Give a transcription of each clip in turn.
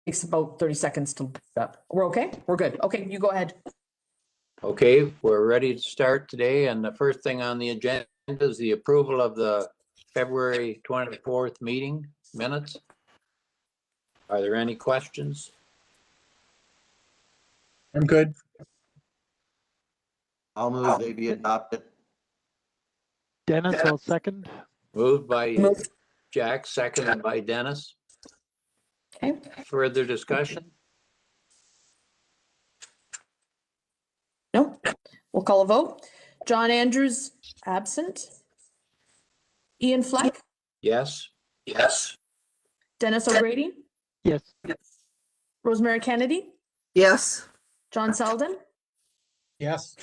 Takes about 30 seconds to look up. We're okay? We're good. Okay, you go ahead. Okay, we're ready to start today, and the first thing on the agenda is the approval of the February 24th meeting minutes. Are there any questions? I'm good. I'll move they be adopted. Dennis, I'll second. Moved by Move. Jack, seconded by Dennis. Okay. Further discussion? No, we'll call a vote. John Andrews, absent. Ian Fleck, Yes? Yes. Dennis O'Grady, Yes. Rosemary Kennedy, Yes. John Selden, Yes.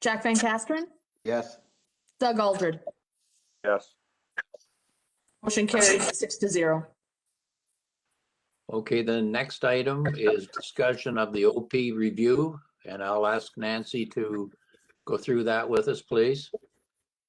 Jack Van Kasteren, Yes. Doug Aldred. Yes. Motion carries 6-0. Okay, the next item is discussion of the OP review, and I'll ask Nancy to go through that with us, please.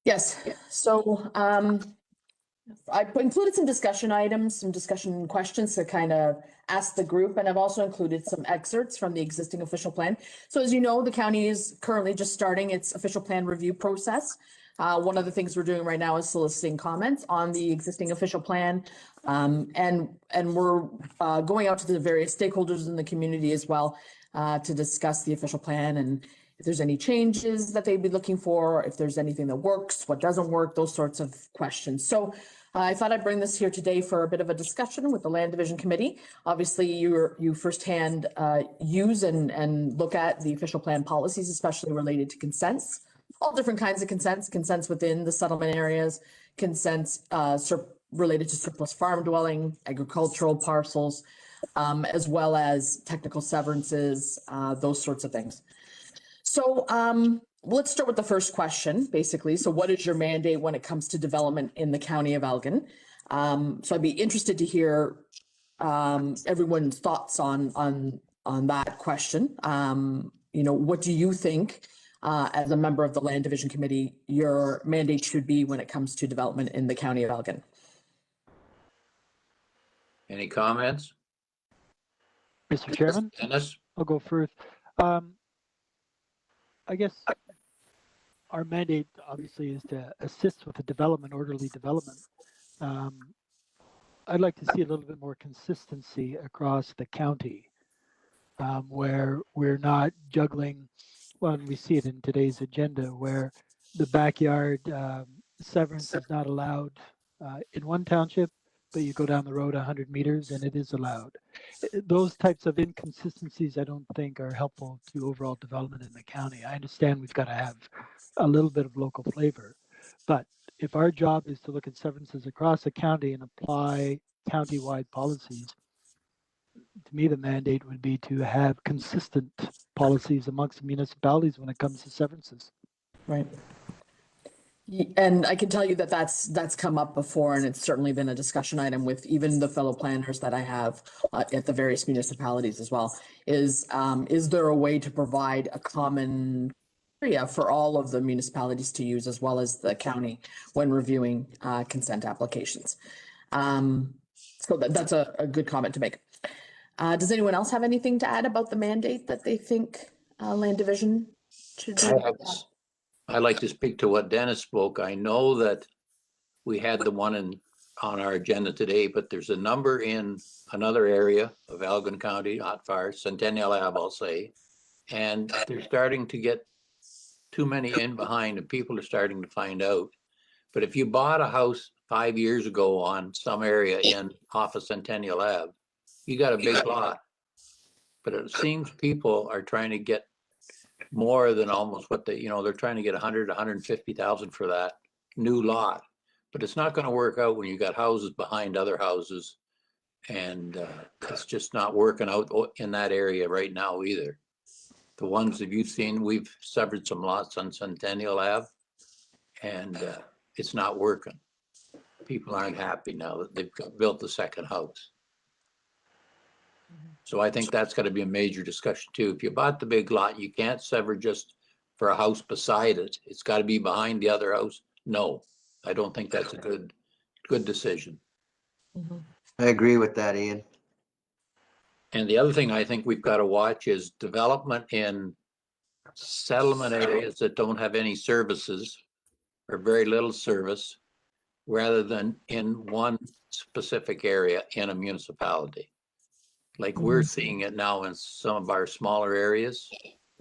Yes, so I included some discussion items, some discussion questions to kind of ask the group, and I've also included some excerpts from the existing official plan. So as you know, the county is currently just starting its official plan review process. One of the things we're doing right now is soliciting comments on the existing official plan. And we're going out to the various stakeholders in the community as well to discuss the official plan and if there's any changes that they'd be looking for, if there's anything that works, what doesn't work, those sorts of questions. So I thought I'd bring this here today for a bit of a discussion with the Land Division Committee. Obviously, you firsthand use and look at the official plan policies, especially related to consents. All different kinds of consents within the settlement areas, consents related to surplus farm dwelling, agricultural parcels, as well as technical severances, those sorts of things. So let's start with the first question, basically. So what is your mandate when it comes to development in the county of Elgin? So I'd be interested to hear everyone's thoughts on that question. What do you think, as a member of the Land Division Committee, your mandate should be when it comes to development in the county of Elgin? Any comments? Mr. Chairman, Dennis? I'll go first. I guess our mandate obviously is to assist with the development, orderly development. I'd like to see a little bit more consistency across the county, where we're not juggling. Well, we see it in today's agenda where the backyard severance is not allowed in one township, but you go down the road 100 meters and it is allowed. Those types of inconsistencies I don't think are helpful to overall development in the county. I understand we've got to have a little bit of local flavor, but if our job is to look at severances across the county and apply county-wide policies, to me the mandate would be to have consistent policies amongst the municipalities when it comes to severances. Right. And I can tell you that that's come up before, and it's certainly been a discussion item with even the fellow planners that I have at the various municipalities as well. Is there a way to provide a common area for all of the municipalities to use as well as the county when reviewing consent applications? So that's a good comment to make. Does anyone else have anything to add about the mandate that they think Land Division should do? I'd like to speak to what Dennis spoke. I know that we had the one on our agenda today, but there's a number in another area of Elgin County, not far, Centennial Ave, I'll say, and they're starting to get too many in behind, and people are starting to find out. But if you bought a house 5 years ago on some area off of Centennial Ave, you got a big lot. But it seems people are trying to get more than almost what they're trying to get 100, 150,000 for that new lot. But it's not going to work out when you got houses behind other houses. And it's just not working out in that area right now either. The ones that you've seen, we've severed some lots on Centennial Ave, and it's not working. People aren't happy now that they've built the second house. So I think that's got to be a major discussion too. If you bought the big lot, you can't sever just for a house beside it. It's got to be behind the other house. No, I don't think that's a good decision. I agree with that, Ian. And the other thing I think we've got to watch is development in settlement areas that don't have any services or very little service, rather than in one specific area in a municipality. Like we're seeing it now in some of our smaller areas,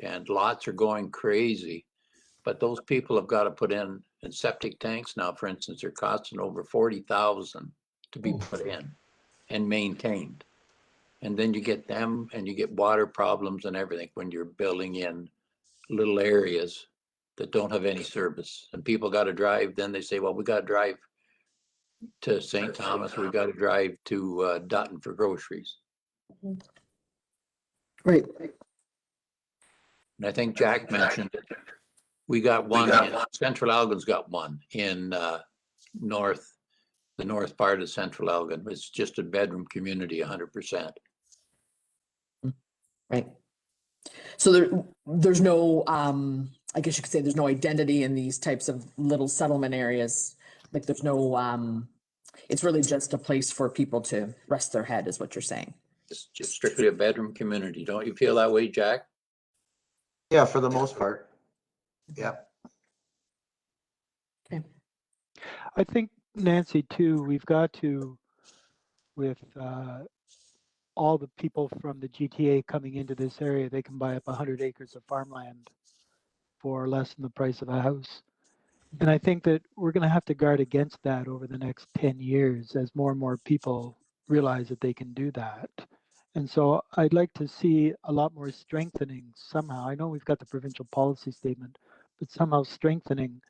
and lots are going crazy. But those people have got to put in septic tanks now, for instance, they're costing over 40,000 to be put in and maintained. And then you get them and you get water problems and everything when you're building in little areas that don't have any service. And people got to drive, then they say, well, we got to drive to St. Thomas, we got to drive to Dutton for groceries. Right. And I think Jack mentioned it. We got one in Central Elgin's got one in the north part of Central Elgin. It's just a bedroom community, 100%. Right. So there's no, I guess you could say there's no identity in these types of little settlement areas. Like there's no, it's really just a place for people to rest their head is what you're saying. It's just strictly a bedroom community. Don't you feel that way, Jack? Yeah, for the most part. Yeah. Okay. I think, Nancy, too, we've got to, with all the people from the GTA coming into this area, they can buy up 100 acres of farmland for less than the price of a house. And I think that we're going to have to guard against that over the next 10 years as more and more people realize that they can do that. And so I'd like to see a lot more strengthening somehow. I know we've got the provincial policy statement, but somehow strengthening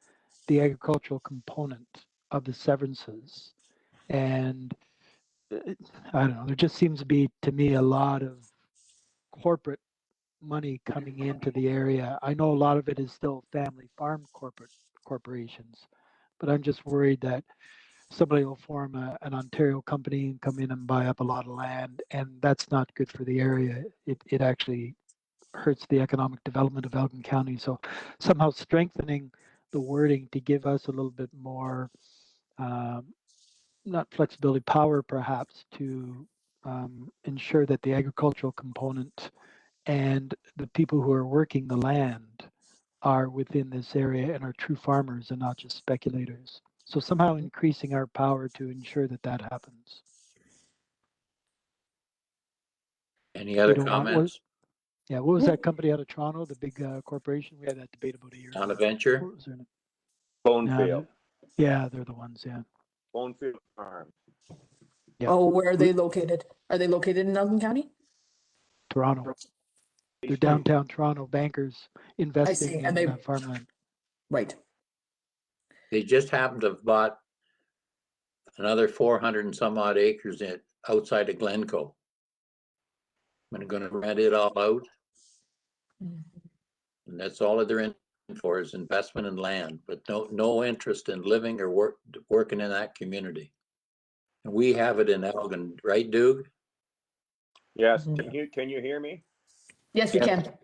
the agricultural component of the severances. And I don't know, there just seems to be, to me, a lot of corporate money coming into the area. I know a lot of it is still family farm corporations, but I'm just worried that somebody will form an Ontario company and come in and buy up a lot of land, and that's not good for the area. It actually hurts the economic development of Elgin County. So somehow strengthening the wording to give us a little bit more, not flexibility, power perhaps, to ensure that the agricultural component and the people who are working the land are within this area and are true farmers and not just speculators. So somehow increasing our power to ensure that that happens. Any other don't want- comments? What was that company out of Toronto, the big corporation? We had that debate about a year On a ago. venture? What was their name? Bonefield, Yeah, they're the ones, yeah. Bonefield Farm. Yeah. Oh, where are they located? Are they located in Elgin County? Toronto. They're downtown Toronto bankers investing and in farmland. Right. They just happened to have bought another 400 and some odd acres outside of Glencoe. I'm going to rent it all out. And that's all that they're in for is investment in land, but no interest in living or working in that community. And we have it in Elgin, right, Doug? Yes, Mhm. can you hear me? Yes, we can.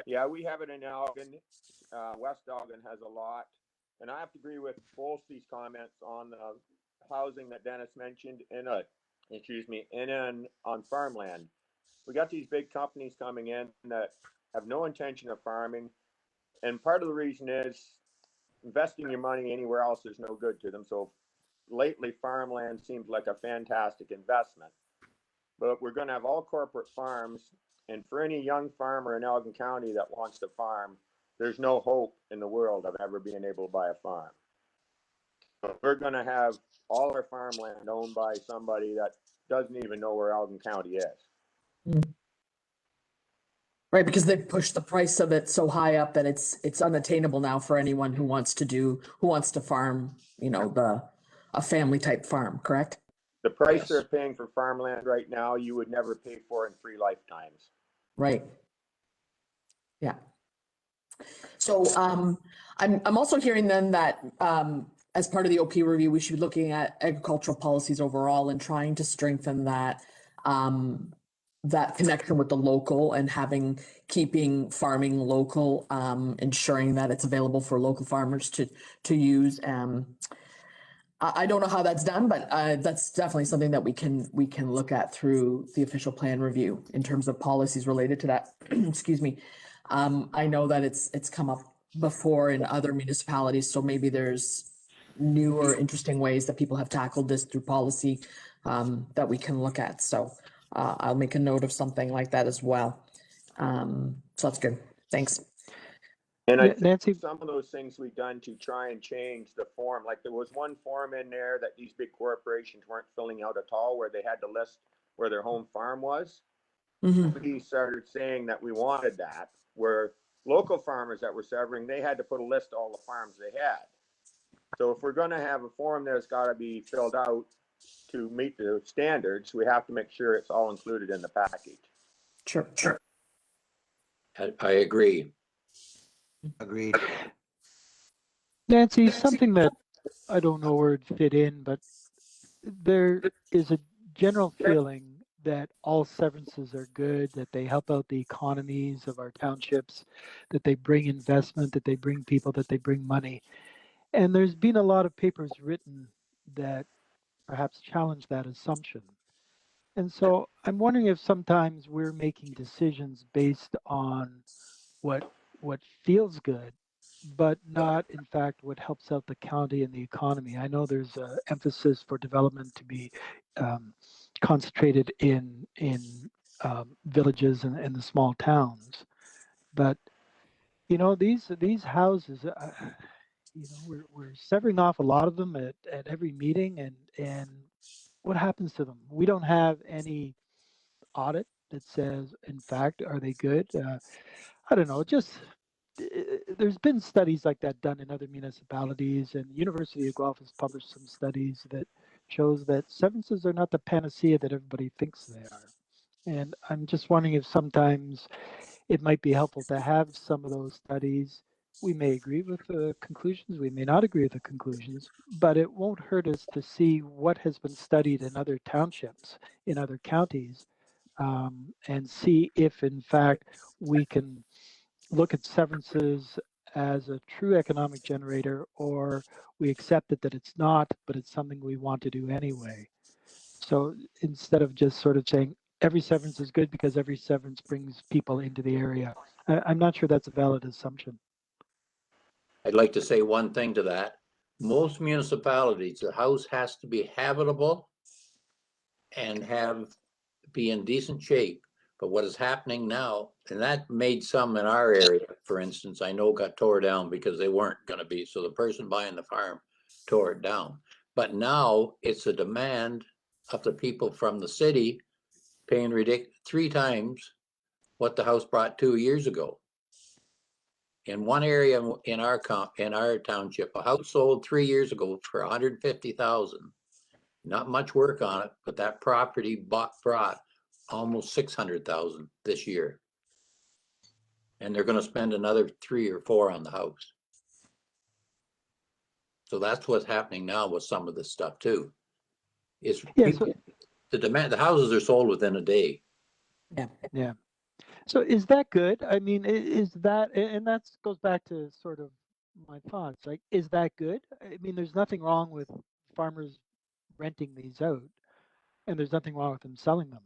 Yeah, we have it in Elgin. West Elgin has a lot. And I have to agree with Bolsty's comments on the housing that Dennis mentioned on farmland. We got these big companies coming in that have no intention of farming. And part of the reason is investing your money anywhere else is no good to them. So lately, farmland seems like a fantastic investment. But we're going to have all corporate farms. And for any young farmer in Elgin County that wants to farm, there's no hope in the world of ever being able to buy a farm. So we're going to have all our farmland owned by somebody that doesn't even know where Elgin County is. Right, because they've pushed the price of it so high up that it's unattainable now for anyone who wants to farm, a family type farm, correct? The price Yes. they're paying for farmland right now, you would never pay for in 3 lifetimes. Right. Yeah. So I'm also hearing then that as part of the OP review, we should be looking at agricultural policies overall and trying to strengthen that that connection with the local and keeping farming local, ensuring that it's available for local farmers to use. I don't know how that's done, but that's definitely something that we can look at through the official plan review in terms of policies related to that. Excuse me. I know that it's come up before in other municipalities, so maybe there's new or interesting ways that people have tackled this through policy that we can look at. So I'll make a note of something like that as well. So that's good. Thanks. And I think Nancy, some of those things we've done to try and change the form, like there was one form in there that these big corporations weren't filling out at all, where they had to list where their home farm was. Mhm. We started saying that we wanted that, where local farmers that were severing, they had to put a list of all the farms they had. So if we're going to have a form that's got to be filled out to meet the standards, we have to make sure it's all included in the package. Sure. I agree. Agreed. Nancy, something that I don't know where it fit in, but there is a general feeling that all severances are good, that they help out the economies of our townships, that they bring investment, that they bring people, that they bring money. And there's been a lot of papers written that perhaps challenge that assumption. And so I'm wondering if sometimes we're making decisions based on what what feels good, but not in fact what helps out the county and the economy. I know there's an emphasis for development to be concentrated in villages and the small towns, but these houses, we're severing off a lot of them at every meeting, and what happens to them? We don't have any audit that says, in fact, are they good? I don't know. Just there's been studies like that done in other municipalities, and University of Guelph has published some studies that shows that severances are not the panacea that everybody thinks they are. And I'm just wondering if sometimes it might be helpful to have some of those studies. We may agree with the conclusions, we may not agree with the conclusions, but it won't hurt us to see what has been studied in other townships, in other counties, and see if, in fact, we can look at severances as a true economic generator, or we accept it that it's not, but it's something we want to do anyway. So instead of just sort of saying every severance is good because every severance brings people into the area, I'm not sure that's a valid assumption. I'd like to say one thing to that. Most municipalities, the house has to be habitable and be in decent shape. But what is happening now, and that made some in our area, for instance, I know got tore down because they weren't going to be. So the person buying the farm tore it down. But now it's a demand of the people from the city paying 3 times what the house brought 2 years ago. In one area in our township, a house sold 3 years ago for 150,000. Not much work on it, but that property brought almost 600,000 this year. And they're going to spend another 3 or 4 on the house. So that's what's happening now with some of this stuff too. Is people, the demand, the houses are sold within a day. Yeah. So is that good? I mean, is that, and that goes back to sort of my thoughts. Like, is that good? I mean, there's nothing wrong with farmers renting these out, and there's nothing wrong with them selling them.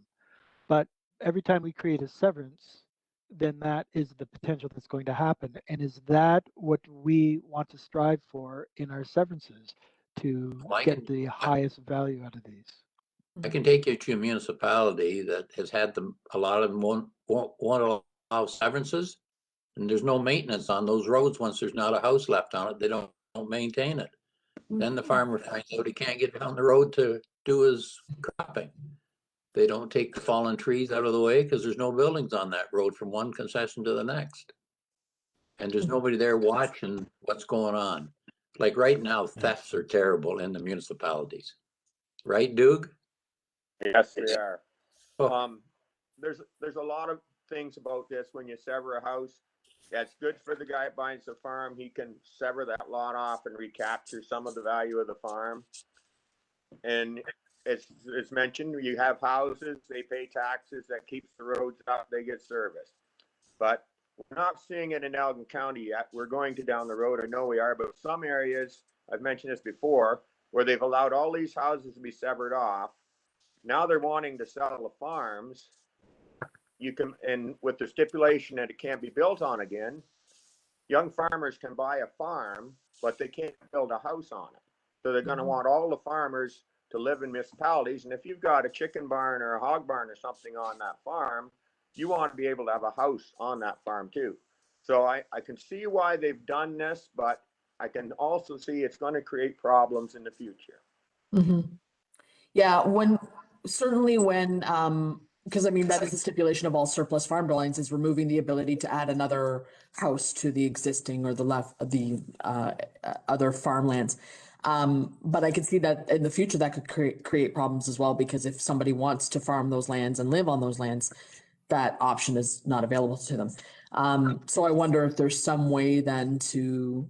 But every time we create a severance, then that is the potential that's going to happen. And is that what we want to strive for in our severances, to get the highest value out of these? I can take you to a municipality that has had a lot of them won't allow severances, and there's no maintenance on those roads. Once there's not a house left on it, they don't maintain it. Then the farmer finds out he can't get down the road to do his cropping. They don't take the fallen trees out of the way because there's no buildings on that road from one concession to the next. And there's nobody there watching what's going on. Like right now, thefts are terrible in the municipalities. Right, Doug? Yes, they are. Oh, There's a lot of things about this when you sever a house. That's good for the guy that buys the farm. He can sever that lot off and recapture some of the value of the farm. And it's mentioned, you have houses, they pay taxes, that keeps the roads up, they get service. But we're not seeing it in Elgin County yet. We're going to down the road. I know we are, but some areas, I've mentioned this before, where they've allowed all these houses to be severed off. Now they're wanting to sell the farms. You can, and with the stipulation that it can't be built on again, young farmers can buy a farm, but they can't build a house on it. So they're going to want all the farmers to live in municipalities. And if you've got a chicken barn or a hog barn or something on that farm, you want to be able to have a house on that farm too. So I can see why they've done this, but I can also see it's going to create problems in the future. Mhm. Yeah, certainly when, because I mean, that is the stipulation of all surplus farm dwellings, is removing the ability to add another house to the existing or the other farmlands. But I could see that in the future that could create problems as well, because if somebody wants to farm those lands and live on those lands, that option is not available to them. So I wonder if there's some way then to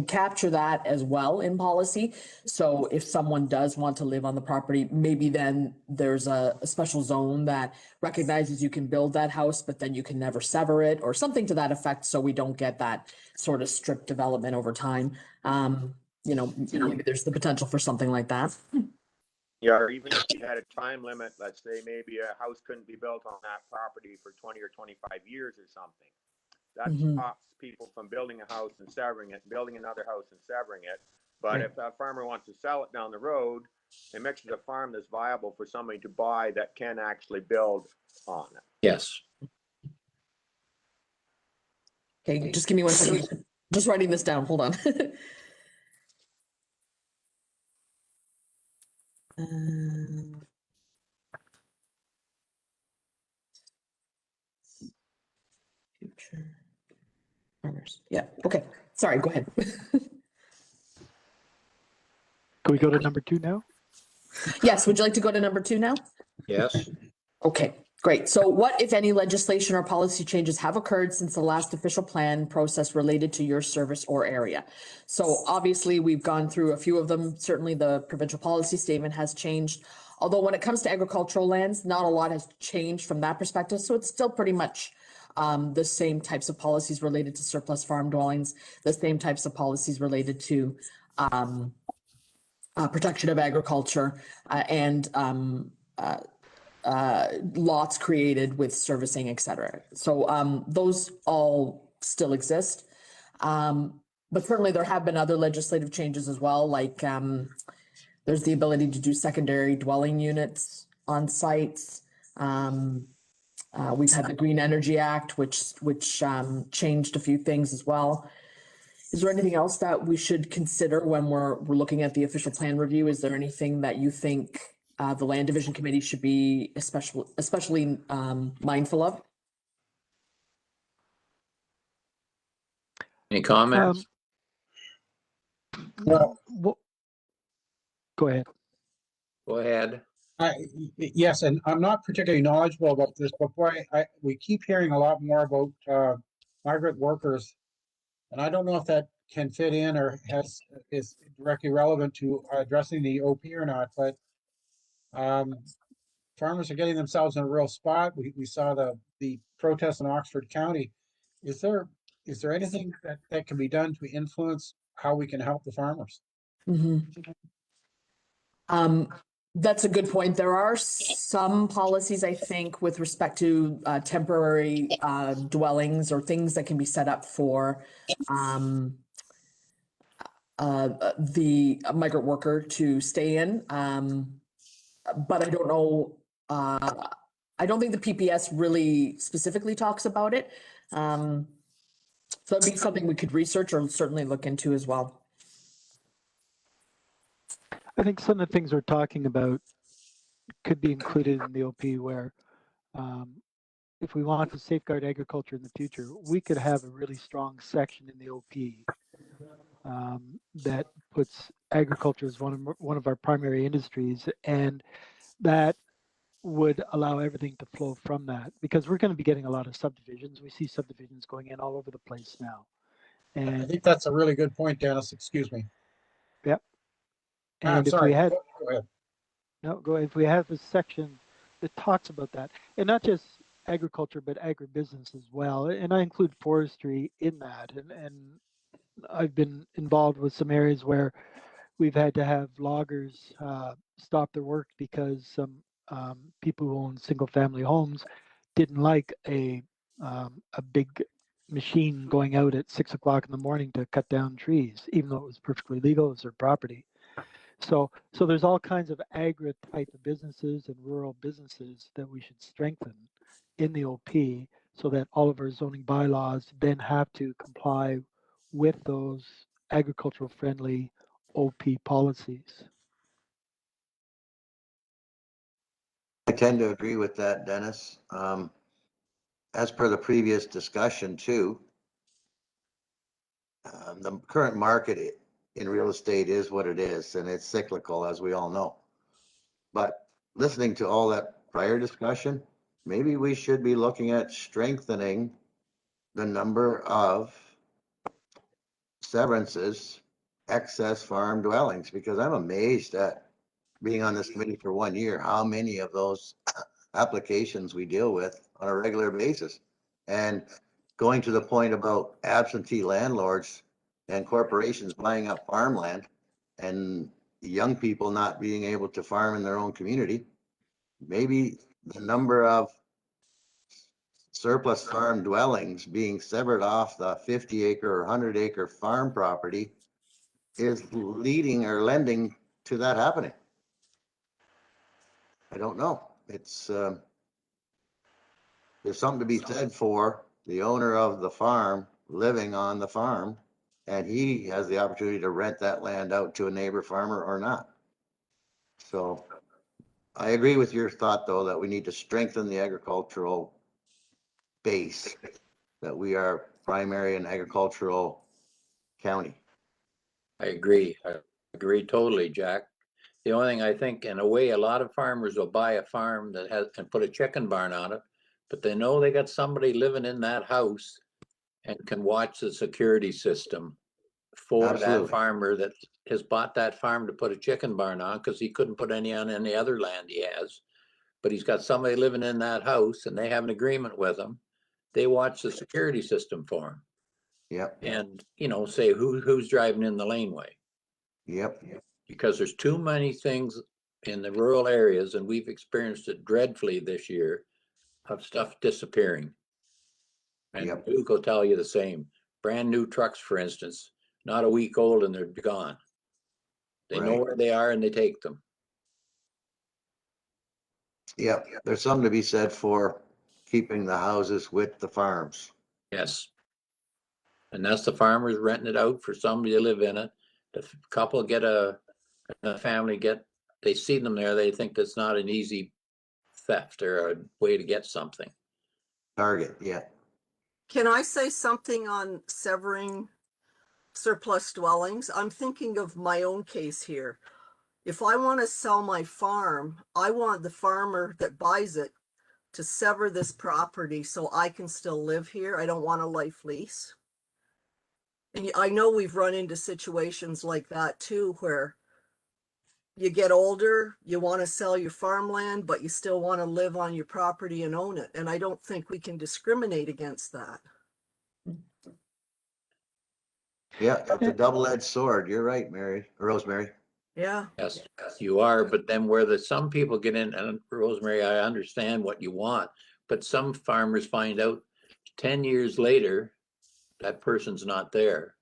capture that as well in policy. So if someone does want to live on the property, maybe then there's a special zone that recognizes you can build that house, but then you can never sever it or something to that effect. So we don't get that sort of strip development over time. Maybe there's the potential for something like that. Yeah, or even if you had a time limit, let's say maybe a house couldn't be built on that property for 20 or 25 years or something. That stops people from building a house and severing it, building another house and severing it. But if that farmer wants to sell it down the road, it makes it a farm that's viable for somebody to buy that can actually build on it. Yes. Okay, just give me 1 second. Just writing this down. Hold on. Future farmers. Yeah. Okay. Sorry. Go ahead. Can we go to number 2 now? Yes. Would you like to go to number 2 now? Yes. Okay, great. So what, if any, legislation or policy changes have occurred since the last official plan process related to your service or area? So obviously, we've gone through a few of them. Certainly, the provincial policy statement has changed. Although when it comes to agricultural lands, not a lot has changed from that perspective. So it's still pretty much the same types of policies related to surplus farm dwellings, the same types of policies related to protection of agriculture and lots created with servicing, et cetera. So those all still exist. But certainly there have been other legislative changes as well, like there's the ability to do secondary dwelling units on sites. We've had the Green Energy Act, which changed a few things as well. Is there anything else that we should consider when we're looking at the official plan review? Is there anything that you think the Land Division Committee should be especially mindful of? Any comments? Well, go ahead. Go ahead. Yes, and I'm not particularly knowledgeable about this, but boy, we keep hearing a lot more about migrant workers, and I don't know if that can fit in or is directly relevant to addressing the OP or not. But farmers are getting themselves in a real spot. We saw the protests in Oxford County. Is there anything that can be done to influence how we can help the farmers? That's a good point. There are some policies, I think, with respect to temporary dwellings or things that can be set up for the migrant worker to stay in. But I don't know. I don't think the PPS really specifically talks about it. So it'd be something we could research or certainly look into as well. I think some of the things we're talking about could be included in the OP, where if we want to safeguard agriculture in the future, we could have a really strong section in the OP that puts agriculture as one of our primary industries, and that would allow everything to flow from that, because we're going to be getting a lot of subdivisions. We see subdivisions going in all over the place now. And I think that's a really good point, Dennis. Excuse me. Yep. And if sorry. we had, Go ahead. no, go ahead. If we have a section that talks about that, and not just agriculture, but agribusiness as well. And I include forestry in that. And I've been involved with some areas where we've had to have loggers stop their work because some people who own single family homes didn't like a big machine going out at 6 o'clock in the morning to cut down trees, even though it was perfectly legal, it was their property. So there's all kinds of agri type of businesses and rural businesses that we should strengthen in the OP, so that all of our zoning bylaws then have to comply with those agricultural friendly OP policies. I tend to agree with that, Dennis. As per the previous discussion too, the current market in real estate is what it is, and it's cyclical, as we all know. But listening to all that prior discussion, maybe we should be looking at strengthening the number of severances, excess farm dwellings, because I'm amazed at being on this committee for 1 year, how many of those applications we deal with on a regular basis. And going to the point about absentee landlords and corporations buying up farmland and young people not being able to farm in their own community, maybe the number of surplus farm dwellings being severed off the 50-acre or 100-acre farm property is leading or lending to that happening. I don't know. It's there's something to be said for the owner of the farm living on the farm, and he has the opportunity to rent that land out to a neighbor farmer or not. So I agree with your thought, though, that we need to strengthen the agricultural base, that we are primary and agricultural county. I agree. I agree totally, Jack. The only thing I think, in a way, a lot of farmers will buy a farm that has and put a chicken barn on it, but they know they got somebody living in that house and can watch the security system for Absolutely. that farmer that has bought that farm to put a chicken barn on, because he couldn't put any on any other land he has. But he's got somebody living in that house and they have an agreement with him. They watch the security system for him. Yep. And, you know, say who's driving in the laneway. Yep. Because there's too many things in the rural areas, and we've experienced it dreadfully this year, of stuff disappearing. And Yep. Duke will tell you the same. Brand new trucks, for instance, not a week old and they're gone. They know Right. where they are and they take them. Yep. There's something to be said for keeping the houses with the farms. Yes. And that's the farmers renting it out for somebody to live in it. The couple get a family they see them there, they think that's not an easy theft or a way to get something. Target, yeah. Can I say something on severing surplus dwellings? I'm thinking of my own case here. If I want to sell my farm, I want the farmer that buys it to sever this property so I can still live here. I don't want a life lease. And I know we've run into situations like that too, where you get older, you want to sell your farmland, but you still want to live on your property and own it. And I don't think we can discriminate against that. Yeah, it's a double-edged sword. You're right, Rosemary. Yeah. Yes, you are. But then where some people get in, and Rosemary, I understand what you want, but some farmers find out 10 years later, that person's not there.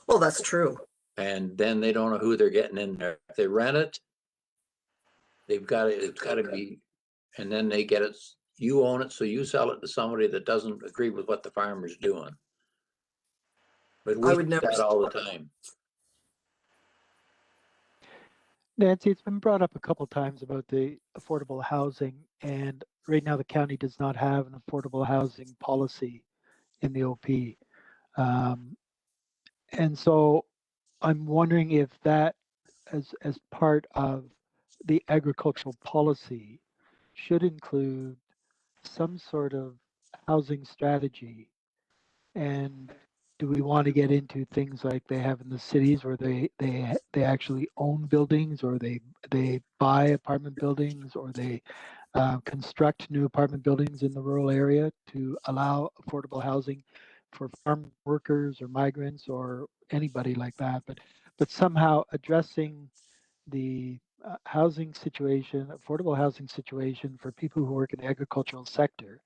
Well, that's true. And then they don't know who they're getting in there. If they rent it, it's got to be, and then they get it, you own it, so you sell it to somebody that doesn't agree with what the farmer's doing. But we would see never that all the time. Nancy, it's been brought up a couple times about the affordable housing, and right now the county does not have an affordable housing policy in the OP. And so I'm wondering if that, as part of the agricultural policy, should include some sort of housing strategy. And do we want to get into things like they have in the cities, where they actually own buildings, or they buy apartment buildings, or they construct new apartment buildings in the rural area to allow affordable housing for farm workers or migrants or anybody like that. But but somehow addressing the housing situation, affordable housing situation for people who work in the agricultural sector,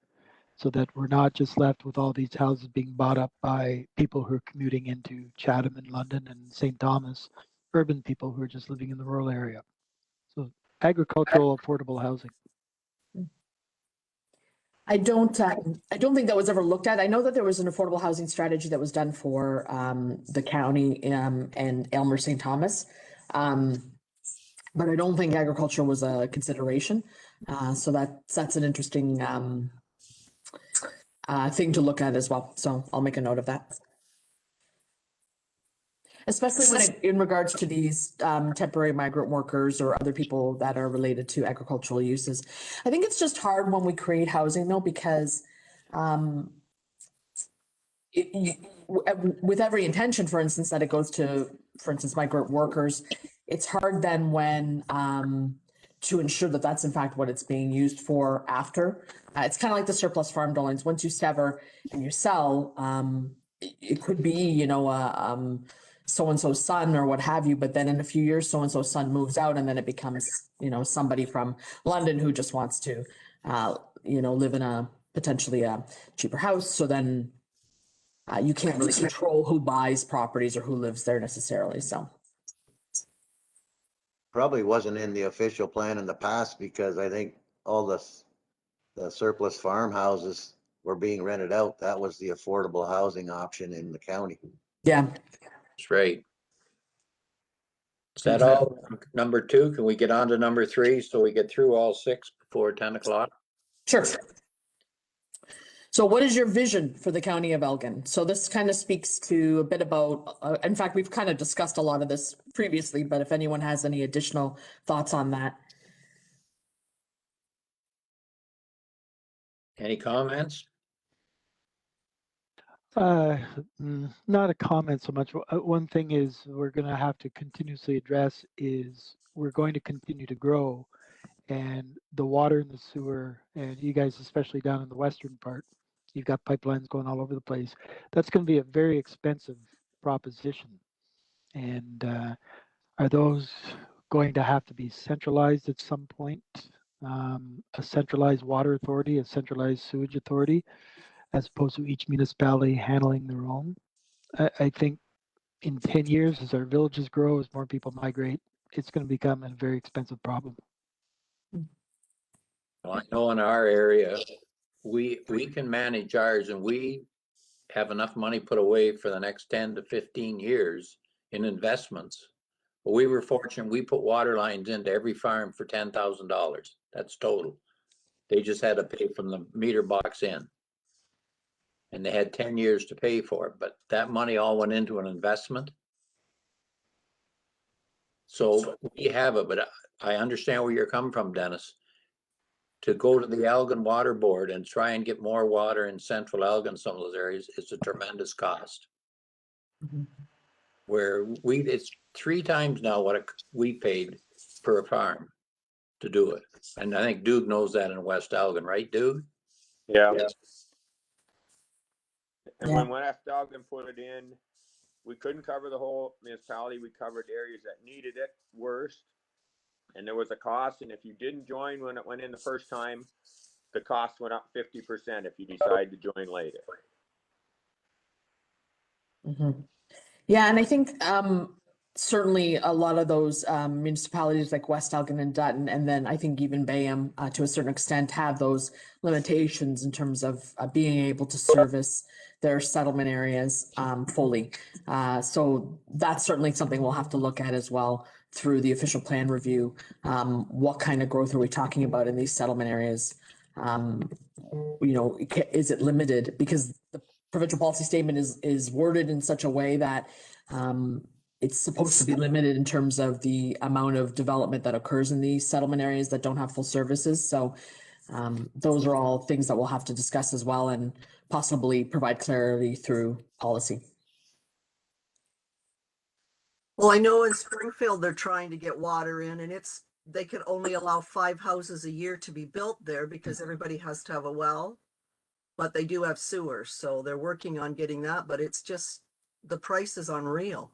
so that we're not just left with all these houses being bought up by people who are commuting into Chatham and London and St. Thomas, urban people who are just living in the rural area. So agricultural affordable housing. I don't think that was ever looked at. I know that there was an affordable housing strategy that was done for the county and Aylmer St. Thomas. But I don't think agriculture was a consideration. So that's an interesting thing to look at as well. So I'll make a note of that. Especially when in regards to these temporary migrant workers or other people that are related to agricultural uses. I think it's just hard when we create housing though, because with every intention, for instance, that it goes to, for instance, migrant workers, it's hard then when to ensure that that's in fact what it's being used for after. It's kind of like the surplus farm dwellings. Once you sever and you sell, it could be, you know, so-and-so's son or what have you, but then in a few years, so-and-so's son moves out and then it becomes, you know, somebody from London who just wants to, you know, live in a potentially a cheaper house. So then you can't really control who buys properties or who lives there necessarily. So Probably wasn't in the official plan in the past because I think all the surplus farmhouses were being rented out. That was the affordable housing option in the county. yeah, That's right. Is that all? Number 2, can we get on to number 3 so we get through all 6 before 10 o'clock? sure. So what is your vision for the county of Elgin? So this kind of speaks to a bit about, in fact, we've kind of discussed a lot of this previously, but if anyone has any additional thoughts on that. Any comments? Not a comment so much. One thing is we're going to have to continuously address is we're going to continue to grow, and the water and the sewer, and you guys, especially down in the western part, you've got pipelines going all over the place. That's going to be a very expensive proposition. And are those going to have to be centralized at some point? A centralized water authority, a centralized sewage authority, as opposed to each municipality handling their own. I think in 10 years, as our villages grow, as more people migrate, it's going to become a very expensive problem. Well, I know in our area, we can manage ours and we have enough money put away for the next 10 to 15 years in investments. But we were fortunate, we put water lines into every farm for $10,000. That's total. They just had to pay from the meter box in. And they had 10 years to pay for it, but that money all went into an investment. So we have it, but I understand where you're coming from, Dennis. To go to the Elgin Water Board and try and get more water in central Elgin, some of those areas, it's a tremendous cost. Where it's 3 times now what we paid per farm to do it. And I think Duke knows that in West Elgin, right, Duke? Yeah. Yeah. And Yeah. when West Elgin put it in, we couldn't cover the whole municipality. We covered areas that needed it worst. And there was a cost. And if you didn't join when it went in the first time, the cost went up 50% if you decide to join later. Yeah, and I think certainly a lot of those municipalities like West Elgin and Dutton, and then I think even Bayham to a certain extent have those limitations in terms of being able to service their settlement areas fully. So that's certainly something we'll have to look at as well through the official plan review. What kind of growth are we talking about in these settlement areas? You know, is it limited? Because the provincial policy statement is worded in such a way that it's supposed to be limited in terms of the amount of development that occurs in these settlement areas that don't have full services. So those are all things that we'll have to discuss as well and possibly provide clarity through policy. Well, I know in Springfield, they're trying to get water in, and they can only allow 5 houses a year to be built there because everybody has to have a well, but they do have sewers. So they're working on getting that, but it's just, the price is unreal.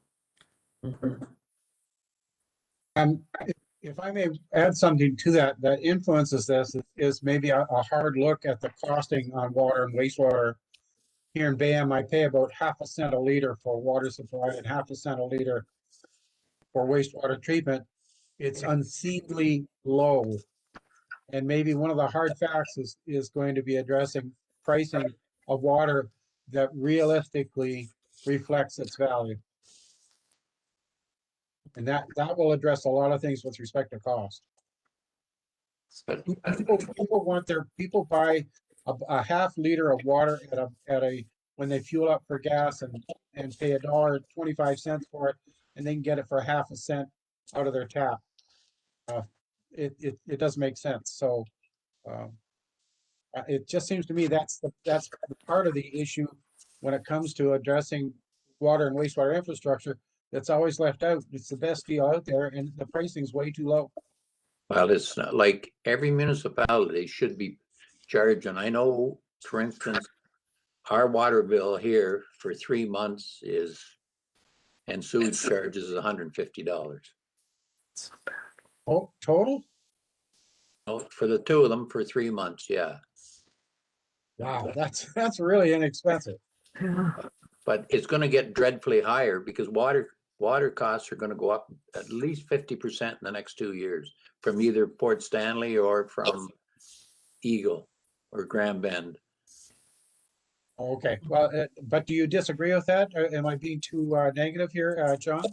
If I may add something to that, that influences this is maybe a hard look at the costing on water and wastewater. Here in Bayham, I pay about half a cent a liter for water supply and half a cent a liter for wastewater treatment. It's unseemly low. And maybe one of the hard facts is going to be addressing pricing of water that realistically reflects its value. And that will address a lot of things with respect to cost. But People buy a half liter of water at a when they fuel up for gas and pay $1.25 for it, and they can get it for half a cent out of their tap. It doesn't make sense. So it just seems to me that's part of the issue when it comes to addressing water and wastewater infrastructure that's always left out. It's the best deal out there, and the pricing's way too low. well, it's not like every municipality should be charged. And I know, for instance, our water bill here for 3 months is, and sewage charges is $150. Oh, total? Oh, for the two of them for 3 months, yeah. Wow, that's really inexpensive. But it's gonna get dreadfully higher because water costs are gonna go up at least 50% in the next 2 years from either Port Stanley or from Eagle or Grand Bend. Okay, well, but do you disagree with that? Or am I being too negative here, John?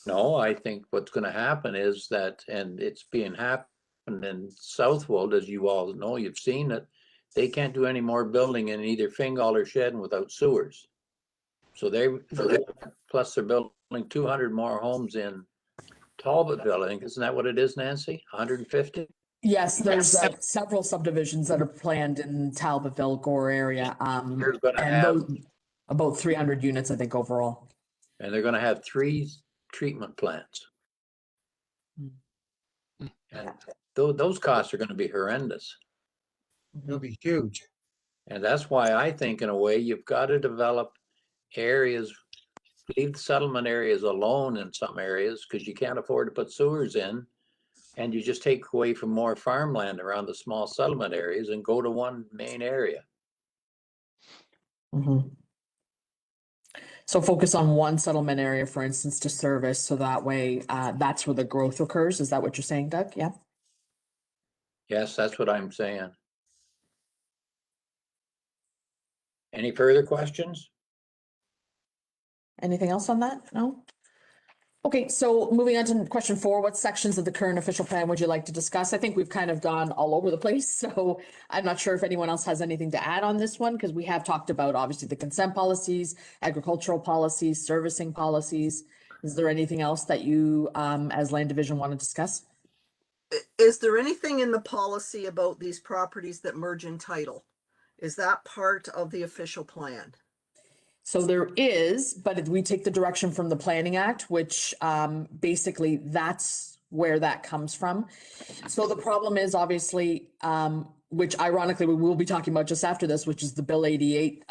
No, I think what's gonna happen is that, and it's being happened in Southwold, as you all know, you've seen it, they can't do any more building in either Fingal or Shedden without sewers. So plus they're building 200 more homes in Talbotville, I think, isn't that what it is, Nancy? 150? Yes, there's several subdivisions that are planned in Talbotville, Gore area. They're gonna And have, those, about 300 units, I think, overall. and they're gonna have 3 treatment plants. And those costs are gonna be horrendous. It'll be huge. And that's why I think, in a way, you've got to develop areas, leave the settlement areas alone in some areas, because you can't afford to put sewers in. And you just take away from more farmland around the small settlement areas and go to one main area. Mhm. So focus on one settlement area, for instance, to service, so that way, that's where the growth occurs. Is that what you're saying, Doug? Yeah. Yes, that's what I'm saying. Any further questions? Anything else on that? No? Okay, so moving on to question 4, what sections of the current official plan would you like to discuss? I think we've kind of gone all over the place, so I'm not sure if anyone else has anything to add on this one, because we have talked about obviously the consent policies, agricultural policies, servicing policies. Is there anything else that you, as land division, want to discuss? Is there anything in the policy about these properties that merge in title? Is that part of the official plan? So there is, but if we take the direction from the Planning Act, which basically that's where that comes from. So the problem is obviously, which ironically we will be talking about just after this, which is the Bill 88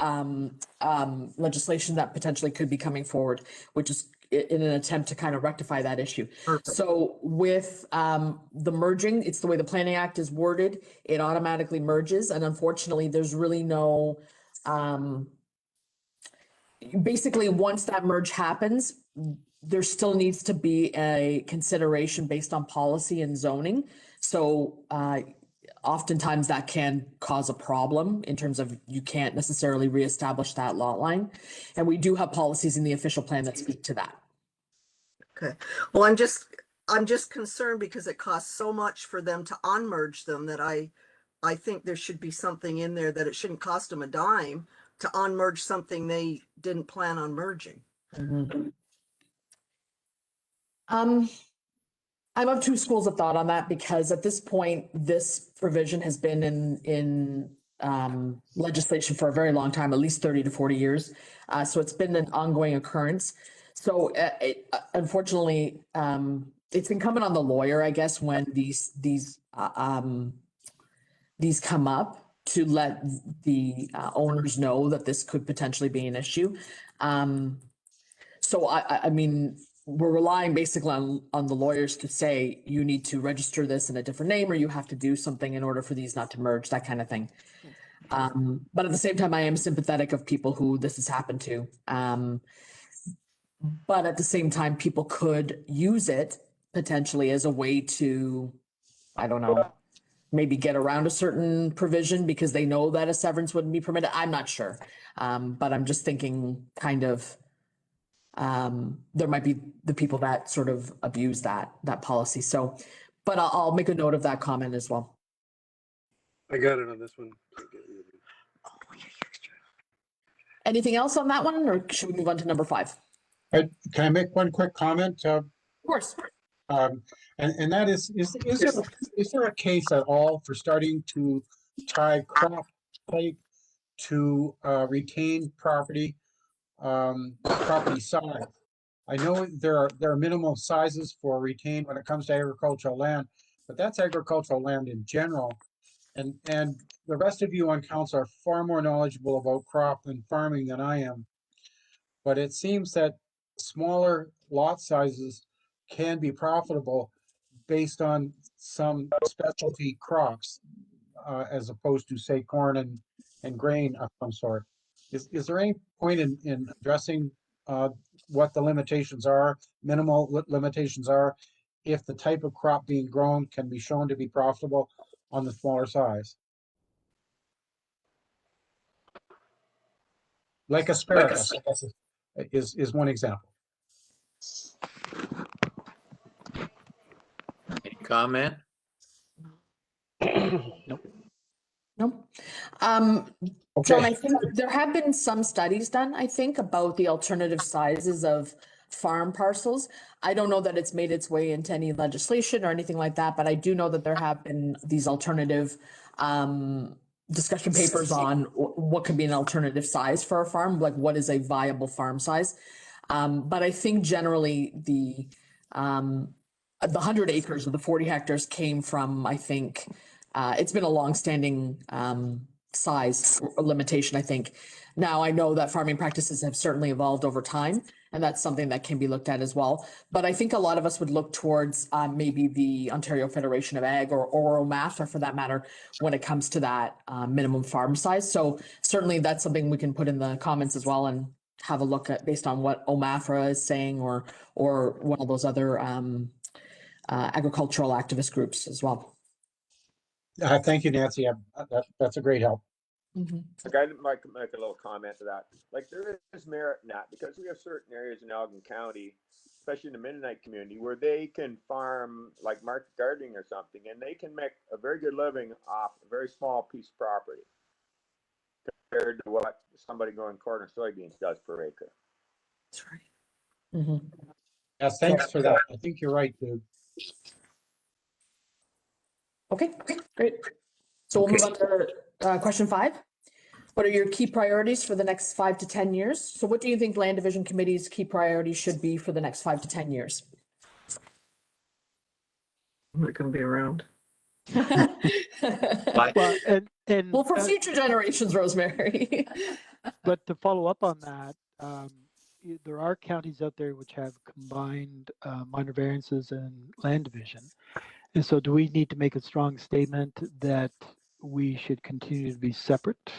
legislation that potentially could be coming forward, which is in an attempt to kind of rectify that issue. Perfect. So with the merging, it's the way the Planning Act is worded, it automatically merges. And unfortunately, there's really no, basically, once that merge happens, there still needs to be a consideration based on policy and zoning. So oftentimes that can cause a problem in terms of you can't necessarily reestablish that lot line. And we do have policies in the official plan that speak to that. Okay. Well, I'm just concerned because it costs so much for them to unmerge them that I think there should be something in there that it shouldn't cost them a dime to unmerge something they didn't plan on merging. Mm-hmm. I'm of 2 schools of thought on that, because at this point, this provision has been in legislation for a very long time, at least 30 to 40 years. So it's been an ongoing occurrence. So unfortunately, it's incumbent on the lawyer, I guess, when these come up, to let the owners know that this could potentially be an issue. So I mean, we're relying basically on the lawyers to say you need to register this in a different name or you have to do something in order for these not to merge, that kind of thing. But at the same time, I am sympathetic of people who this has happened to. But at the same time, people could use it potentially as a way to, I don't know, maybe get around a certain provision because they know that a severance wouldn't be permitted. I'm not sure. But I'm just thinking kind of, there might be the people that sort of abuse that policy. So, but I'll make a note of that comment as well. I got it on this one. Anything else on that one, or should we move on to number 5? Can I make one quick comment? Of course. And that is there a case at all for starting to tie crop type to retained property, property size? I know there are minimal sizes for retained when it comes to agricultural land, but that's agricultural land in general. And the rest of you on council are far more knowledgeable about crop and farming than I am. But it seems that smaller lot sizes can be profitable based on some specialty crops, as opposed to, say, corn and grain of some sort. Is there any point in addressing what the limitations are, minimal limitations are, if the type of crop being grown can be shown to be profitable on the smaller size? Like asparagus, I guess, is one example. Any comment? No. Okay. John, I think there have been some studies done, I think, about the alternative sizes of farm parcels. I don't know that it's made its way into any legislation or anything like that, but I do know that there have been these alternative discussion papers on what could be an alternative size for a farm, like what is a viable farm size. But I think generally the 100 acres or the 40 hectares came from, I think, it's been a longstanding size limitation, I think. Now, I know that farming practices have certainly evolved over time, and that's something that can be looked at as well. But I think a lot of us would look towards maybe the Ontario Federation of Ag or OMAF, or for that matter, when it comes to that minimum farm size. So certainly that's something we can put in the comments as well and have a look at based on what OMAFRA is saying or one of those other agricultural activist groups as well. Thank you, Nancy. That's a great help. Like, I might make a little comment to that. Like, there is merit in that because we have certain areas in Elgin County, especially in the Mennonite community, where they can farm like market gardening or something, and they can make a very good living off a very small piece of property compared to what somebody growing corn or soybeans does per acre. That's right. Yes, thanks for that. I think you're right, dude. Okay, great. So we'll move on to question 5. What are your key priorities for the next 5 to 10 years? So what do you think Land Division Committee's key priorities should be for the next 5 to 10 years? I'm not going to be around. Well, and Well, for future generations, Rosemary. but to follow up on that, there are counties out there which have combined minor variances and land division. And so do we need to make a strong statement that we should continue to be separate?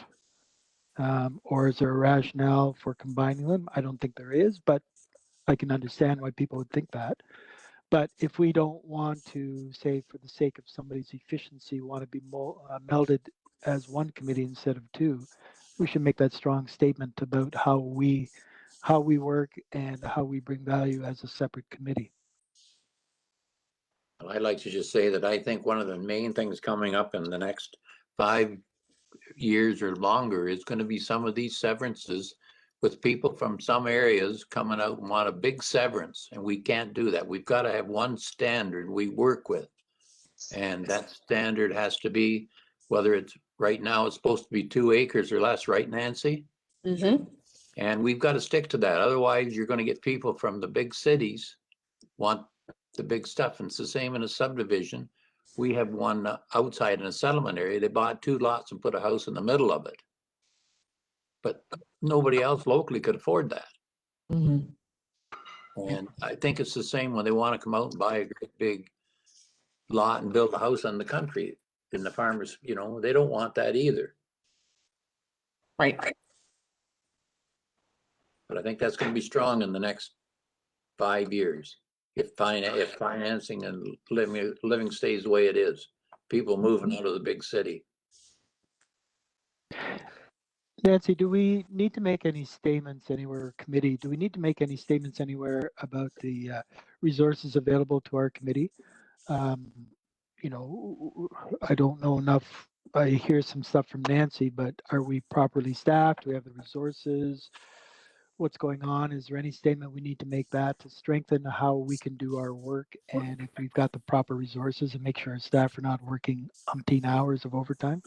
Or is there a rationale for combining them? I don't think there is, but I can understand why people would think that. But if we don't want to, say, for the sake of somebody's efficiency, want to be melded as one committee instead of two, we should make that strong statement about how we work and how we bring value as a separate committee. I'd like to just say that I think one of the main things coming up in the next 5 years or longer is going to be some of these severances with people from some areas coming out and want a big severance, and we can't do that. We've got to have one standard we work with, and that standard has to be, whether it's right now it's supposed to be 2 acres or less, right, Nancy? And we've got to stick to that. Otherwise, you're going to get people from the big cities want the big stuff. And it's the same in a subdivision. We have one outside in a settlement area. They bought 2 lots and put a house in the middle of it. But nobody else locally could afford that. And I think it's the same when they want to come out and buy a great big lot and build a house on the country. And the farmers, you know, they don't want that either. Right. But I think that's going to be strong in the next 5 years. If financing and living stays the way it is, people moving out of the big city. Nancy, do we need to make any statements anywhere, committee? Do we need to make any statements anywhere about the resources available to our committee? You know, I don't know enough. I hear some stuff from Nancy, but are we properly staffed? Do we have the resources? What's going on? Is there any statement we need to make that to strengthen how we can do our work? And if we've got the proper resources and make sure our staff are not working umpteen hours of overtime?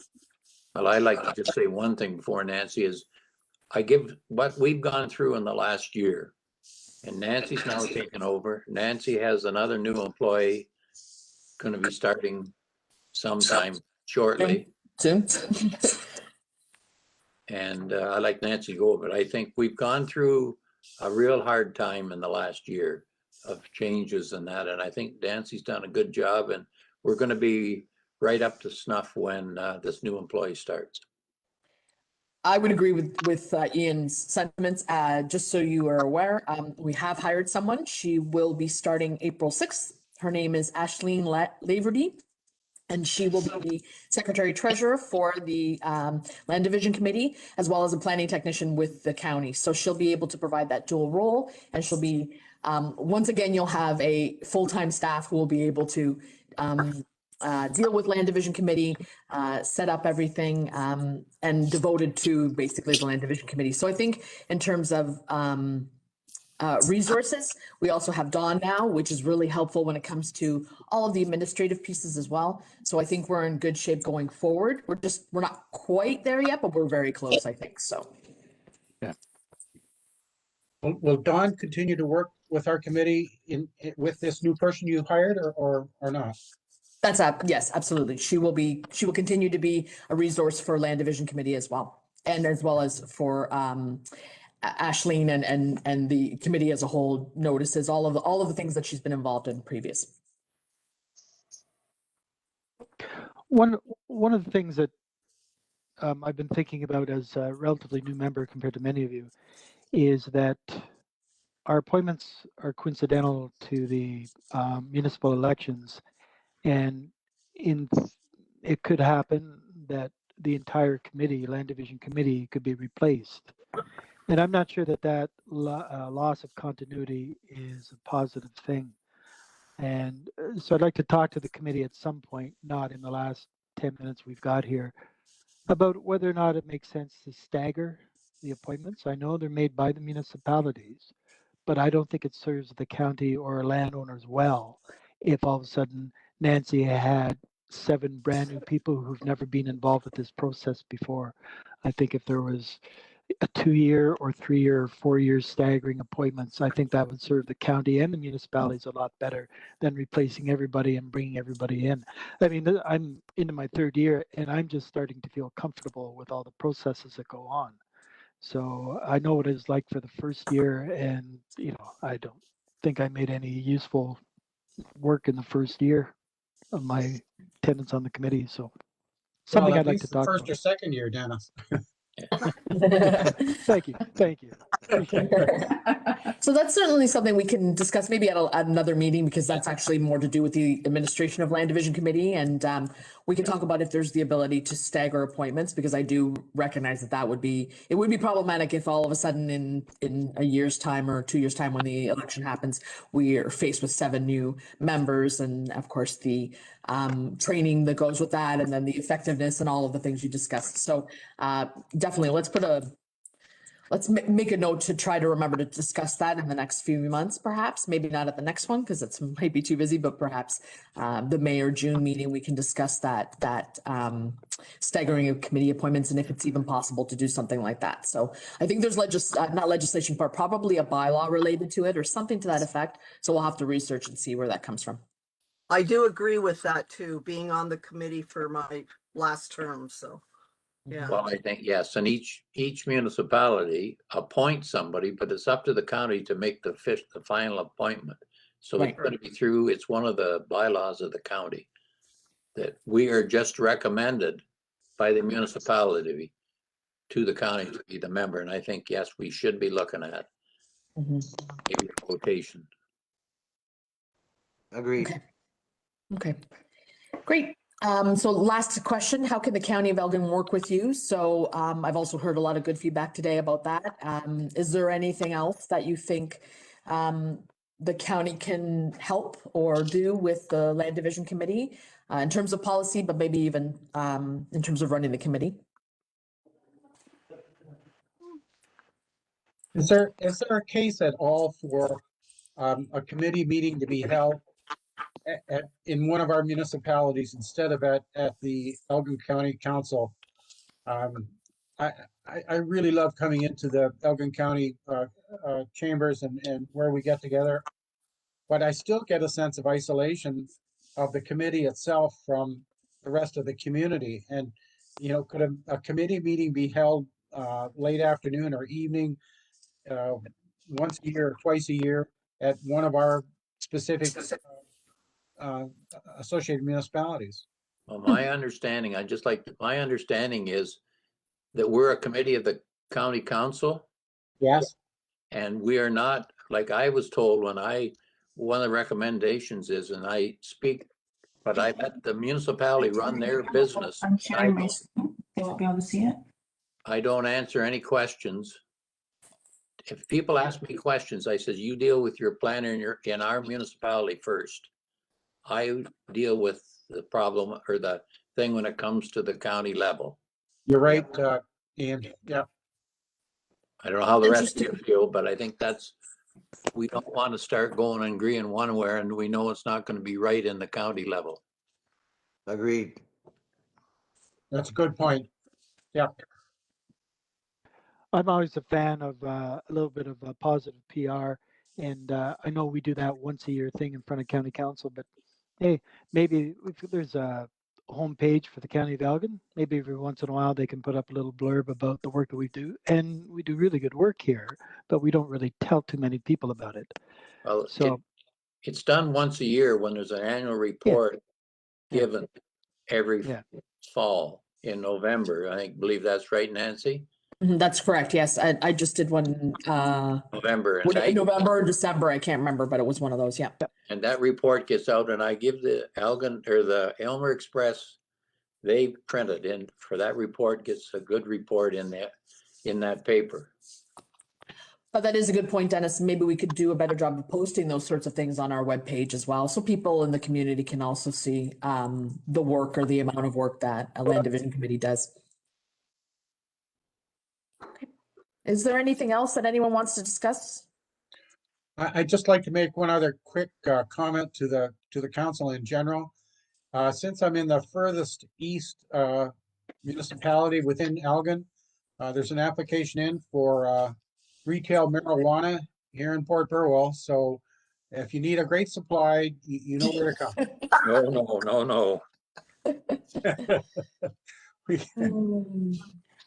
Well, I like to just say one thing before Nancy is I give what we've gone through in the last year, and Nancy's now taken over. Nancy has another new employee going to be starting sometime shortly. Soon. And I like Nancy to go, but I think we've gone through a real hard time in the last year of changes and that. And I think Nancy's done a good job, and we're going to be right up to snuff when this new employee starts. I would agree with Ian's sentiments. Just so you are aware, we have hired someone. She will be starting April 6th. Her name is Ashleen Laverty, and she will be the secretary treasurer for the Land Division Committee, as well as a planning technician with the county. So she'll be able to provide that dual role, and she'll be, once again, you'll have a full-time staff who will be able to deal with Land Division Committee, set up everything, and devoted to basically the Land Division Committee. So I think in terms of resources, we also have Dawn now, which is really helpful when it comes to all of the administrative pieces as well. So I think we're in good shape going forward. We're not quite there yet, but we're very close, I think, so. Will Dawn continue to work with our committee with this new person you hired or not? That's up. Yes, absolutely. She will continue to be a resource for Land Division Committee as well. And as well as for Ashleen and the committee as a whole notices all of the things that she's been involved in previous. One of the things that I've been thinking about as a relatively new member compared to many of you is that our appointments are coincidental to the municipal elections, and it could happen that the entire committee, Land Division Committee, could be replaced. And I'm not sure that loss of continuity is a positive thing. And so I'd like to talk to the committee at some point, not in the last 10 minutes we've got here, about whether or not it makes sense to stagger the appointments. I know they're made by the municipalities, but I don't think it serves the county or landowners well if all of a sudden Nancy had 7 brand new people who've never been involved with this process before. I think if there was a 2-year or 3-year or 4-year staggering appointments, I think that would serve the county and the municipalities a lot better than replacing everybody and bringing everybody in. I mean, I'm into my 3rd year and I'm just starting to feel comfortable with all the processes that go on. So I know what it's like for the first year, and I don't think I made any useful work in the first year of my attendance on the committee. So something I'd like to talk first about. or second year, Dennis. Thank you. Appreciate it. So that's certainly something we can discuss maybe at another meeting, because that's actually more to do with the administration of Land Division Committee. And we can talk about if there's the ability to stagger appointments, because I do recognize that it would be problematic if all of a sudden in a year's time or 2 years' time, when the election happens, we are faced with 7 new members. And of course, the training that goes with that, and then the effectiveness and all of the things you discussed. So definitely let's make a note to try to remember to discuss that in the next few months, perhaps. Maybe not at the next one, because it might be too busy, but perhaps the May or June meeting, we can discuss that staggering of committee appointments, and if it's even possible to do something like that. So I think there's not legislation, but probably a bylaw related to it or something to that effect. So we'll have to research and see where that comes from. I do agree with that too, being on the committee for my last term, so. Yeah. Well, I think, yes, and each municipality appoints somebody, but it's up to the county to make the final appointment. So it's Right. going to be through, it's one of the bylaws of the county that we are just recommended by the municipality to the county to be the member. And I think, yes, we should be looking at Mhm. maybe a quotation. Agreed. Okay. Okay, great. So last question, how can the County of Elgin work with you? So I've also heard a lot of good feedback today about that. Is there anything else that you think the county can help or do with the Land Division Committee in terms of policy, but maybe even in terms of running the committee? Is there a case at all for a committee meeting to be held in one of our municipalities instead of at the Elgin County Council? Um, I really love coming into the Elgin County chambers and where we get together, but I still get a sense of isolation of the committee itself from the rest of the community. And, you know, could a committee meeting be held late afternoon or evening, once a year or twice a year at one of our specific uh, associated municipalities? Well, my understanding, my understanding is that we're a committee of the county council. Yes. And we are not, like I was told when one of the recommendations is, and I speak, but I let the municipality run their business. I'm sharing my, they won't be able to see it. I don't answer any questions. If people ask me questions, I says, you deal with your planner in our municipality first. I deal with the problem or the thing when it comes to the county level. You're right, Ian. Yeah. I don't know how the rest of you feel, but I think we don't want to start going and agreeing one where, and we know it's not going to be right in the county level. Agreed. That's a good point. Yeah. I'm always a fan of a little bit of positive PR, and I know we do that once a year thing in front of county council, but hey, maybe if there's a homepage for the county of Elgin, maybe every once in a while they can put up a little blurb about the work that we do, and we do really good work here, but we don't really tell too many people about it. Well, So it's done once a year when there's an annual report Yeah. given every Yeah. fall in November. I believe that's right, Nancy? That's correct, yes. I just did one November. And November or December, I can't remember, but it was one of those, yeah. and that report gets out and I give the Elgin or the Elmer Express, they print it in for that report, gets a good report in that paper. But that is a good point, Dennis. Maybe we could do a better job of posting those sorts of things on our webpage as well. So people in the community can also see the work or the amount of work that a land division committee does. Okay. Is there anything else that anyone wants to discuss? I'd just like to make one other quick comment to the council in general. Since I'm in the furthest east municipality within Elgin, there's an application in for retail marijuana here in Port Burwell. So if you need a great supply, you know where to come. No.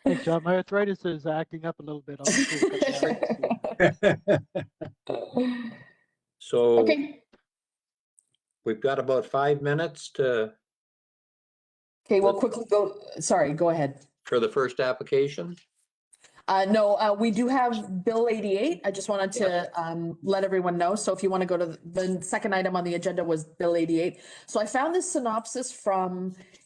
hey, John, my arthritis is acting up a little bit. I'll be sure to cut that. So Okay. we've got about 5 minutes to. Okay, we'll quickly go. Sorry, go ahead. For the first application? No, we do have Bill 88. I just wanted to let everyone know. So if you want to go to the second item on the agenda was Bill 88. So I found this synopsis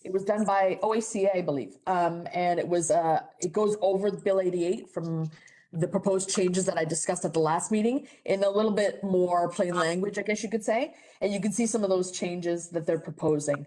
it was done by OACA, I believe. And it goes over Bill 88 from the proposed changes that I discussed at the last meeting in a little bit more plain language, I guess you could say. And you can see some of those changes that they're proposing.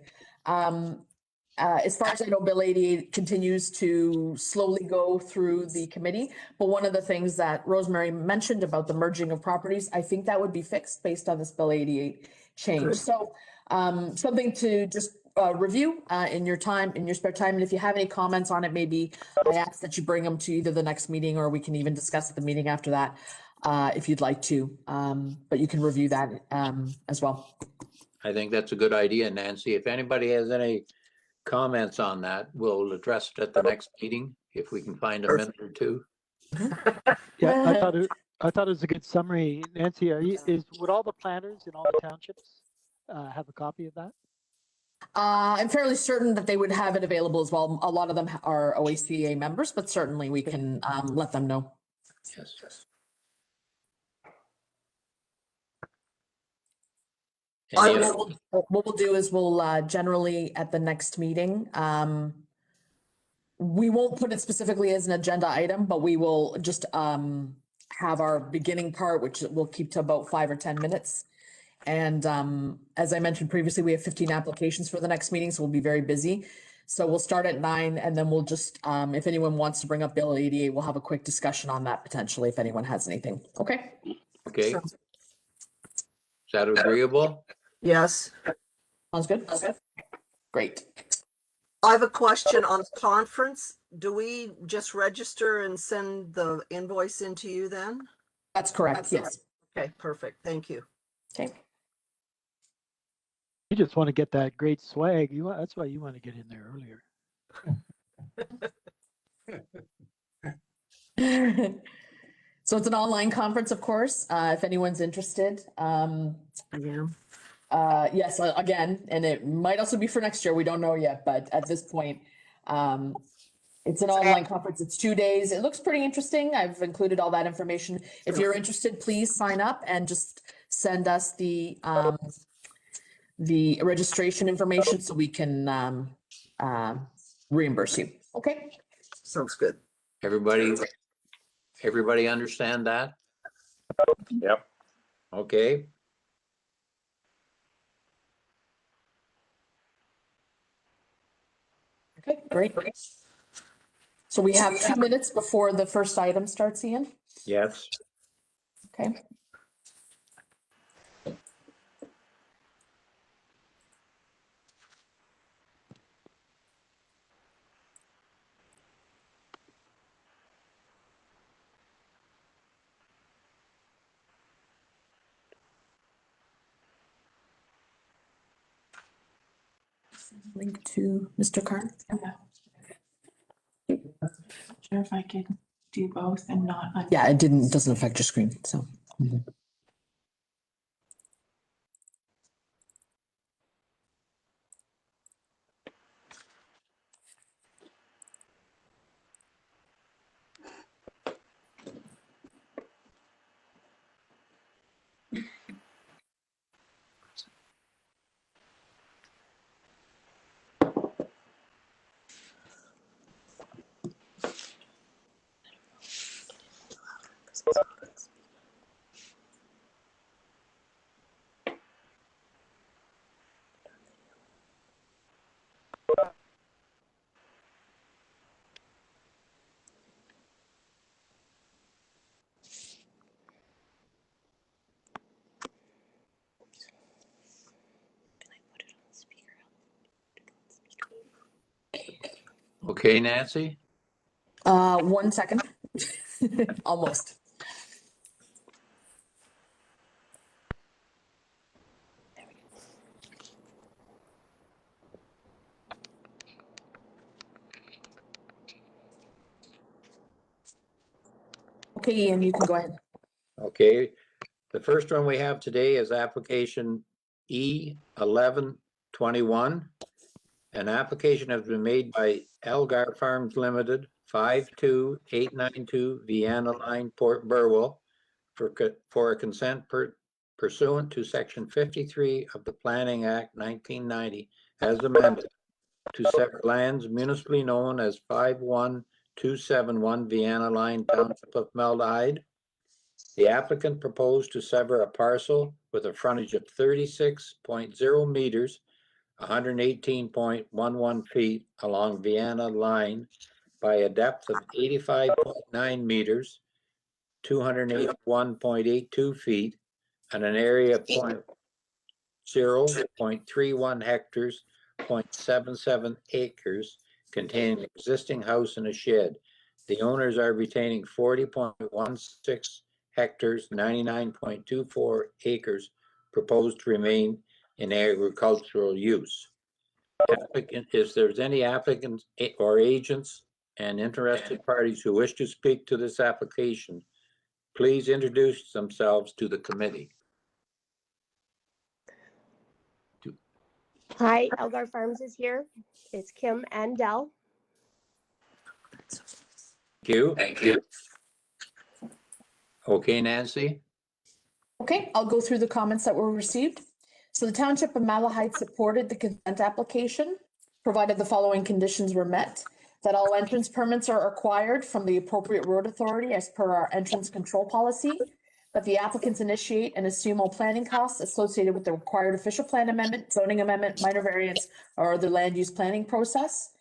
As far as I know, Bill 88 continues to slowly go through the committee. But one of the things that Rosemary mentioned about the merging of properties, I think that would be fixed based on this Bill 88 change. Good. So something to just review in your spare time. And if you have any comments on it, maybe I ask that you bring them to either the next meeting or we can even discuss at the meeting after that if you'd like to. But you can review that as well. I think that's a good idea, Nancy. If anybody has any comments on that. We'll address it at the next meeting if we can find a minute or two. Yeah, I thought it was a good summary. Nancy, would all the planners in all the townships have a copy of that? I'm fairly certain that they would have it available as well. A lot of them are OACA members, but certainly we can let them know. Yes. What we'll do is we'll generally at the next meeting, we won't put it specifically as an agenda item, but we will just have our beginning part, which we'll keep to about 5 or 10 minutes. And as I mentioned previously, we have 15 applications for the next meeting, so we'll be very busy. So we'll start at 9, and then we'll just, if anyone wants to bring up Bill 88, we'll have a quick discussion on that potentially if anyone has anything. Okay? Okay. Is that agreeable? Yes. Sounds good? Great. I have a question on conference. Do we just register and send the invoice into you then? That's correct, yes. Okay, perfect. Thank you. Okay. You just want to get that great swag. That's why you want to get in there earlier. So it's an online conference, of course, if anyone's interested. Yeah. Yes, again, and it might also be for next year. We don't know yet, but at this point, it's an online conference. It's 2 days. It looks pretty interesting. I've included all that information. If you're interested, please sign up and just send us the registration information so we can reimburse you. Okay. Sounds good. Everybody understand that? Yep. Okay. Okay, great. So we have 2 minutes before the first item starts, Ian. Yes. Okay. Link to Mr. Carr. Sure if I could do both and not. Yeah, it doesn't affect your screen, so. Okay, Nancy? 1 second. Almost. Okay, Ian, you can go ahead. Okay. The first one we have today is application E1121. An application has been made by Elgar Farms Limited, 52892 Vienna Line, Port Burwell, for a consent pursuant to section 53 of the Planning Act 1990 as amended to sever lands municipally known as 51271 Vienna Line, Township of Malahide. The applicant proposed to sever a parcel with a frontage of 36.0 meters, 118.11 feet along Vienna Line by a depth of 85.9 meters, 281.82 feet, and an area of 0.31 hectares, 0.77 acres, containing an existing house and a shed. The owners are retaining 40.16 hectares, 99.24 acres, proposed to remain in agricultural use. applicant, if there's any applicants or agents and interested parties who wish to speak to this application, please introduce themselves to the committee. Hi, Elgar Farms is here. It's Kim and Dell. Thank you. Okay, Nancy? Okay, I'll go through the comments that were received. So the Township of Malahide supported the consent application, provided the following conditions were met: that all entrance permits are acquired from the appropriate road authority as per our entrance control policy, that the applicants initiate and assume all planning costs associated with the required official plan amendment, zoning amendment, minor variance, or other land use planning process.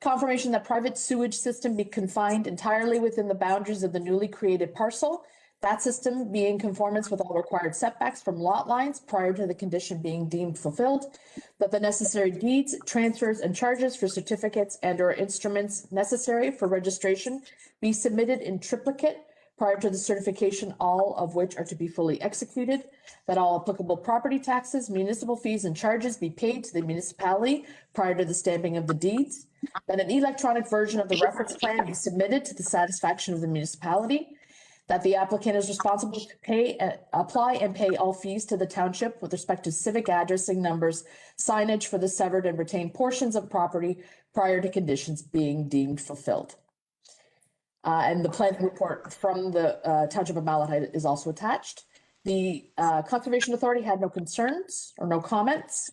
Confirmation that private sewage system be confined entirely within the boundaries of the newly created parcel, that system be in conformance with all required setbacks from lot lines prior to the condition being deemed fulfilled, that the necessary deeds, transfers, and charges for certificates and/or instruments necessary for registration be submitted in triplicate prior to the certification, all of which are to be fully executed, that all applicable property taxes, municipal fees, and charges be paid to the municipality prior to the stamping of the deeds, that an electronic version of the reference plan be submitted to the satisfaction of the municipality, that the applicant is responsible to apply and pay all fees to the township with respect to civic addressing numbers, signage for the severed and retained portions of property prior to conditions being deemed fulfilled. And the planning report from the Township of Malahide is also attached. The Conservation Authority had no concerns or no comments.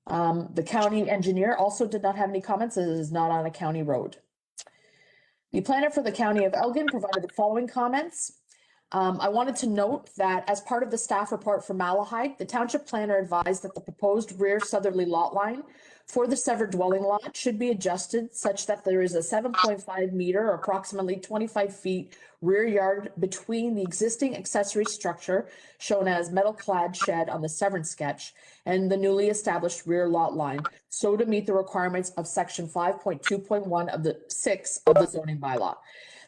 The county engineer also did not have any comments. It is not on a county road. The planner for the county of Elgin provided the following comments. I wanted to note that as part of the staff report for Malahide, the township planner advised that the proposed rear southerly lot line for the severed dwelling lot should be adjusted such that there is a 7.5 meter or approximately 25 feet rear yard between the existing accessory structure shown as metal clad shed on the severance sketch and the newly established rear lot line, so to meet the requirements of section 5.2.1 of the 6 of the zoning bylaw.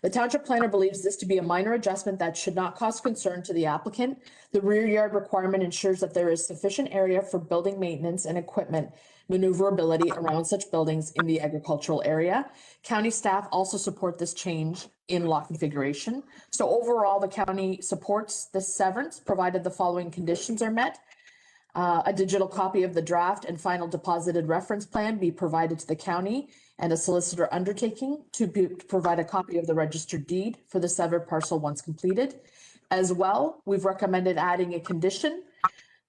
The township planner believes this to be a minor adjustment that should not cause concern to the applicant. The rear yard requirement ensures that there is sufficient area for building maintenance and equipment maneuverability around such buildings in the agricultural area. County staff also support this change in lot configuration. So overall, the county supports this severance, provided the following conditions are met. A digital copy of the draft and final deposited reference plan be provided to the county, and a solicitor undertaking to provide a copy of the registered deed for the severed parcel once completed. As well, we've recommended adding a condition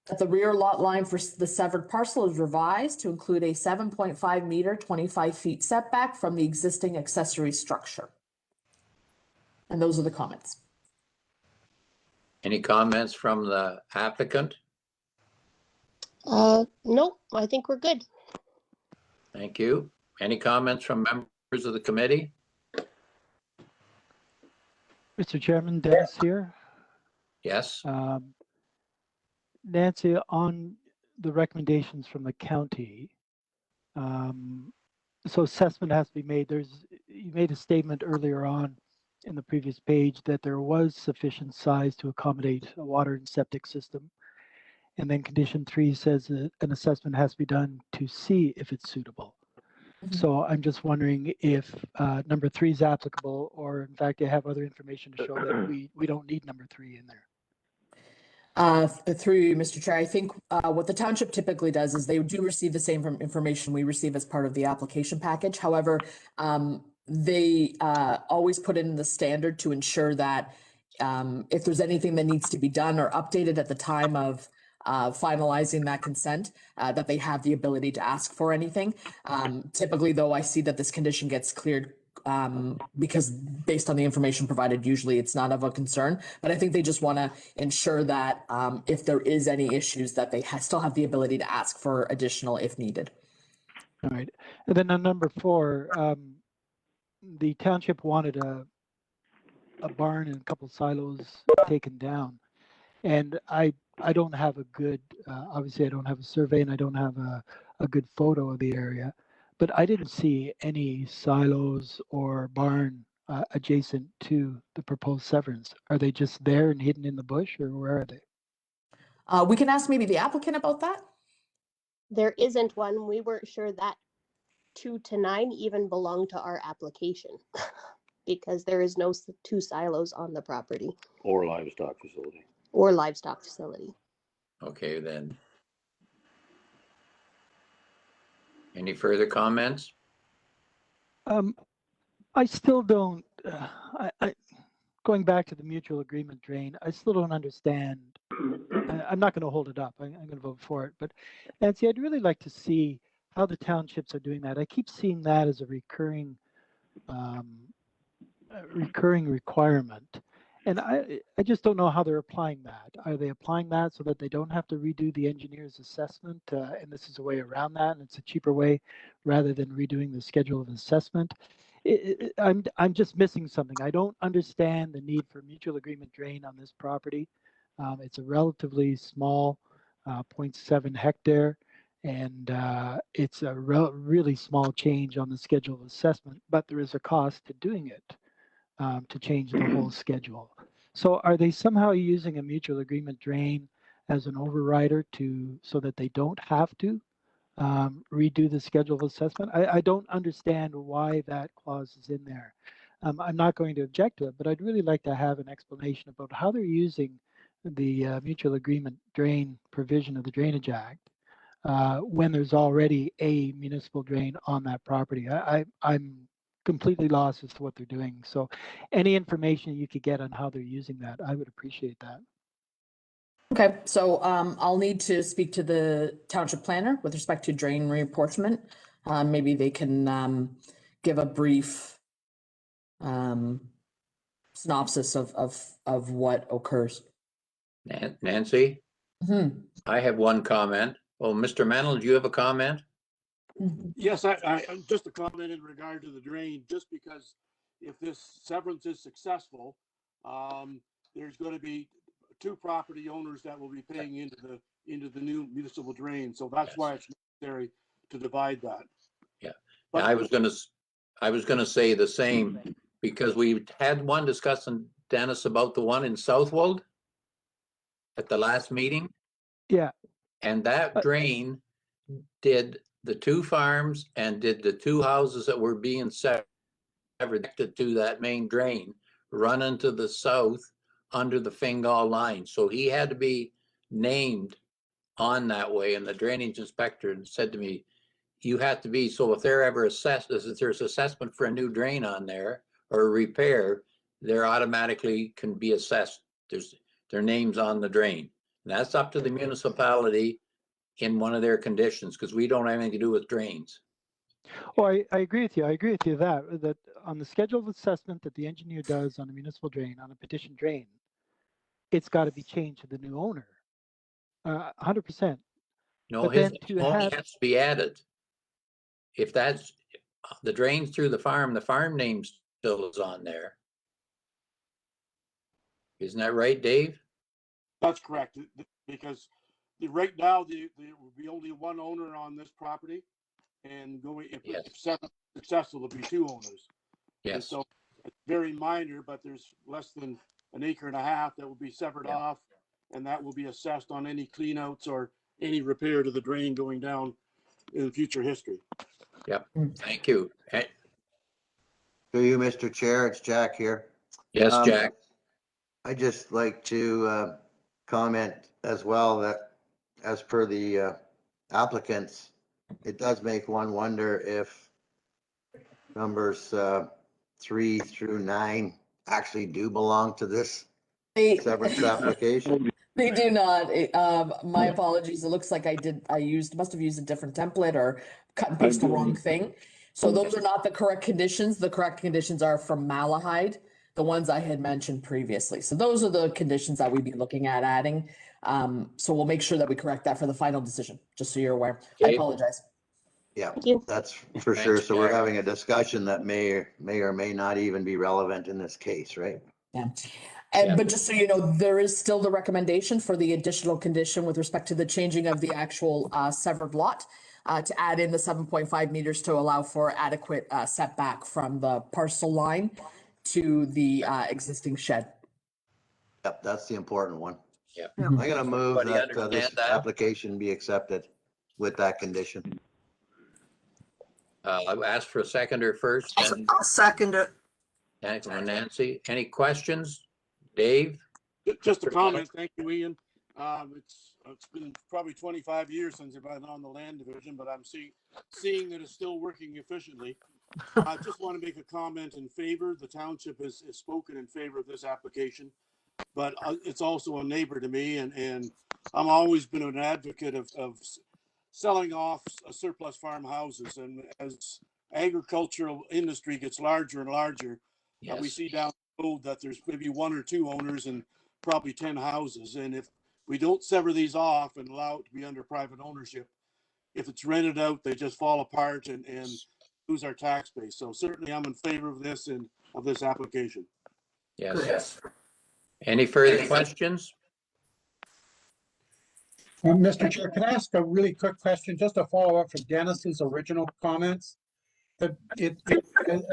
that the rear lot line for the severed parcel is revised to include a 7.5 meter, 25 feet setback from the existing accessory structure. And those are the comments. Any comments from the applicant? Nope, I think we're good. Thank you. Any comments from members of the committee? Mr. Chairman, Dennis here. Yes. Nancy, on the recommendations from the county, so assessment has to be made. You made a statement earlier on in the previous page that there was sufficient size to accommodate a water and septic system. And then condition 3 says that an assessment has to be done to see if it's suitable. Mm-hmm. So I'm just wondering if number 3 is applicable, or in fact, they have other information to show that we don't need number 3 in there. Through you, Mr. Chair, I think what the township typically does is they do receive the same information we receive as part of the application package. However, they always put in the standard to ensure that if there's anything that needs to be done or updated at the time of finalizing that consent, that they have the ability to ask for anything. Typically, though, I see that this condition gets cleared because based on the information provided, usually it's not of a concern, but I think they just want to ensure that if there is any issues that they still have the ability to ask for additional if needed. All right. And then on number 4, the township wanted a barn and a couple silos taken down. And I don't have a good, obviously I don't have a survey and I don't have a good photo of the area, but I didn't see any silos or barn adjacent to the proposed severance. Are they just there and hidden in the bush, or where are they? We can ask maybe the applicant about that. There isn't one. We weren't sure that 2 to 9 even belonged to our application because there is no 2 silos on the property Or livestock facility. or livestock facility. Okay, then. Any further comments? I still don't, going back to the mutual agreement drain, I still don't understand. I'm not going to hold it up. I'm going to vote for it. But Nancy, I'd really like to see how the townships are doing that. I keep seeing that as a recurring requirement. And I just don't know how they're applying that. Are they applying that so that they don't have to redo the engineer's assessment? And this is a way around that, and it's a cheaper way rather than redoing the schedule of assessment. I'm just missing something. I don't understand the need for mutual agreement drain on this property. It's a relatively small 0.7 hectare, and it's a really small change on the schedule of assessment, but there is a cost to doing it. To change the whole schedule. So are they somehow using a mutual agreement drain as an overrider so that they don't have to redo the schedule of assessment? I don't understand why that clause is in there. I'm not going to object to it, but I'd really like to have an explanation about how they're using the mutual agreement drain provision of the Drainage Act when there's already a municipal drain on that property. I'm completely lost as to what they're doing. So any information you could get on how they're using that, I would appreciate that. Okay, so I'll need to speak to the township planner with respect to drain reapportionment. Maybe they can give a brief synopsis of what occurs. Nancy, Mm-hmm. I have one comment. Oh, Mr. Mennel, do you have a comment? Yes, I just a comment in regard to the drain, just because if this severance is successful, there's going to be 2 property owners that will be paying into the new municipal drain. So that's why it's necessary to divide that. Yeah. But I was gonna say the same, because we had one discussing, Dennis, about the one in Southwold at the last meeting. Yeah. And that drain did the 2 farms and did the 2 houses that were being severed to that main drain running to the south under the Fingal line. So he had to be named on that way. And the drainage inspector said to me, you have to be, so if they're ever assessed, if there's assessment for a new drain on there or a repair, they're automatically can be assessed. There's their names on the drain. And that's up to the municipality in one of their conditions, because we don't have anything to do with drains. Oh, I agree with you. I agree with you that on the schedule of assessment that the engineer does on a municipal drain, on a petition drain, it's got to be changed to the new owner. 100%. No, But his then name only has to be added. If that's the drains through the farm name still is on there. Isn't that right, Dave? that's correct, because right now there will be only 1 owner on this property, and if successful, there'll be 2 owners. And Yes. so it's very minor, but there's less than an acre and a half that will be severed off, and that will be assessed on any cleanouts or any repair to the drain going down in future history. Yep. Thank you. To you, Mr. Chair, it's Jack here. Yes, Jack. I'd just like to comment as well that as per the applicants, it does make one wonder if numbers 3 through 9 actually do belong to this severance application. They do not. My apologies. It looks like must have used a different template or cut and paste the wrong thing. So those are not the correct conditions. The correct conditions are from Malahide, the ones I had mentioned previously. So those are the conditions that we'd be looking at adding. So we'll make sure that we correct that for the final decision, just so you're aware. I Okay. apologize. Yeah, Thank you. that's for sure. Thanks, So we're Jack. having a discussion that may or may not even be relevant in this case, right? Yeah. Yeah. But just so you know, there is still the recommendation for the additional condition with respect to the changing of the actual severed lot to add in the 7.5 meters to allow for adequate setback from the parcel line to the existing shed. Yep, that's the important one. Yeah. I'm going to move Everybody that understand this that? application be accepted with that condition. I've asked for a seconder first, then I'll second it. Nancy. Any questions? Dave? Just a comment. Thank you, Ian. It's been probably 25 years since I've been on the land division, but I'm seeing that it's still working efficiently. I just want to make a comment in favor. The township has spoken in favor of this application, but it's also a neighbor to me, and I'm always been an advocate of selling off surplus farmhouses. And as agricultural industry gets larger and larger, we Yes. see down the road that there's maybe 1 or 2 owners and probably 10 houses. And if we don't sever these off and allow it to be under private ownership, if it's rented out, they just fall apart and lose our tax base. So certainly I'm in favor of this and of this application. Yes. Any further questions? Mr. Chair, can I ask a really quick question, just to follow up from Dennis's original comments? That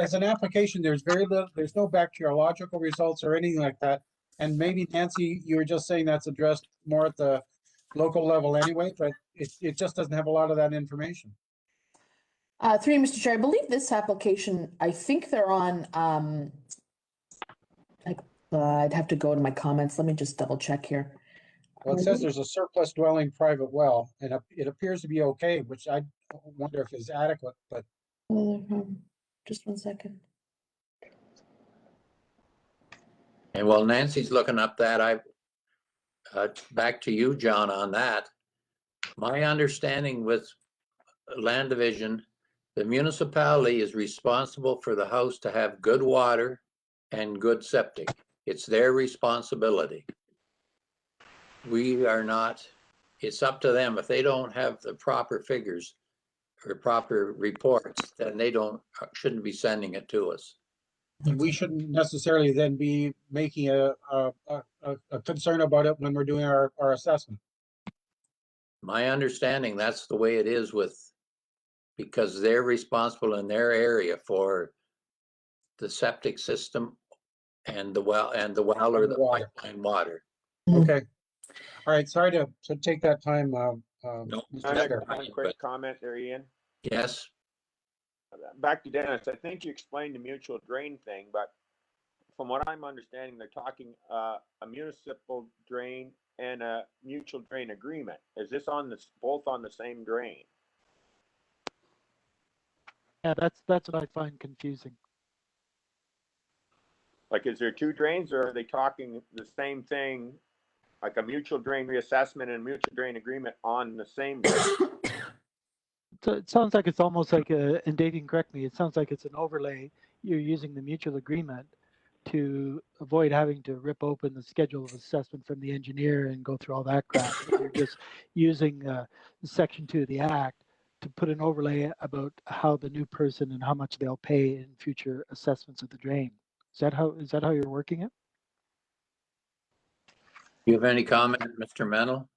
as an application, there's very little, there's no bacteriological results or anything like that. And maybe Nancy, you were just saying that's addressed more at the local level anyway, but it just doesn't have a lot of that information. Through you, Mr. Chair, I believe this application, I think they're on, I'd have to go to my comments. Let me just double check here. Well, it says there's a surplus dwelling private well, and it appears to be okay, which I wonder if is adequate, but. Just one second. And while Nancy's looking up that, back to you, John, on that. My understanding with land division, the municipality is responsible for the house to have good water and good septic. It's their responsibility. We are not, it's up to them. If they don't have the proper figures or proper reports, then they shouldn't be sending it to us. We shouldn't necessarily then be making a concern about it when we're doing our assessment. My understanding, that's the way it is because they're responsible in their area for the septic system and the well or the pipeline water. Okay. All right. Sorry to take that time. No, Mr. Chair. One quick comment there, Ian. Yes. Back to Dennis. I think you explained the mutual drain thing, but from what I'm understanding, they're talking a municipal drain and a mutual drain agreement. Is this both on the same drain? Yeah, that's what I find confusing. Like, is there 2 drains, or are they talking the same thing, like a mutual drain reassessment and mutual drain agreement on the same drain? So it sounds like it's almost like and Dave, you can correct me, it sounds like it's an overlay. You're using the mutual agreement to avoid having to rip open the schedule of assessment from the engineer and go through all that crap. You're just using Section 2 of the Act to put an overlay about how the new person and how much they'll pay in future assessments of the drain. Is that how you're working it? Do you have any comment, Mr. Mennel?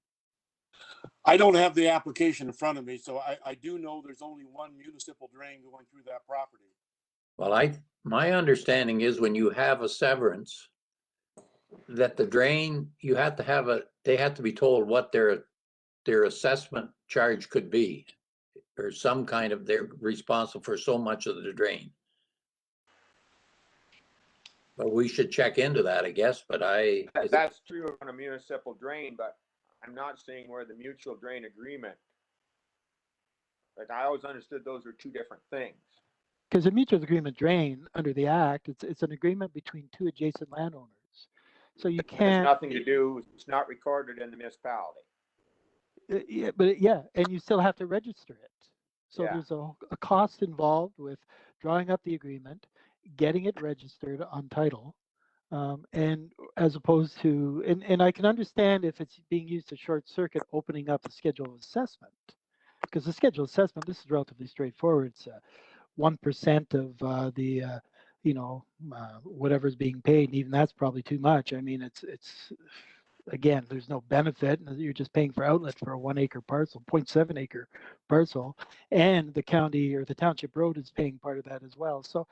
I don't have the application in front of me, so I do know there's only one municipal drain going through that property. Well, my understanding is when you have a severance, that the drain, they have to be told what their assessment charge could be, or some kind of, they're responsible for so much of the drain. But we should check into that, I guess, but that's true on a municipal drain, but I'm not seeing where the mutual drain agreement, like, I always understood those are 2 different things. Because a mutual agreement drain under the Act, it's an agreement between 2 adjacent landowners. So you can't. It has nothing to do, it's not recorded in the municipality. And you still have to register it. So there's a cost involved with drawing up the agreement, getting it registered on title, and as opposed to, and I can understand if it's being used to short circuit, opening up the schedule of assessment, because the schedule of assessment, this is relatively straightforward. It's 1% of the whatever's being paid, and even that's probably too much. I mean, it's again, there's no benefit. You're just paying for outlet for a 1 acre parcel, 0.7 acre parcel, and the county or the township road is paying part of that as well. So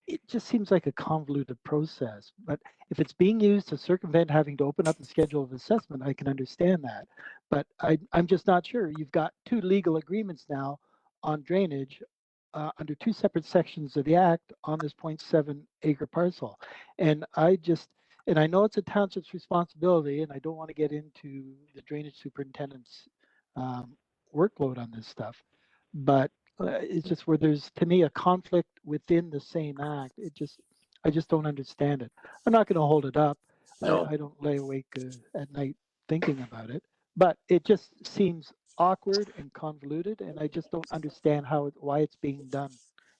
it just seems like a convoluted process. But if it's being used to circumvent having to open up the schedule of assessment, I can understand that. But I'm just not sure. You've got two legal agreements now on drainage under two separate sections of the Act on this 0.7 acre parcel. And I know it's a township's responsibility, and I don't want to get into the drainage superintendent's workload on this stuff, but it's just where there's, to me, a conflict within the same act. I just don't understand it. I'm not going to hold it up. No. I don't lay awake at night thinking about it, but it just seems awkward and convoluted, and I just don't understand why it's being done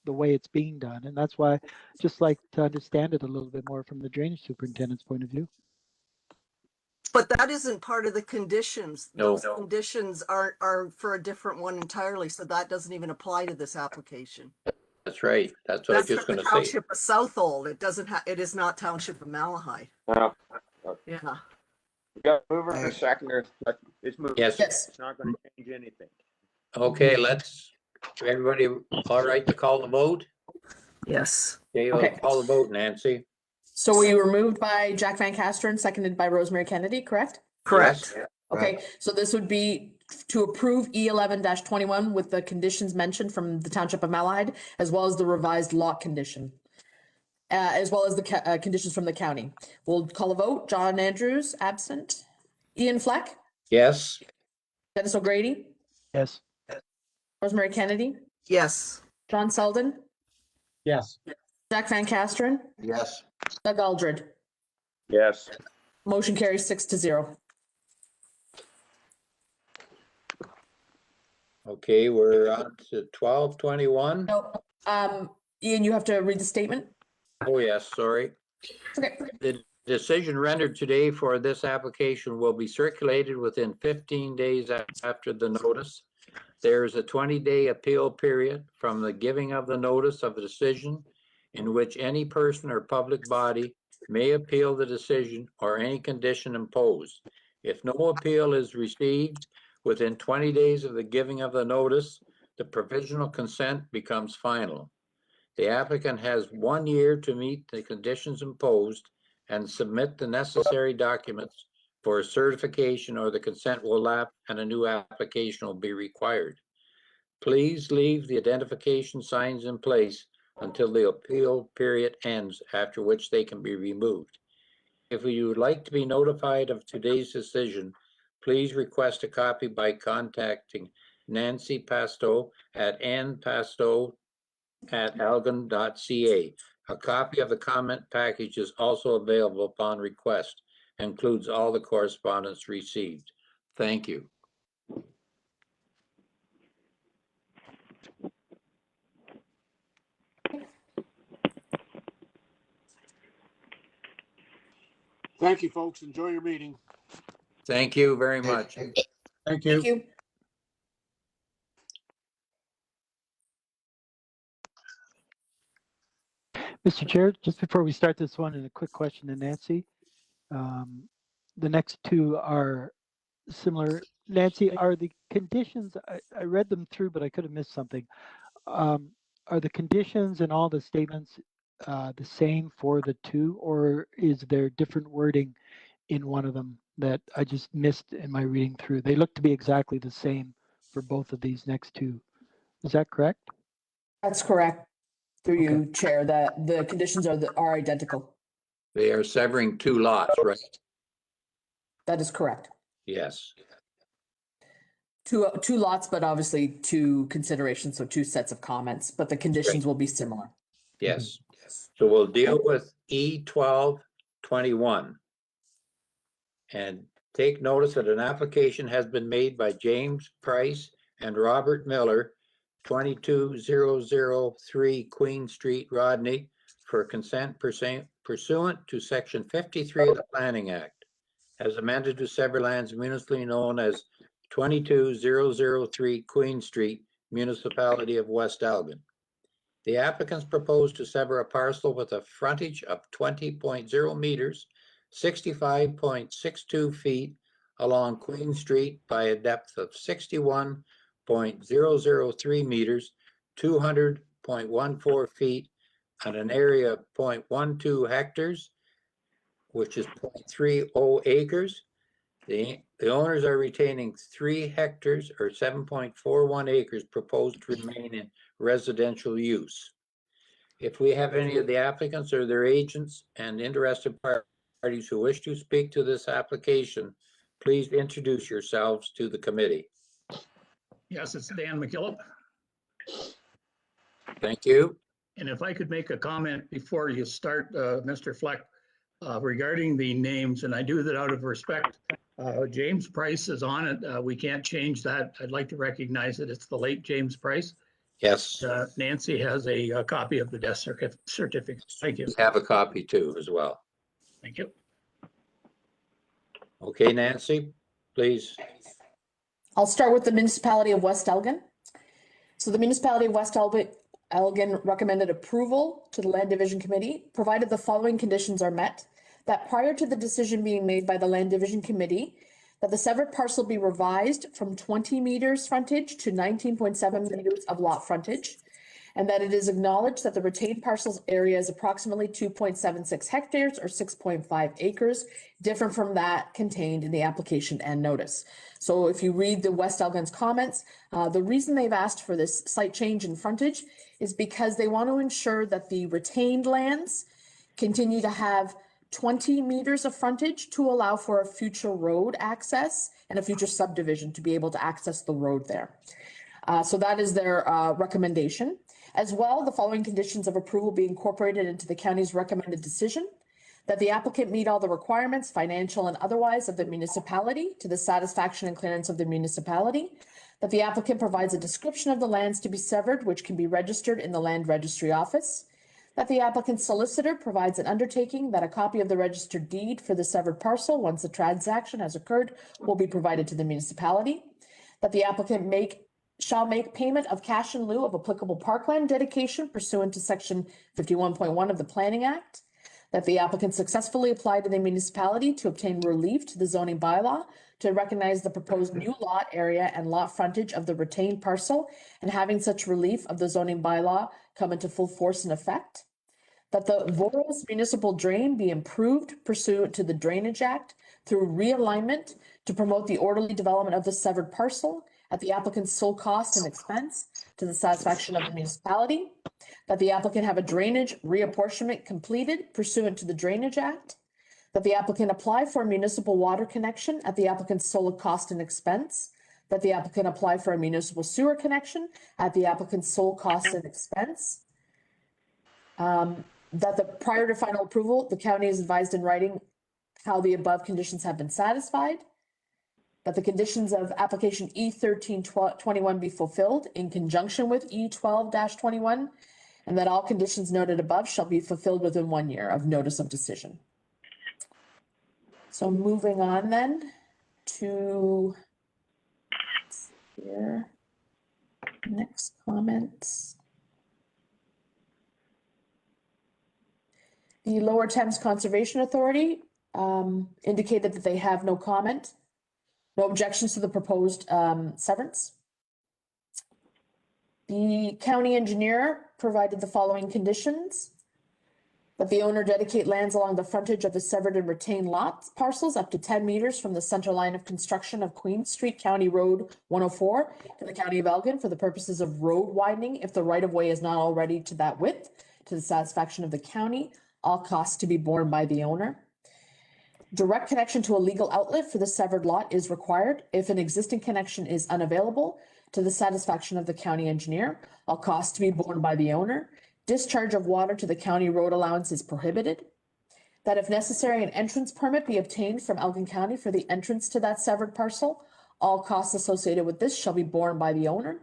the way it's being done. And that's why I just like to understand it a little bit more from the drainage superintendent's point of view. But that isn't part of the conditions. No. Those conditions are for a different one entirely, so that doesn't even apply to this application. That's right. That's what I was That's just for going the to say. Township of Southold. It doesn't it is not Township of Malahide. Yeah. We got a mover and a seconder. It's moving. Yes. Yes. It's not going to change anything. Okay, everybody all right to call the vote? Yes. Okay, Okay. I'll call the vote, Nancy. So we were moved by Jack Van Casteren, seconded by Rosemary Kennedy, correct? Correct. Yes. Okay, so this would be to approve E11-21 with the conditions mentioned from the Township of Malahide, as well as the revised lot condition, as well as the conditions from the county. We'll call a vote. John Andrews, absent. Ian Fleck, Yes. Dennis O'Grady, Yes. Rosemary Kennedy, Yes. John Selden, Yes. Jack Van Casteren, Yes. Doug Aldred. Yes. Motion carries 6-0. Okay, we're on to 1221. No, Ian, you have to read the statement. Oh, yes, sorry. Okay. The decision rendered today for this application will be circulated within 15 days after the notice. There is a 20-day appeal period from the giving of the notice of the decision in which any person or public body may appeal the decision or any condition imposed. If no appeal is received within 20 days of the giving of the notice, the provisional consent becomes final. The applicant has 1 year to meet the conditions imposed and submit the necessary documents for a certification, or the consent will lapse and a new application will be required. Please leave the identification signs in place until the appeal period ends, after which they can be removed. If you would like to be notified of today's decision, please request a copy by contacting Nancy Pasto at npasto@elgin.ca. A copy of the comment package is also available upon request, includes all the correspondence received. Thank you. Thank you, folks. Enjoy your meeting. Thank you very much. Thank Thank you. you. Mr. Chair, just before we start this one, and a quick question to Nancy. The next two are similar. Nancy, are the conditions, I read them through, but I could have missed something. Are the conditions and all the statements the same for the two, or is there different wording in one of them that I just missed in my reading through? They look to be exactly the same for both of these next two. Is that correct? That's correct. Through Okay. you, Chair, that the conditions are identical. They are severing two lots, right? That is correct. Yes. Two lots, but obviously two considerations, so two sets of comments, but the conditions will be similar. Yes. So we'll deal with E1221. And take notice that an application has been made by James Price and Robert Miller, 22003 Queen Street, Rodney, for consent pursuant to Section 53 of the Planning Act, as amended to sever lands municipally known as 22003 Queen Street, Municipality of West Elgin. The applicants propose to sever a parcel with a frontage of 20.0 meters, 65.62 feet along Queen Street by a depth of 61.003 meters, 200.14 feet on an area of 0.12 hectares, which is 0.30 acres. The owners are retaining 3 hectares or 7.41 acres proposed to remain in residential use. If we have any of the applicants or their agents and interested parties who wish to speak to this application, please introduce yourselves to the committee. Yes, it's Dan McKillop. Thank you. And if I could make a comment before you start, Mr. Fleck, regarding the names, and I do that out of respect. James Price is on it. We can't change that. I'd like to recognize that it's the late James Price. Yes, Nancy has a copy of the death certificate. Thank you. we have a copy too as well. Thank you. Okay, Nancy, please. I'll start with the municipality of West Elgin. So the municipality of West Elgin recommended approval to the Land Division Committee, provided the following conditions are met. That prior to the decision being made by the Land Division Committee, that the severed parcel be revised from 20 meters frontage to 19.7 meters of lot frontage, and that it is acknowledged that the retained parcel's area is approximately 2.76 hectares or 6.5 acres, different from that contained in the application and notice. So if you read the West Elgin's comments, the reason they've asked for this site change in frontage is because they want to ensure that the retained lands continue to have 20 meters of frontage to allow for a future road access and a future subdivision to be able to access the road there. So that is their recommendation. As well, the following conditions of approval be incorporated into the county's recommended decision: that the applicant meet all the requirements, financial and otherwise, of the municipality to the satisfaction and clearance of the municipality, that the applicant provides a description of the lands to be severed, which can be registered in the land registry office, that the applicant's solicitor provides an undertaking that a copy of the registered deed for the severed parcel, once the transaction has occurred, will be provided to the municipality, that the applicant shall make payment of cash in lieu of applicable parkland dedication pursuant to section 51.1 of the Planning Act, that the applicant successfully applied to the municipality to obtain relief to the zoning bylaw to recognize the proposed new lot area and lot frontage of the retained parcel, and having such relief of the zoning bylaw come into full force and effect, that the Voros municipal drain be improved pursuant to the Drainage Act through realignment to promote the orderly development of the severed parcel at the applicant's sole cost and expense to the satisfaction of the municipality, that the applicant have a drainage reapportionment completed pursuant to the Drainage Act, that the applicant apply for a municipal water connection at the applicant's sole cost and expense, that the applicant apply for a municipal sewer connection at the applicant's sole cost and expense, that the prior to final approval, the county is advised in writing how the above conditions have been satisfied, that the conditions of application E1321 be fulfilled in conjunction with E12-21, and that all conditions noted above shall be fulfilled within 1 year of notice of decision. So moving on then to here, next comments. The Lower Thames Conservation Authority indicated that they have no comment, no objections to the proposed severance. The county engineer provided the following conditions: that the owner dedicate lands along the frontage of the severed and retained lots parcels up to 10 meters from the center line of construction of Queen Street, County Road 104 in the county of Elgin for the purposes of road widening if the right of way is not already to that width, to the satisfaction of the county, all costs to be borne by the owner. Direct connection to a legal outlet for the severed lot is required if an existing connection is unavailable, to the satisfaction of the county engineer, all costs to be borne by the owner. Discharge of water to the county road allowance is prohibited. That if necessary, an entrance permit be obtained from Elgin County for the entrance to that severed parcel. All costs associated with this shall be borne by the owner.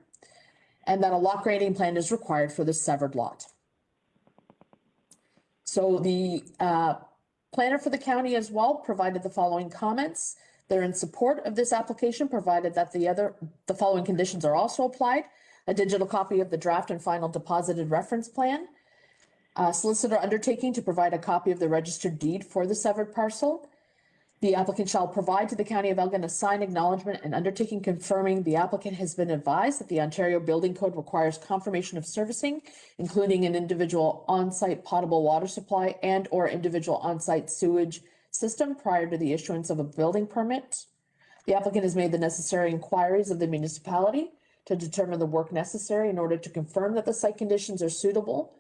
And that a lot grading plan is required for the severed lot. So the planner for the county as well provided the following comments. They're in support of this application, provided that the following conditions are also applied: a digital copy of the draft and final deposited reference plan, a solicitor undertaking to provide a copy of the registered deed for the severed parcel, The applicant shall provide to the County of Elgin a signed acknowledgement and undertaking confirming the applicant has been advised that the Ontario Building Code requires confirmation of servicing, including an individual on-site potable water supply and or individual on-site sewage system prior to the issuance of a building permit. The applicant has made the necessary inquiries of the municipality to determine the work necessary in order to confirm that the site conditions are suitable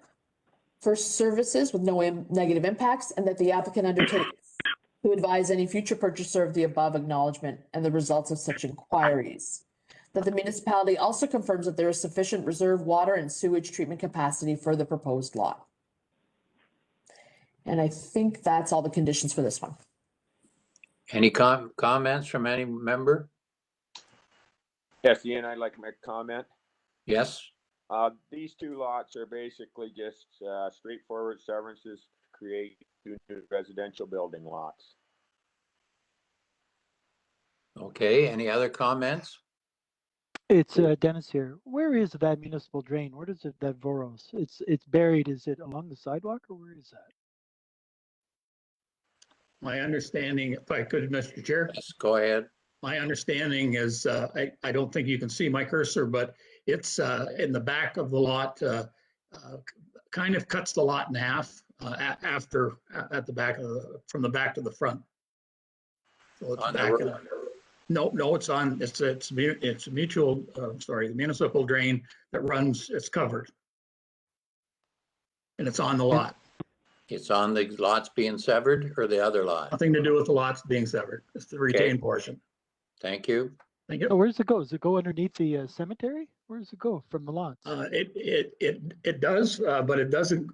for services with no negative impacts, and that the applicant undertakes to advise any future purchaser of the above acknowledgement and the results of such inquiries. That the municipality also confirms that there is sufficient reserve water and sewage treatment capacity for the proposed lot. And I think that's all the conditions for this one. Any comments from any member? Yes, Ian, I'd like to make a comment. Yes, These two lots are basically just straightforward severances to create two new residential building lots. okay, any other comments? It's Dennis here. Where is that municipal drain? Where does that Voros? It's buried. Is it along the sidewalk or where is that? My understanding, if I could, Mr. Chair, Yes, go ahead. my understanding is, I don't think you can see my cursor, but it's in the back of the lot, kind of cuts the lot in half at the back from the back to the front. So it's On the back. road. No, it's a mutual, the municipal drain that runs, it's covered. And it's on the lot. It's on the lots being severed or the other lot? Nothing to do with the lots being severed. It's the retained portion. Thank you. Thank you. Oh, where does it go? Does it go underneath the cemetery? Where does it go from the lots? It does, but it doesn't.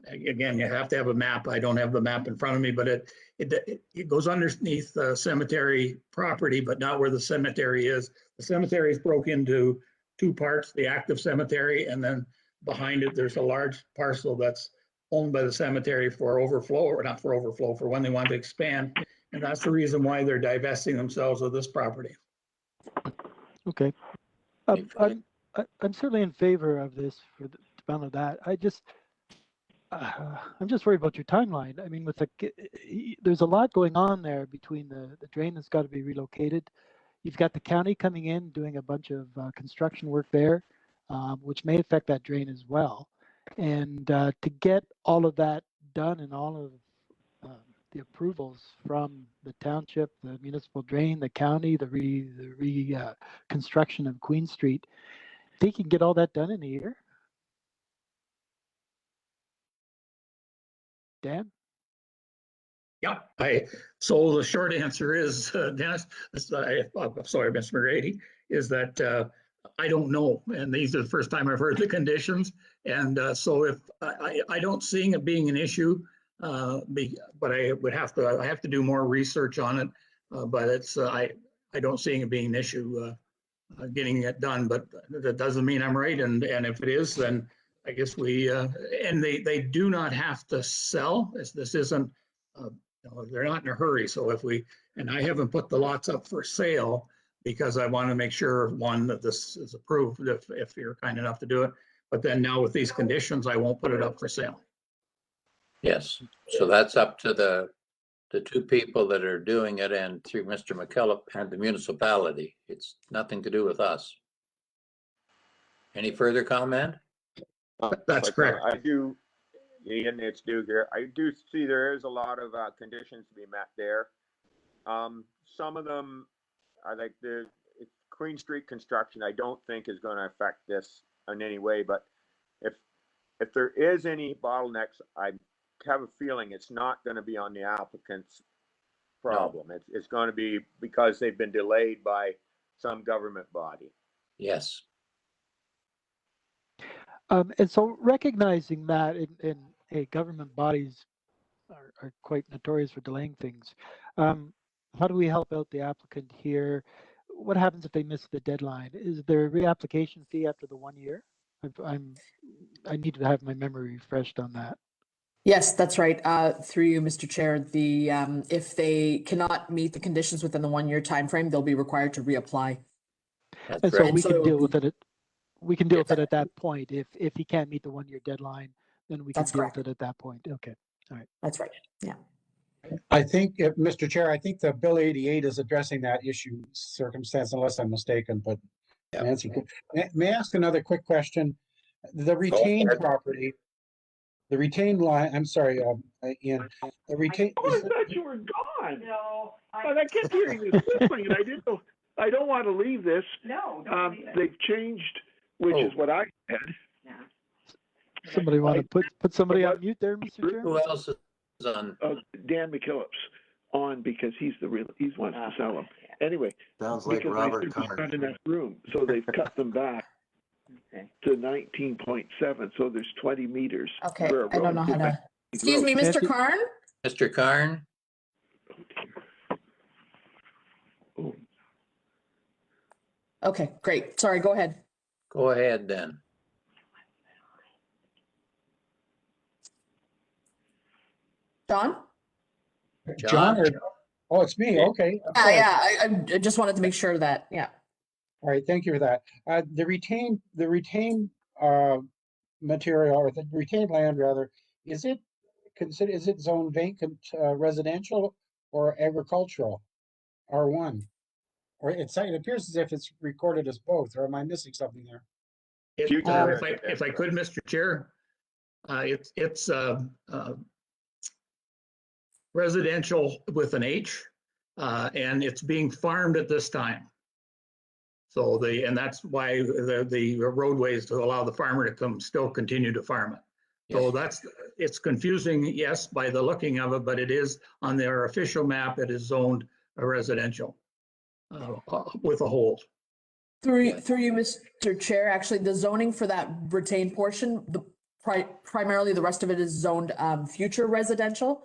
Again, you have to have a map. I don't have the map in front of me, but it goes underneath the cemetery property, but not where the cemetery is. The cemetery is broken into two parts, the active cemetery, and then behind it, there's a large parcel that's owned by the cemetery for overflow, or not for overflow, for when they want to expand. And that's the reason why they're divesting themselves of this property. Okay. I'm certainly in favor of this for the amount of that. I'm just worried about your timeline. I mean, there's a lot going on there between the drain that's got to be relocated. You've got the county coming in, doing a bunch of construction work there, which may affect that drain as well. And to get all of that done and all of the approvals from the township, the municipal drain, the county, the reconstruction of Queen Street, I think you can get all that done in a year. Dan? Yeah, so the short answer is, Dennis, I'm sorry, Mr. McGrady, is that I don't know. And these are the first time I've heard the conditions. And so if I don't see it being an issue, but I have to do more research on it. But it's, I don't see it being an issue getting it done, but that doesn't mean I'm right. And if it is, then I guess and they do not have to sell. This isn't, they're not in a hurry. So and I haven't put the lots up for sale because I want to make sure, one, that this is approved if you're kind enough to do it. But then now with these conditions, I won't put it up for sale. Yes, so that's up to the two people that are doing it and through Mr. McKillop and the municipality. It's nothing to do with us. Any further comment? That's correct. I do, Ian, it's Stu here. I do see there is a lot of conditions to be met there. Some of them are like the Queen Street construction. I don't think is going to affect this in any way. But if there is any bottlenecks, I have a feeling it's not going to be on the applicant's problem. No. It's going to be because they've been delayed by some government body. Yes. And so recognizing that in government bodies are quite notorious for delaying things, how do we help out the applicant here? What happens if they miss the deadline? Is there a reapplication fee after the 1 year? I need to have my memory refreshed on that. Yes, that's right. Through you, Mr. Chair, if they cannot meet the conditions within the 1 year time frame, they'll be required to reapply. That's and right. so we can deal with it. We can deal with it at that point. If he can't meet the 1 year deadline, then we can deal with it at that point. Okay. All right. That's right. Yeah. I think, Mr. Chair, I think the Bill 88 is addressing that issue circumstance, unless I'm mistaken, but Yeah. Nancy, may I ask another quick question? The retained ahead. property, the retained line, I'm sorry, Ian, the retained, Oh, I thought you were gone. No. But I kept hearing this whistling, and I didn't know. I don't want to leave this. No, don't leave it. They've changed, which is what I had. Somebody want to put somebody on What- mute there, Mr. Chair? Who else is on? Dan McKillop's on because he's he wants to sell them. Anyway, Sounds like because Robert there's not Connor. enough room, so they've cut them back to 19.7. So there's 20 meters. Okay, for a I don't know how road. to. Excuse me, Mr. Nancy- Karn? Mr. Karn? Oh, Okay, great. Sorry, go ahead. Go ahead then. John? John, or, oh, it's me, okay. of course. Yeah, I just wanted to make sure that, yeah. All right, thank you for that. The retained material, or the retained land rather, is it considered, is it zone vacant residential or agricultural? R1? Or it appears as if it's recorded as both, or am I missing something there? If I could, Mr. Chair, it's residential with an H, and it's being farmed at this time. So and that's why the roadways to allow the farmer to still continue to farm it. So it's confusing, yes, by the looking of it, but it is on their official map, it is zoned a residential with a hold. Through you, Mr. Chair, actually, the zoning for that retained portion, primarily the rest of it is zoned future residential,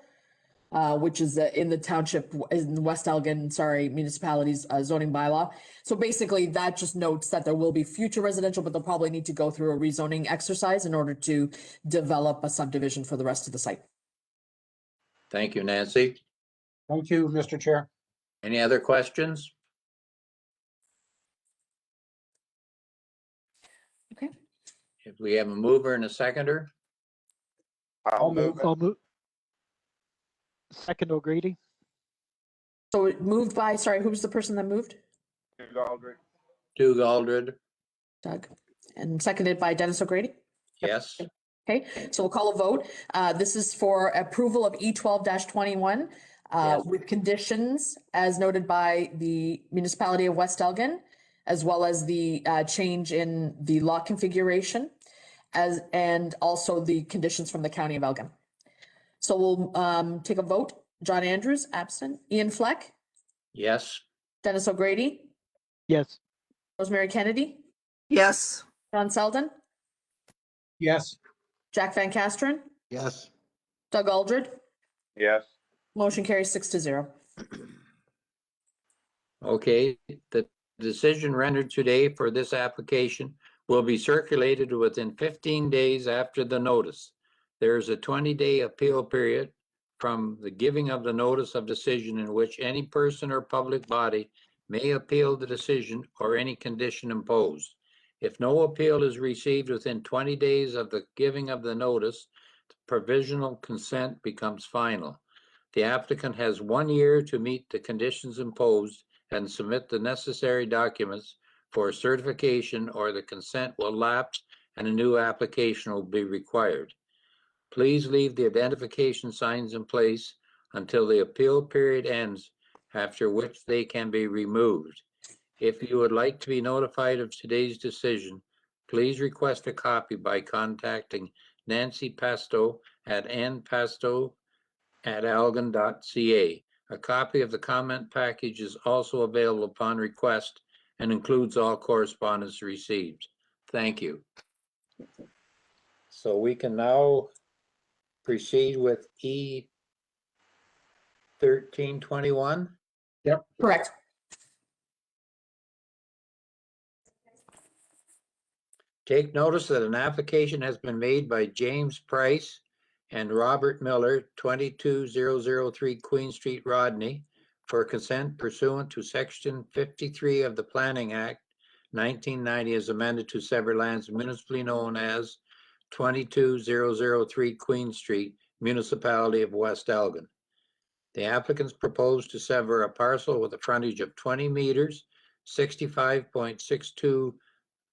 which is in the township, in West Elgin, municipalities zoning bylaw. So basically that just notes that there will be future residential, but they'll probably need to go through a rezoning exercise in order to develop a subdivision for the rest of the site. Thank you, Nancy. Thank you, Mr. Chair. Any other questions? Okay. If we have a mover and a seconder, I'll move it. I'll move. Second, O'Grady. So it moved by, sorry, who was the person that moved? Doug Aldred, Doug. And seconded by Dennis O'Grady? yes. Okay, so we'll call a vote. This is for approval of E12-21 Yes. with conditions as noted by the municipality of West Elgin, as well as the change in the lot configuration, and also the conditions from the county of Elgin. So we'll take a vote. John Andrews, absent. Ian Fleck, Yes. Dennis O'Grady, Yes. Rosemary Kennedy, Yes. John Selden, Yes, Jack Van Kasteren, Yes, Doug Aldred. Yes. Motion carries 6-0. Okay, the decision rendered today for this application will be circulated within 15 days after the notice. There is a 20-day appeal period from the giving of the notice of decision in which any person or public body may appeal the decision or any condition imposed. If no appeal is received within 20 days of the giving of the notice, provisional consent becomes final. The applicant has 1 year to meet the conditions imposed and submit the necessary documents for certification, or the consent will lapse and a new application will be required. Please leave the identification signs in place until the appeal period ends, after which they can be removed. If you would like to be notified of today's decision, please request a copy by contacting Nancy Pasto at npasto@elgin.ca. A copy of the comment package is also available upon request and includes all correspondence received. Thank you. So we can now proceed with E1321. yep. Correct. Take notice that an application has been made by James Price and Robert Miller, 22003 Queen Street, Rodney, for consent pursuant to Section 53 of the Planning Act 1990 as amended to sever lands municipally known as 22003 Queen Street, Municipality of West Elgin. The applicants propose to sever a parcel with a frontage of 20 meters, 65.62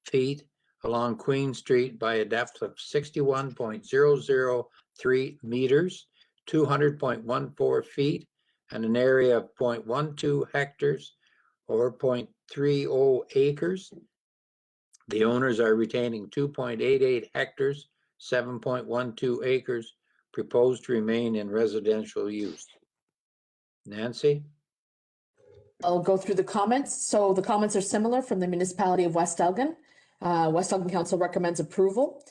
feet along Queen Street by a depth of 61.003 meters, 200.14 feet, and an area of 0.12 hectares or 0.30 acres. The owners are retaining 2.88 hectares, 7.12 acres, proposed to remain in residential use. Nancy? I'll go through the comments. So the comments are similar from the municipality of West Elgin. West Elgin Council recommends approval,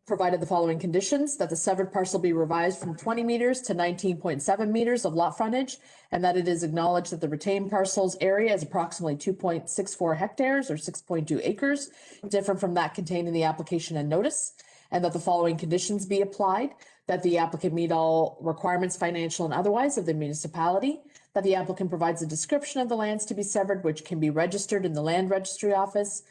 provided the following conditions: that the severed parcel be revised from 20 meters to 19.7 meters of lot frontage, and that it is acknowledged that the retained parcel's area is approximately 2.64 hectares or 6.2 acres, different from that contained in the application and notice, and that the following conditions be applied: that the applicant meet all requirements, financial and otherwise, of the municipality, that the applicant provides a description of the lands to be severed, which can be registered in the land registry office.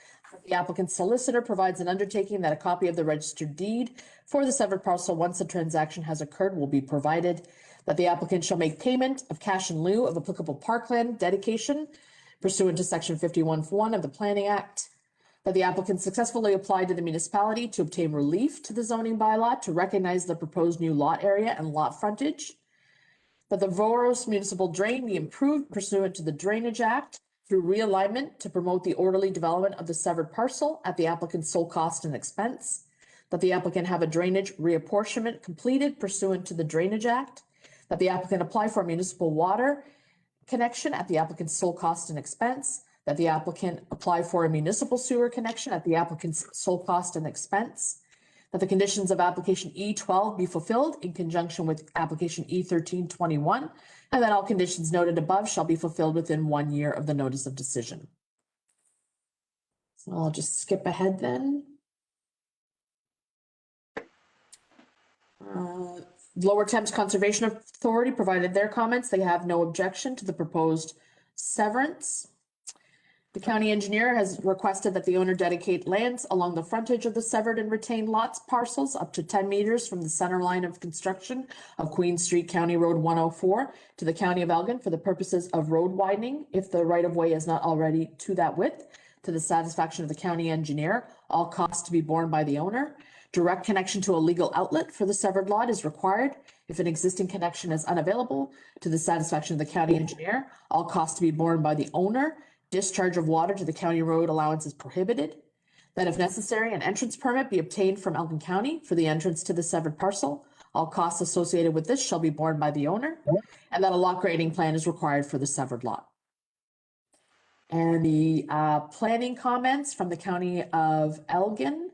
The applicant's solicitor provides an undertaking that a copy of the registered deed for the severed parcel, once the transaction has occurred, will be provided. That the applicant shall make payment of cash in lieu of applicable parkland dedication pursuant to section 51(1) of the Planning Act. That the applicant successfully applied to the municipality to obtain relief to the zoning bylaw to recognize the proposed new lot area and lot frontage. That the Voros municipal drain be improved pursuant to the Drainage Act through realignment to promote the orderly development of the severed parcel at the applicant's sole cost and expense. That the applicant have a drainage reapportionment completed pursuant to the Drainage Act. That the applicant apply for a municipal water connection at the applicant's sole cost and expense. That the applicant apply for a municipal sewer connection at the applicant's sole cost and expense. That the conditions of application E12 be fulfilled in conjunction with application E1321, and that all conditions noted above shall be fulfilled within 1 year of the notice of decision. So I'll just skip ahead then. Lower Thames Conservation Authority provided their comments. They have no objection to the proposed severance. The county engineer has requested that the owner dedicate lands along the frontage of the severed and retained lots parcels up to 10 meters from the center line of construction of Queen Street, County Road 104 to the County of Elgin for the purposes of road widening, if the right-of-way is not already to that width, to the satisfaction of the county engineer, all costs to be borne by the owner. Direct connection to a legal outlet for the severed lot is required. If an existing connection is unavailable, to the satisfaction of the county engineer, all costs to be borne by the owner. Discharge of water to the county road allowance is prohibited. That if necessary, an entrance permit be obtained from Elgin County for the entrance to the severed parcel. All costs associated with this shall be borne by the owner, and that a lot grading plan is required for the severed lot. And the planning comments from the County of Elgin,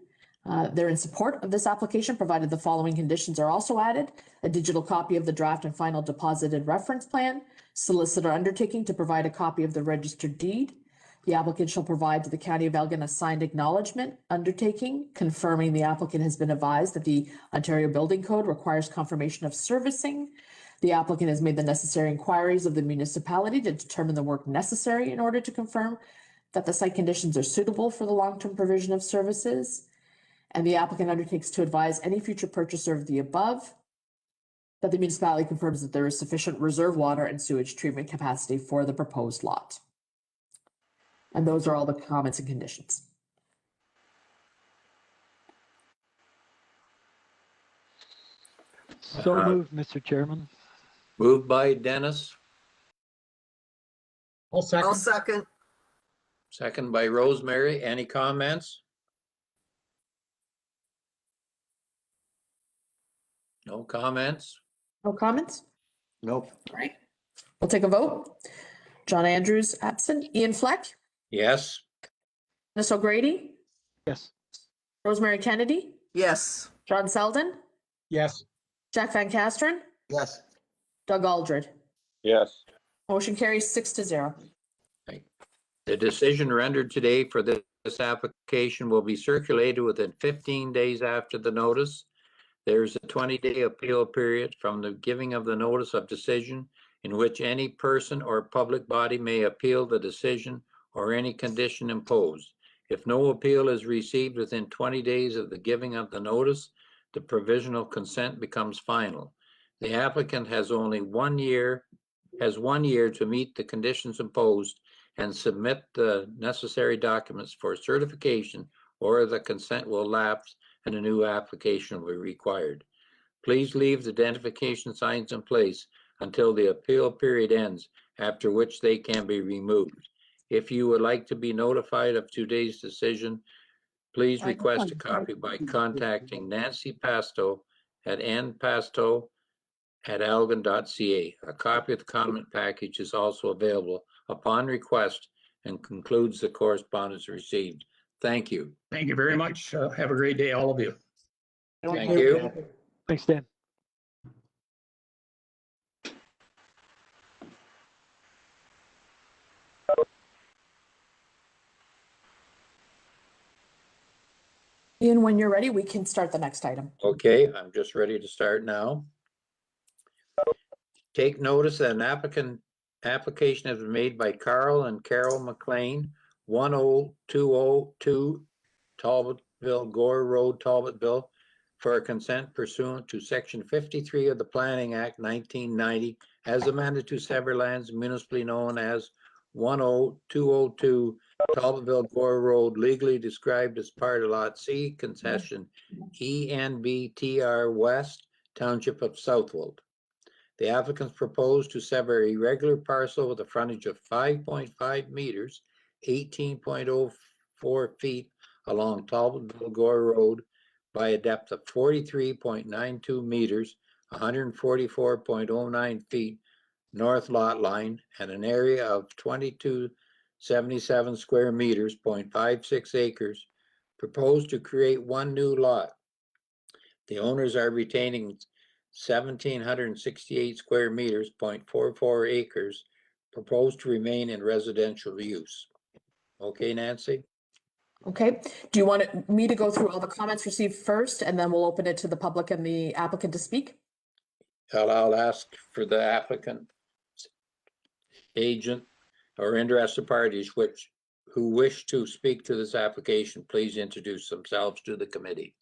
they're in support of this application, provided the following conditions are also added: a digital copy of the draft and final deposited reference plan, solicitor undertaking to provide a copy of the registered deed. The applicant shall provide to the County of Elgin a signed acknowledgement undertaking confirming the applicant has been advised that the Ontario Building Code requires confirmation of servicing. The applicant has made the necessary inquiries of the municipality to determine the work necessary in order to confirm that the site conditions are suitable for the long-term provision of services. And the applicant undertakes to advise any future purchaser of the above that the municipality confirms that there is sufficient reserve water and sewage treatment capacity for the proposed lot. And those are all the comments and conditions. So moved, Mr. Chairman. Moved by Dennis, I'll I'll second. second. second by Rosemary. Any comments? No comments? No comments? Nope. All right. We'll take a vote. John Andrews absent. Ian Fleck, Yes. Dennis O'Grady, Yes. Rosemary Kennedy, Yes. John Selden, Yes, Jack Van Kasteren, Yes. Doug Aldred. Yes. Motion carries 6-0. The decision rendered today for this application will be circulated within 15 days after the notice. There's a 20-day appeal period from the giving of the notice of decision in which any person or public body may appeal the decision or any condition imposed. If no appeal is received within 20 days of the giving of the notice, the provisional consent becomes final. The applicant has only 1 year has 1 year to meet the conditions imposed and submit the necessary documents for certification, or the consent will lapse and a new application will be required. Please leave the identification signs in place until the appeal period ends, after which they can be removed. If you would like to be notified of today's decision, please request a copy by contacting Nancy Pasto at npasto@elgin.ca. A copy of the comment package is also available upon request and concludes the correspondence received. Thank you. Thank you very much. Have a great day, all of you. Thank you. Thanks, Dan. Ian, when you're ready, we can start the next item. Okay, I'm just ready to start now. Take notice that an application has been made by Carl and Carol McLean, 10202 Talbotville Gore Road, Talbotville, for a consent pursuant to Section 53 of the Planning Act 1990, as amended to sever lands municipally known as 10202 Talbotville Gore Road, legally described as part of Lot C, concession ENBTR West, Township of Southwold. The applicants propose to sever a regular parcel with a frontage of 5.5 meters, 18.04 feet along Talbotville Gore Road by a depth of 43.92 meters, 144.09 feet north lot line, and an area of 2277 square meters, 0.56 acres, proposed to create one new lot. The owners are retaining 1,768 square meters, 0.44 acres, proposed to remain in residential use. Okay, Nancy? Okay, do you want me to go through all the comments received first, and then we'll open it to the public and the applicant to speak? I'll ask for the applicant, agent, or interested parties who wish to speak to this application, please introduce themselves to the committee.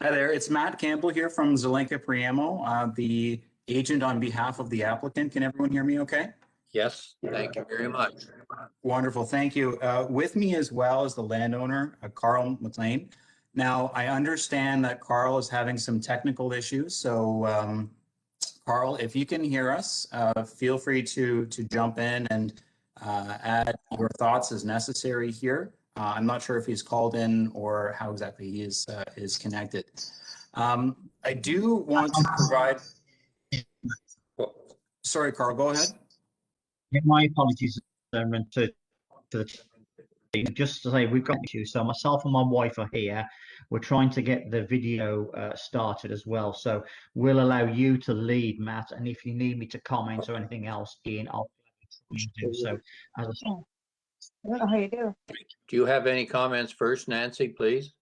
Hi there, it's Matt Campbell here from Zelenka Priamo, the agent on behalf of the applicant. Can everyone hear me okay? Yes, thank you very much. Wonderful, thank you. With me as well as the landowner, Carl McLean. Now, I understand that Carl is having some technical issues, so Carl, if you can hear us, feel free to jump in and add your thoughts as necessary here. I'm not sure if he's called in or how exactly he is connected. I do want to provide. Sorry, Carl, go ahead. My apologies, to just to say we've got you. So myself and my wife are here. We're trying to get the video started as well. So we'll allow you to lead, Matt. And if you need me to comment or anything else, Ian, I'll do so. As I said, I don't know how you do. Do you have any comments first, Nancy, please?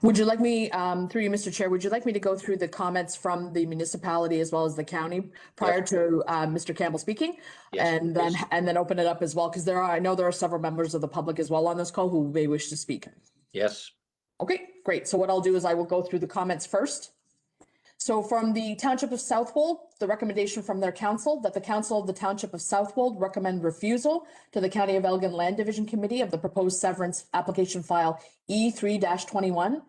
Would you like me, through you, Mr. Chair, would you like me to go through the comments from the municipality as well as the county prior to Mr. Campbell speaking? Yes, and then open it up as well, because I know there are several members of the public as well on this call who may wish to speak. Yes. Okay, great. So what I'll do is I will go through the comments first. So from the Township of Southwold, the recommendation from their council that the Council of the Township of Southwold recommend refusal to the County of Elgin Land Division Committee of the proposed severance application file E3-21.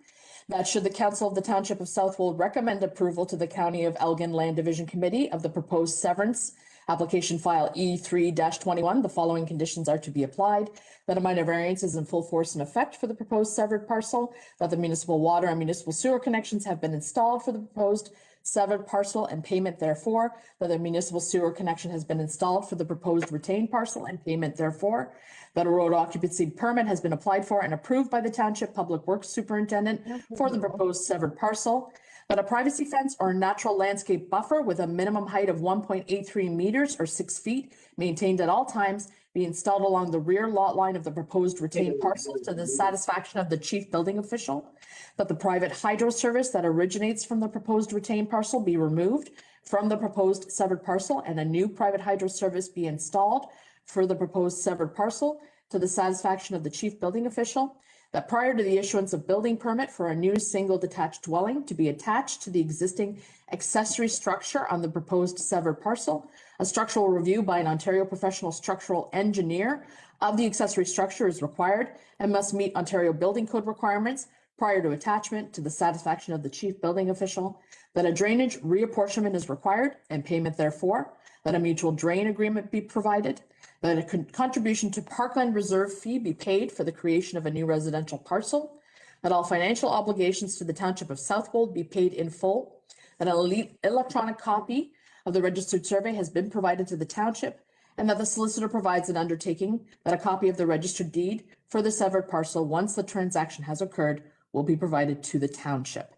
That should the Council of the Township of Southwold recommend approval to the County of Elgin Land Division Committee of the proposed severance application file E3-21, the following conditions are to be applied: that a minor variance is in full force and effect for the proposed severed parcel, that the municipal water and municipal sewer connections have been installed for the proposed severed parcel and payment therefore, that the municipal sewer connection has been installed for the proposed retained parcel and payment therefore, that a road occupancy permit has been applied for and approved by the Township Public Works Superintendent for the proposed severed parcel, that a privacy fence or natural landscape buffer with a minimum height of 1.83 meters or 6 feet maintained at all times be installed along the rear lot line of the proposed retained parcel to the satisfaction of the chief building official, that the private hydro service that originates from the proposed retained parcel be removed from the proposed severed parcel and a new private hydro service be installed for the proposed severed parcel to the satisfaction of the chief building official, that prior to the issuance of building permit for a new single detached dwelling to be attached to the existing accessory structure on the proposed severed parcel, a structural review by an Ontario professional structural engineer of the accessory structure is required and must meet Ontario Building Code requirements prior to attachment to the satisfaction of the chief building official, that a drainage reapportionment is required and payment therefor, that a mutual drain agreement be provided, that a contribution to Parkland Reserve fee be paid for the creation of a new residential parcel, that all financial obligations to the Township of Southwold be paid in full, that an electronic copy of the registered survey has been provided to the Township, and that the solicitor provides an undertaking that a copy of the registered deed for the severed parcel, once the transaction has occurred, will be provided to the Township.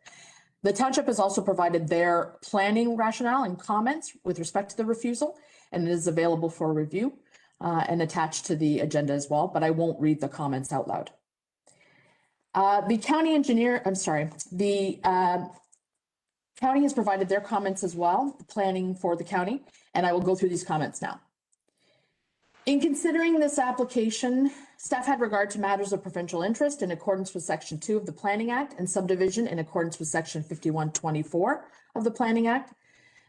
The Township has also provided their planning rationale and comments with respect to the refusal, and it is available for review and attached to the agenda as well, but I won't read the comments out loud. The county engineer, the county has provided their comments as well, planning for the county, and I will go through these comments now. In considering this application, staff had regard to matters of provincial interest in accordance with Section 2 of the Planning Act and subdivision in accordance with Section 5124 of the Planning Act.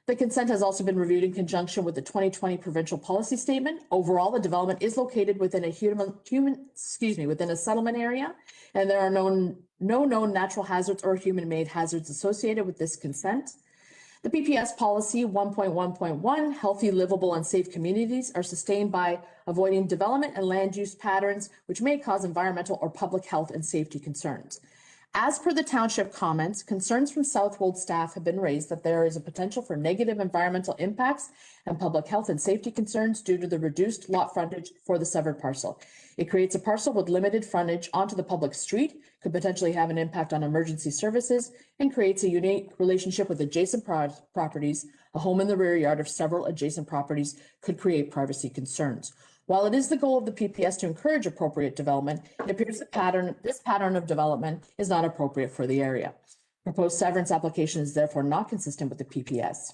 The consent has also been reviewed in conjunction with the 2020 provincial policy statement. Overall, the development is located within within a settlement area, and there are no known natural hazards or human-made hazards associated with this consent. The PPS policy 1.1.1, healthy, livable, and safe communities, are sustained by avoiding development and land use patterns which may cause environmental or public health and safety concerns. As per the township comments, concerns from Southwold staff have been raised that there is a potential for negative environmental impacts and public health and safety concerns due to the reduced lot frontage for the severed parcel. It creates a parcel with limited frontage onto the public street, could potentially have an impact on emergency services, and creates a unique relationship with adjacent properties. A home in the rear yard of several adjacent properties could create privacy concerns. While it is the goal of the PPS to encourage appropriate development, it appears that this pattern of development is not appropriate for the area. Proposed severance application is therefore not consistent with the PPS.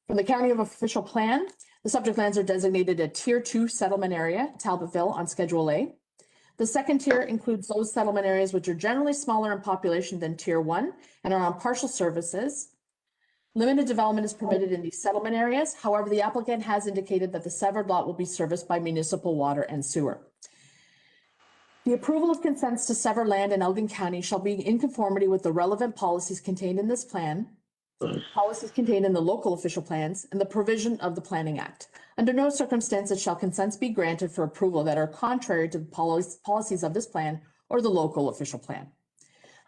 From the County of Official Plan, the subject lands are designated a Tier 2 settlement area, Talbotville on Schedule A. The second tier includes those settlement areas which are generally smaller in population than Tier 1 and are on partial services. Limited development is permitted in these settlement areas. However, the applicant has indicated that the severed lot will be serviced by municipal water and sewer. The approval of consents to sever land in Elgin County shall be in conformity with the relevant policies contained in this plan, policies contained in the local official plans, and the provision of the Planning Act. Under no circumstances shall consents be granted for approval that are contrary to the policies of this plan or the local official plan.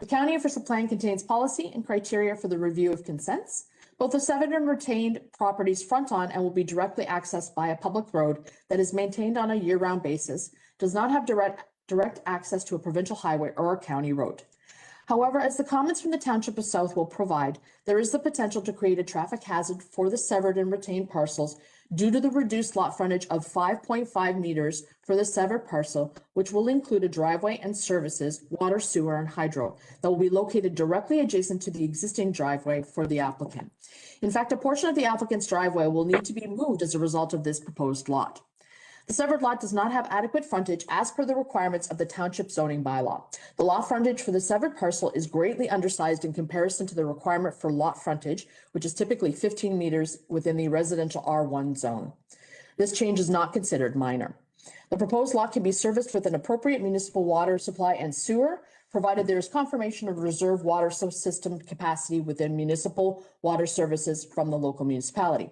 The county official plan contains policy and criteria for the review of consents. Both the severed and retained properties front on and will be directly accessed by a public road that is maintained on a year-round basis, does not have direct access to a provincial highway or a county road. However, as the comments from the Township of South will provide, there is the potential to create a traffic hazard for the severed and retained parcels due to the reduced lot frontage of 5.5 meters for the severed parcel, which will include a driveway and services, water, sewer, and hydro that will be located directly adjacent to the existing driveway for the applicant. In fact, a portion of the applicant's driveway will need to be moved as a result of this proposed lot. The severed lot does not have adequate frontage as per the requirements of the township zoning bylaw. The lot frontage for the severed parcel is greatly undersized in comparison to the requirement for lot frontage, which is typically 15 meters within the residential R1 zone. This change is not considered minor. The proposed lot can be serviced with an appropriate municipal water supply and sewer, provided there is confirmation of reserve water system capacity within municipal water services from the local municipality.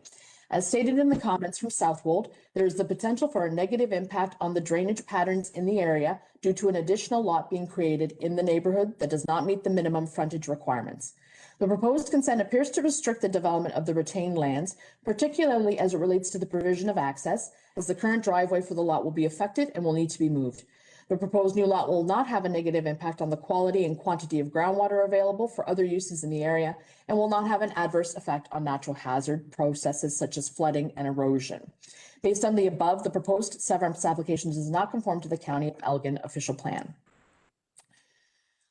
As stated in the comments from Southwold, there is the potential for a negative impact on the drainage patterns in the area due to an additional lot being created in the neighborhood that does not meet the minimum frontage requirements. The proposed consent appears to restrict the development of the retained lands, particularly as it relates to the provision of access, as the current driveway for the lot will be affected and will need to be moved. The proposed new lot will not have a negative impact on the quality and quantity of groundwater available for other uses in the area and will not have an adverse effect on natural hazard processes such as flooding and erosion. Based on the above, the proposed severance application does not conform to the County of Elgin official plan.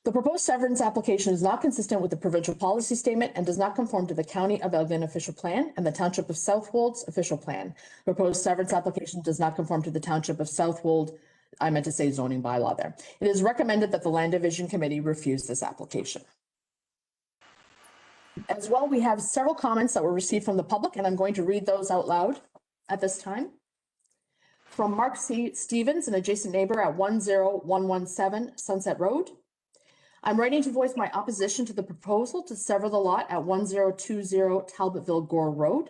The proposed severance application is not consistent with the provincial policy statement and does not conform to the County of Elgin official plan and the Township of Southwold's official plan. Proposed severance application does not conform to the Township of Southwold I meant to say zoning bylaw there. It is recommended that the Land Division Committee refuse this application. As well, we have several comments that were received from the public, and I'm going to read those out loud at this time. From Mark C. Stevens, an adjacent neighbor at 10117 Sunset Road. I'm writing to voice my opposition to the proposal to sever the lot at 1020 Talbotville Gore Road.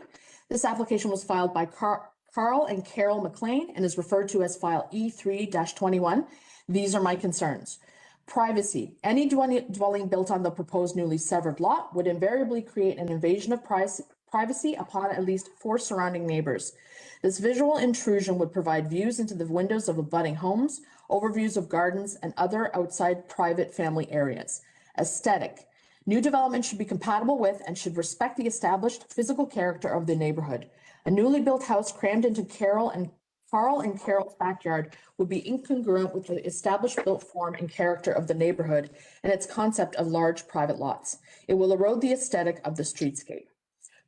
This application was filed by Carl and Carol McLean and is referred to as file E3-21. These are my concerns. Privacy. Any dwelling built on the proposed newly severed lot would invariably create an invasion of privacy upon at least 4 surrounding neighbors. This visual intrusion would provide views into the windows of abutting homes, overviews of gardens, and other outside private family areas. Aesthetic. New development should be compatible with and should respect the established physical character of the neighborhood. A newly built house crammed into Carl and Carol's backyard would be incongruent with the established built form and character of the neighborhood and its concept of large private lots. It will erode the aesthetic of the streetscape.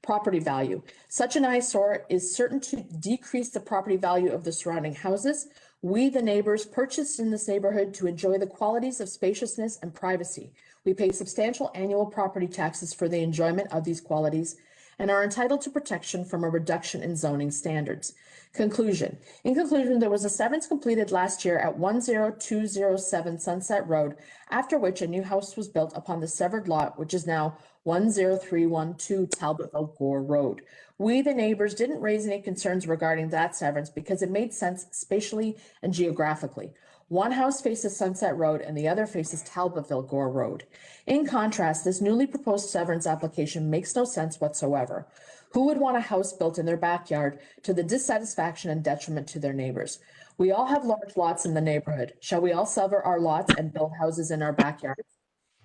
Property value. Such an eyesore is certain to decrease the property value of the surrounding houses. We, the neighbors, purchased in this neighborhood to enjoy the qualities of spaciousness and privacy. We pay substantial annual property taxes for the enjoyment of these qualities and are entitled to protection from a reduction in zoning standards. Conclusion. In conclusion, there was a severance completed last year at 10207 Sunset Road, after which a new house was built upon the severed lot, which is now 10312 Talbotville Gore Road. We, the neighbors, didn't raise any concerns regarding that severance because it made sense spatially and geographically. One house faces Sunset Road and the other faces Talbotville Gore Road. In contrast, this newly proposed severance application makes no sense whatsoever. Who would want a house built in their backyard to the dissatisfaction and detriment to their neighbors? We all have large lots in the neighborhood. Shall we all sever our lots and build houses in our backyards?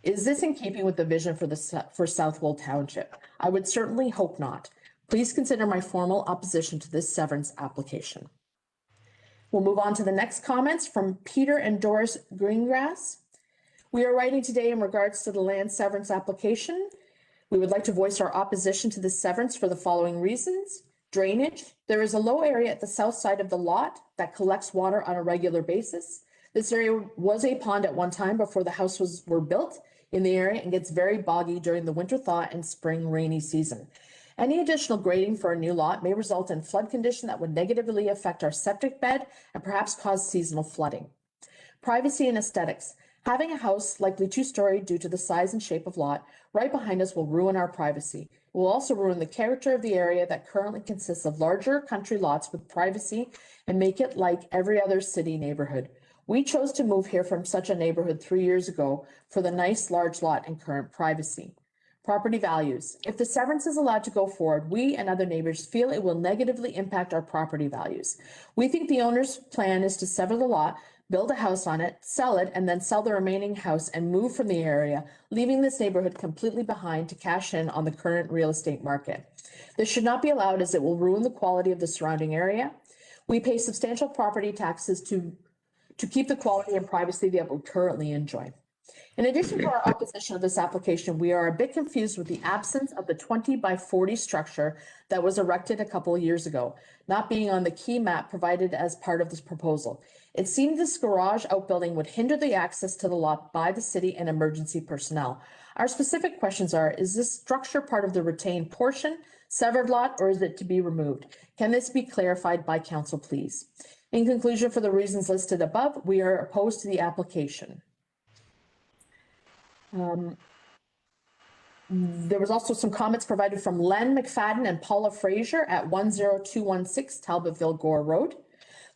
Is this in keeping with the vision for Southwold Township? I would certainly hope not. Please consider my formal opposition to this severance application. We'll move on to the next comments from Peter and Doris Greengrass. We are writing today in regards to the land severance application. We would like to voice our opposition to this severance for the following reasons. Drainage. There is a low area at the south side of the lot that collects water on a regular basis. This area was a pond at one time before the houses were built in the area and gets very boggy during the winter thaw and spring rainy season. Any additional grading for a new lot may result in flood condition that would negatively affect our septic bed and perhaps cause seasonal flooding. Privacy and aesthetics. Having a house, likely 2-story due to the size and shape of lot, right behind us will ruin our privacy. It will also ruin the character of the area that currently consists of larger country lots with privacy and make it like every other city neighborhood. We chose to move here from such a neighborhood 3 years ago for the nice large lot and current privacy. Property values. If the severance is allowed to go forward, we and other neighbors feel it will negatively impact our property values. We think the owner's plan is to sever the lot, build a house on it, sell it, and then sell the remaining house and move from the area, leaving this neighborhood completely behind to cash in on the current real estate market. This should not be allowed as it will ruin the quality of the surrounding area. We pay substantial property taxes to keep the quality and privacy that we currently enjoy. In addition to our opposition of this application, we are a bit confused with the absence of the 20 by 40 structure that was erected a couple of years ago, not being on the key map provided as part of this proposal. It seemed this garage outbuilding would hinder the access to the lot by the city and emergency personnel. Our specific questions are, is this structure part of the retained portion, severed lot, or is it to be removed? Can this be clarified by council, please? In conclusion, for the reasons listed above, we are opposed to the application. There was also some comments provided from Len McFadden and Paula Frazier at 10216 Talbotville Gore Road.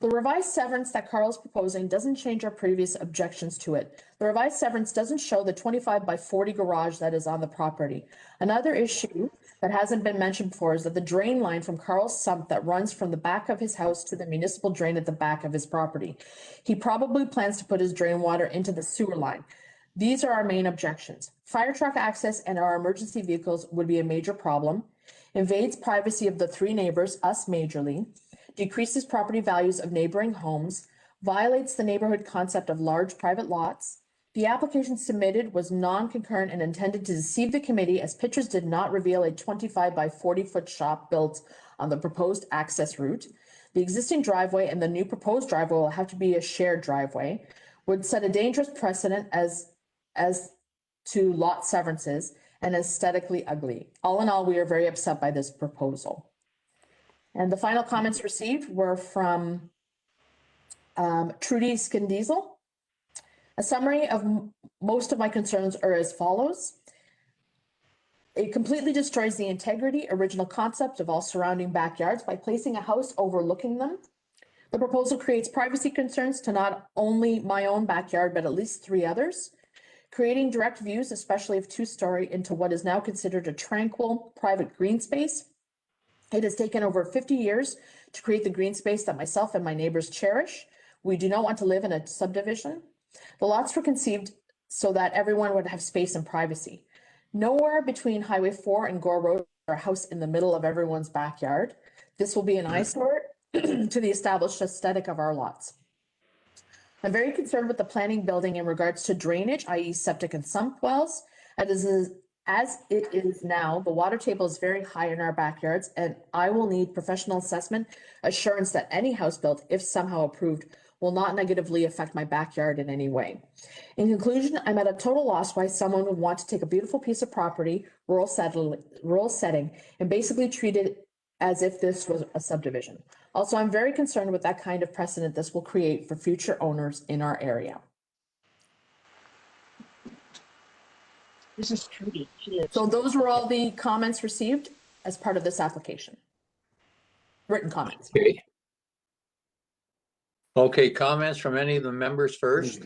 The revised severance that Carl is proposing doesn't change our previous objections to it. The revised severance doesn't show the 25 by 40 garage that is on the property. Another issue that hasn't been mentioned before is that the drain line from Carl's sump that runs from the back of his house to the municipal drain at the back of his property. He probably plans to put his drain water into the sewer line. These are our main objections. Fire truck access and our emergency vehicles would be a major problem, invades privacy of the 3 neighbors, us majorly, decreases property values of neighboring homes, violates the neighborhood concept of large private lots. The application submitted was non-concurrent and intended to deceive the committee as pictures did not reveal a 25 by 40 foot shop built on the proposed access route. The existing driveway and the new proposed driveway will have to be a shared driveway, would set a dangerous precedent as to lot severances and aesthetically ugly. All in all, we are very upset by this proposal. And the final comments received were from Trudy Skindiesel. A summary of most of my concerns are as follows. It completely destroys the integrity, original concept of all surrounding backyards by placing a house overlooking them. The proposal creates privacy concerns to not only my own backyard, but at least 3 others, creating direct views, especially of 2-story, into what is now considered a tranquil private green space. It has taken over 50 years to create the green space that myself and my neighbors cherish. We do not want to live in a subdivision. The lots were conceived so that everyone would have space and privacy. Nowhere between Highway 4 and Gore Road or a house in the middle of everyone's backyard. This will be an eyesore to the established aesthetic of our lots. I'm very concerned with the planning building in regards to drainage, i.e. septic and sump wells. As it is now, the water table is very high in our backyards, and I will need professional assessment assurance that any house built, if somehow approved, will not negatively affect my backyard in any way. In conclusion, I'm at a total loss why someone would want to take a beautiful piece of property, rural setting, and basically treat it as if this was a subdivision. Also, I'm very concerned with that kind of precedent this will create for future owners in our area. This is Trudy. She lives. So those were all the comments received as part of this application. Written comments. Okay. Okay, comments from any of the members first?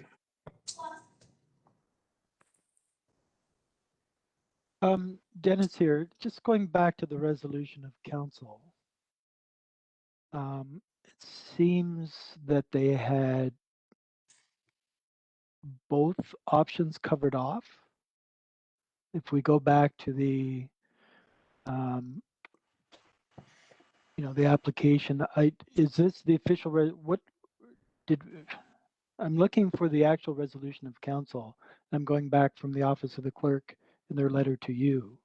Dennis here, just going back to the resolution of council. It seems that they had both options covered off. If we go back to the, the application, is this the official, I'm looking for the actual resolution of council. I'm going back from the office of the clerk in their letter to you.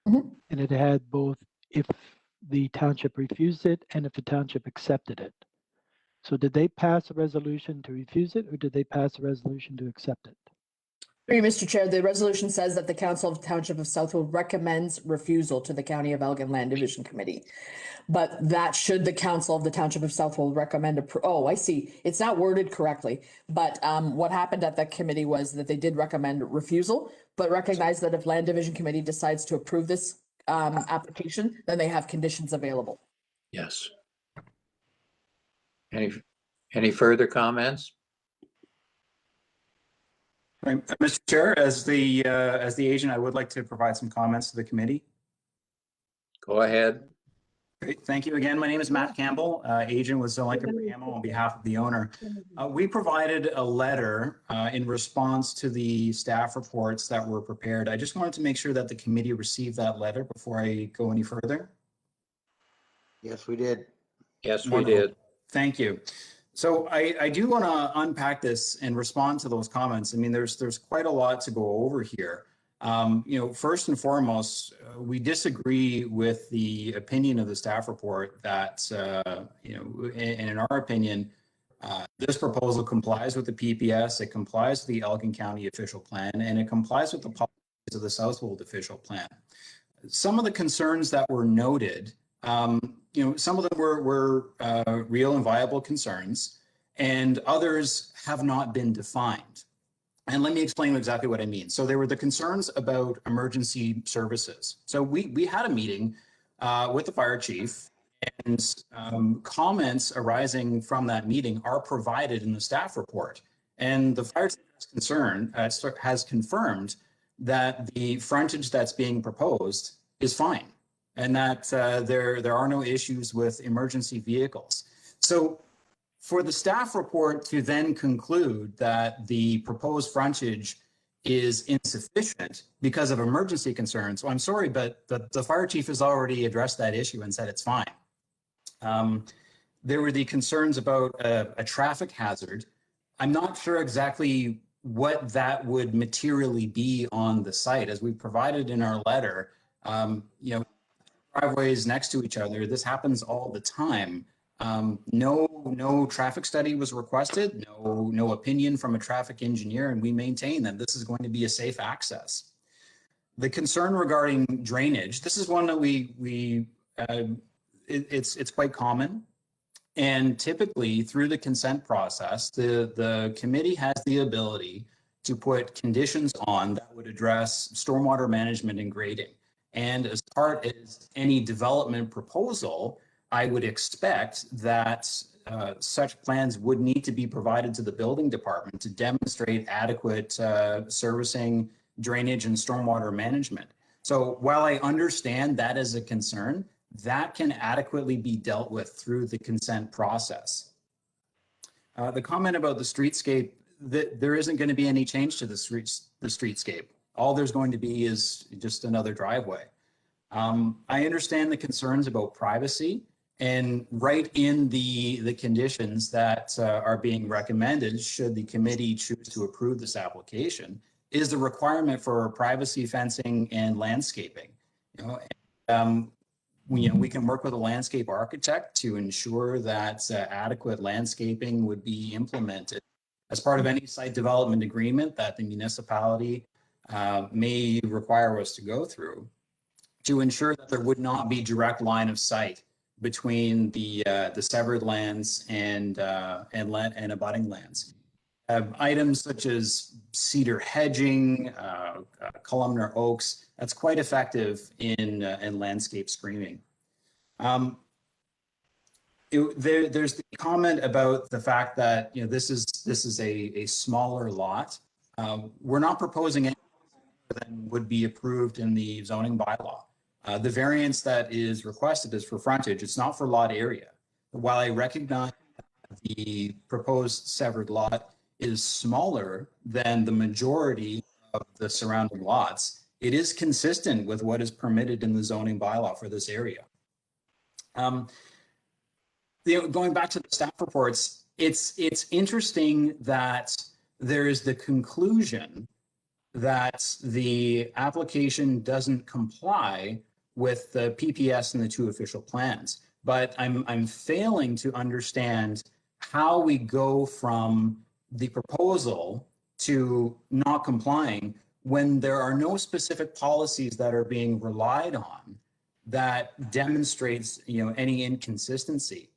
And it had both if the township refused it and if the township accepted it. So did they pass a resolution to refuse it or did they pass a resolution to accept it? Mr. Chair, the resolution says that the Council of the Township of Southwold recommends refusal to the County of Elgin Land Division Committee. But that should the Council of the Township of Southwold recommend, oh, I see. It's not worded correctly. But what happened at that committee was that they did recommend refusal, but recognize that if Land Division Committee decides to approve this application, then they have conditions available. Yes. Any further comments? Right. Mr. Chair, as the agent, I would like to provide some comments to the committee. Go ahead. Great. Thank you again. My name is Matt Campbell, agent with Zolenka Briamo on behalf of the owner. We provided a letter in response to the staff reports that were prepared. I just wanted to make sure that the committee received that letter before I go any further. Yes, we did. Yes, we did. Thank you. So I do want to unpack this and respond to those comments. I mean, there's quite a lot to go over here. First and foremost, we disagree with the opinion of the staff report that, in our opinion, this proposal complies with the PPS, it complies with the Elgin County official plan, and it complies with the policies of the Southwold official plan. Some of the concerns that were noted, some of them were real and viable concerns, and others have not been defined. And let me explain exactly what I mean. So there were the concerns about emergency services. So we had a meeting with the fire chief, and comments arising from that meeting are provided in the staff report. And the fire chief has confirmed that the frontage that's being proposed is fine, and that there are no issues with emergency vehicles. So for the staff report to then conclude that the proposed frontage is insufficient because of emergency concerns, well, I'm sorry, but the fire chief has already addressed that issue and said it's fine. There were the concerns about a traffic hazard. I'm not sure exactly what that would materially be on the site. As we provided in our letter, driveways next to each other, this happens all the time. No traffic study was requested, no opinion from a traffic engineer, and we maintain that this is going to be a safe access. The concern regarding drainage, this is one that it's quite common. And typically through the consent process, the committee has the ability to put conditions on that would address stormwater management and grading. And as part of any development proposal, I would expect that such plans would need to be provided to the building department to demonstrate adequate servicing, drainage, and stormwater management. So while I understand that is a concern, that can adequately be dealt with through the consent process. The comment about the streetscape, there isn't going to be any change to the streetscape. All there's going to be is just another driveway. I understand the concerns about privacy, and right in the conditions that are being recommended, should the committee choose to approve this application, is the requirement for privacy fencing and landscaping. We can work with a landscape architect to ensure that adequate landscaping would be implemented as part of any site development agreement that the municipality may require us to go through, to ensure that there would not be direct line of sight between the severed lands and abutting lands. Items such as cedar hedging, columnar oaks, that's quite effective in landscape screening. There's the comment about the fact that this is a smaller lot. We're not proposing anything that would be approved in the zoning bylaw. The variance that is requested is for frontage. It's not for lot area. While I recognize the proposed severed lot is smaller than the majority of the surrounding lots, it is consistent with what is permitted in the zoning bylaw for this area. Going back to the staff reports, it's interesting that there is the conclusion that the application doesn't comply with the PPS and the two official plans. But I'm failing to understand how we go from the proposal to not complying when there are no specific policies that are being relied on that demonstrates any inconsistency.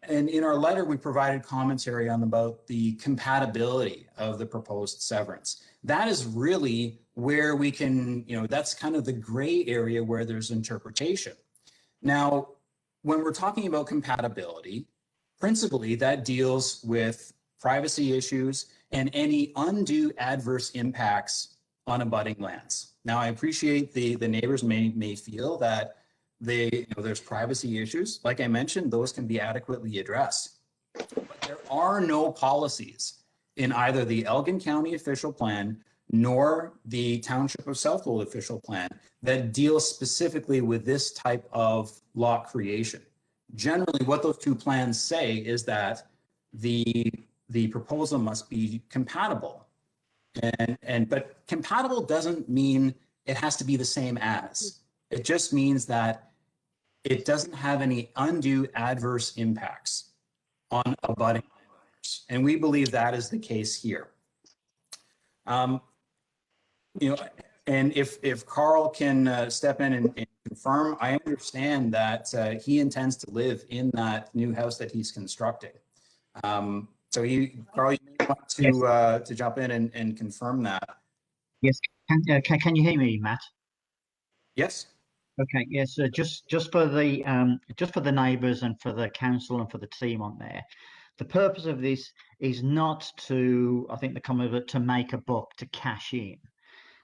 And in our letter, we provided commentary on about the compatibility of the proposed severance. That is really where we can, that's kind of the gray area where there's interpretation. Now, when we're talking about compatibility, principally that deals with privacy issues and any undue adverse impacts on abutting lands. Now, I appreciate the neighbors may feel that there's privacy issues. Like I mentioned, those can be adequately addressed. But there are no policies in either the Elgin County official plan nor the Township of Southwold official plan that deals specifically with this type of lot creation. Generally, what those two plans say is that the proposal must be compatible. But compatible doesn't mean it has to be the same as. It just means that it doesn't have any undue adverse impacts on abutting landowners. And we believe that is the case here. And if Carl can step in and confirm, I understand that he intends to live in that new house that he's constructing. So Carl, you may want to jump in and confirm that. Yes, can you hear me, Matt? Yes. Okay, yes, just for the neighbours and for the council and for the team on there, the purpose of this is not to, I think the comment of it, to make a buck, to cash in.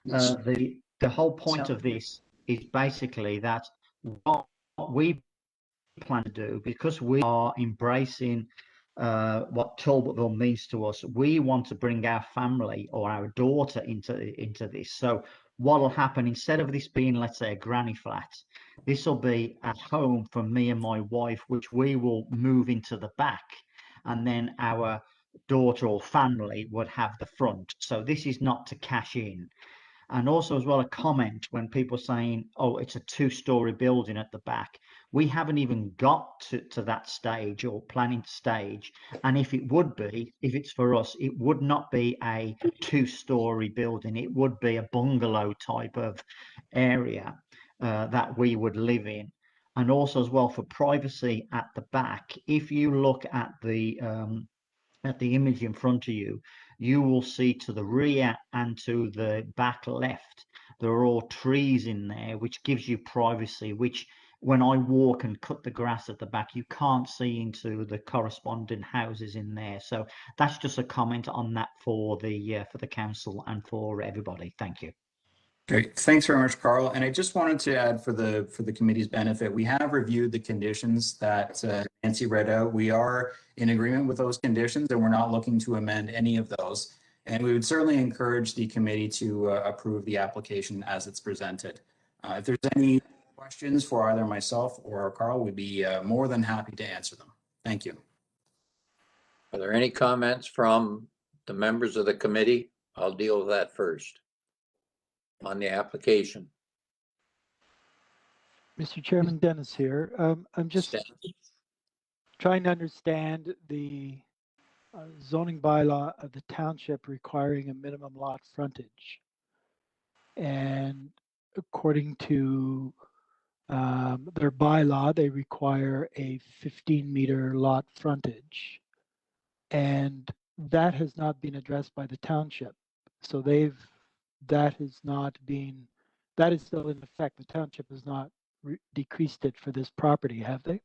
The whole point of this is basically that what we plan to do, because we are embracing what Talbotville means to us, we want to bring our family or our daughter into this. So what will happen, instead of this being, let's say, a granny flat, this will be a home for me and my wife, which we will move into the back, and then our daughter or family would have the front. So this is not to cash in. And also as well, a comment when people saying, oh, it's a two-story building at the back. We haven't even got to that stage or planning stage. And if it would be, if it's for us, it would not be a 2-story building. It would be a bungalow type of area that we would live in. And also as well for privacy at the back, if you look at the image in front of you, you will see to the rear and to the back left, there are all trees in there, which gives you privacy, which when I walk and cut the grass at the back, you can't see into the corresponding houses in there. So that's just a comment on that for the council and for everybody. Thank you. Great. Thanks very much, Carl. And I just wanted to add for the committee's benefit, we have reviewed the conditions that Nancy read out. We are in agreement with those conditions and we're not looking to amend any of those. And we would certainly encourage the committee to approve the application as it's presented. If there's any questions for either myself or Carl, we'd be more than happy to answer them. Thank you. Are there any comments from the members of the committee? I'll deal with that first. On the application. Mr. Chairman, Dennis here. I'm just trying to understand the zoning bylaw of the township requiring a minimum lot frontage. And according to their bylaw, they require a 15-meter lot frontage. And that has not been addressed by the township. So that is still in effect. The township has not decreased it for this property, have they?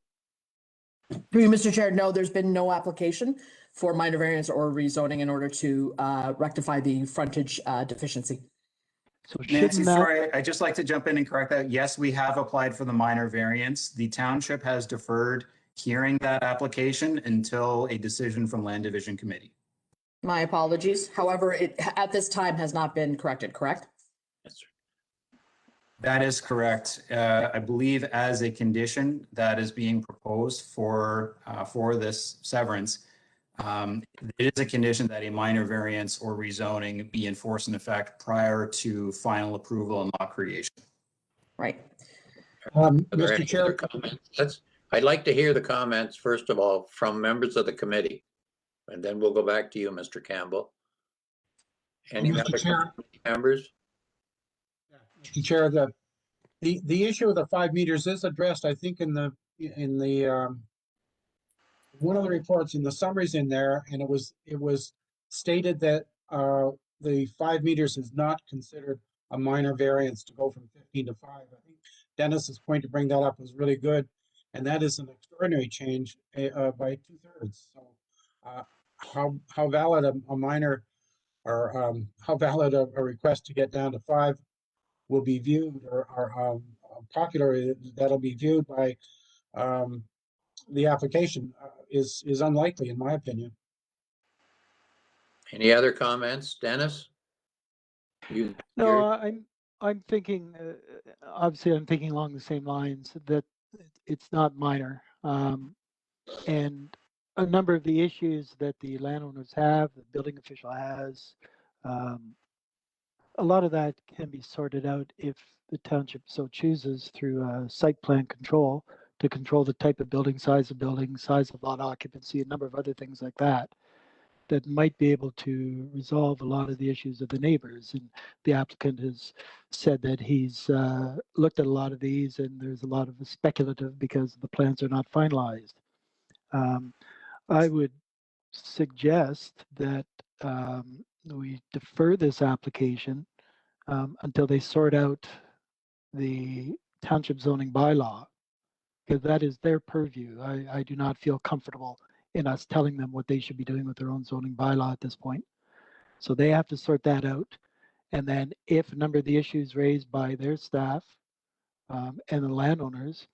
Through you, Mr. Chair, no, there's been no application for minor variance or rezoning in order to rectify the frontage deficiency. So Nancy, sorry, I'd just like to jump in and correct that. Yes, we have applied for the minor variance. The township has deferred hearing that application until a decision from Land Division Committee. My apologies. However, it at this time has not been corrected, correct? That's right. That is correct. I believe as a condition that is being proposed for this severance, it is a condition that a minor variance or rezoning be in force and effect prior to final approval and lot creation. Right. Mr. Chair, comments? I'd like to hear the comments, first of all, from members of the committee, and then we'll go back to you, Mr. Campbell. Any Mr. other Chair, members? Mr. Chair, the issue of the 5 meters is addressed, I think, in the one of the reports in the summaries in there, and it was stated that the 5 meters is not considered a minor variance to go from 15 to 5. I think Dennis's point to bring that up was really good, and that is an extraordinary change by 2/3. So, how valid a minor or how valid a request to get down to 5 will be viewed, or popular that'll be viewed by the application is unlikely, in my opinion. Any other comments, Dennis? No, I'm thinking. Obviously, I'm thinking along the same lines that it's not minor, and a number of the issues that the landowners have, the building official has. A lot of that can be sorted out if the township so chooses through site plan control to control the type of building, size of building, size of lot occupancy, a number of other things like that, that might be able to resolve a lot of the issues of the neighbors. And the applicant has said that he's looked at a lot of these and there's a lot of speculative because the plans are not finalized. I would suggest that we defer this application until they sort out the township zoning bylaw, because that is their purview. I do not feel comfortable in us telling them what they should be doing with their own zoning bylaw at this point. So they have to sort that out. And then if a number of the issues raised by their staff and the landowners,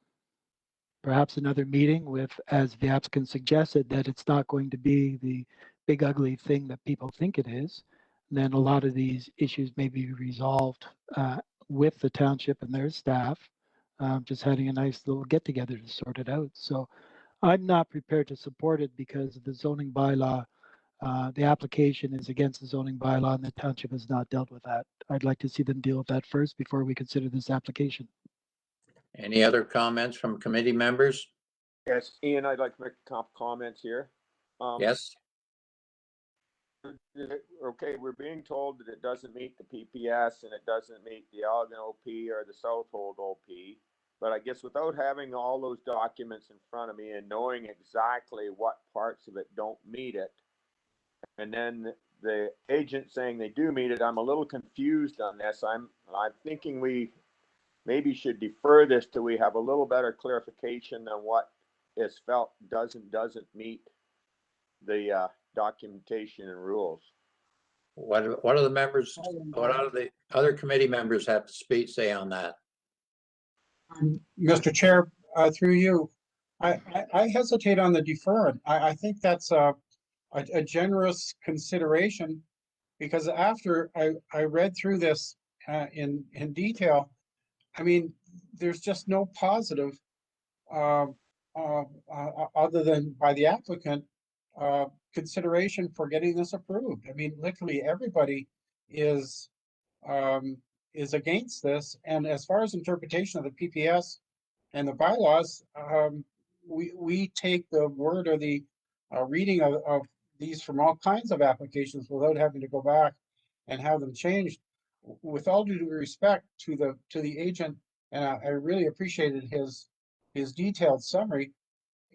perhaps another meeting with, as the applicant suggested, that it's not going to be the big ugly thing that people think it is, then a lot of these issues may be resolved with the township and their staff, just having a nice little get together to sort it out. So I'm not prepared to support it because the zoning bylaw, the application is against the zoning bylaw and the township has not dealt with that. I'd like to see them deal with that first before we consider this application. Any other comments from committee members? Yes, Ian, I'd like to make a couple comments here. Yes, Okay, we're being told that it doesn't meet the PPS and it doesn't meet the Elgin OP or the Southold OP. But I guess without having all those documents in front of me and knowing exactly what parts of it don't meet it, and then the agent saying they do meet it, I'm a little confused on this. I'm thinking we maybe should defer this till we have a little better clarification on what is felt doesn't meet the documentation and rules. what are the members, what are the other committee members have to say on that? Mr. Chair, through you, I hesitate on the deferred. I think that's a generous consideration, because after I read through this in detail, I mean, there's just no positive other than by the applicant consideration for getting this approved. I mean, literally everybody is against this. And as far as interpretation of the PPS and the bylaws, we take the word or the reading of these from all kinds of applications without having to go back and have them changed. With all due respect to the agent, and I really appreciated his detailed summary.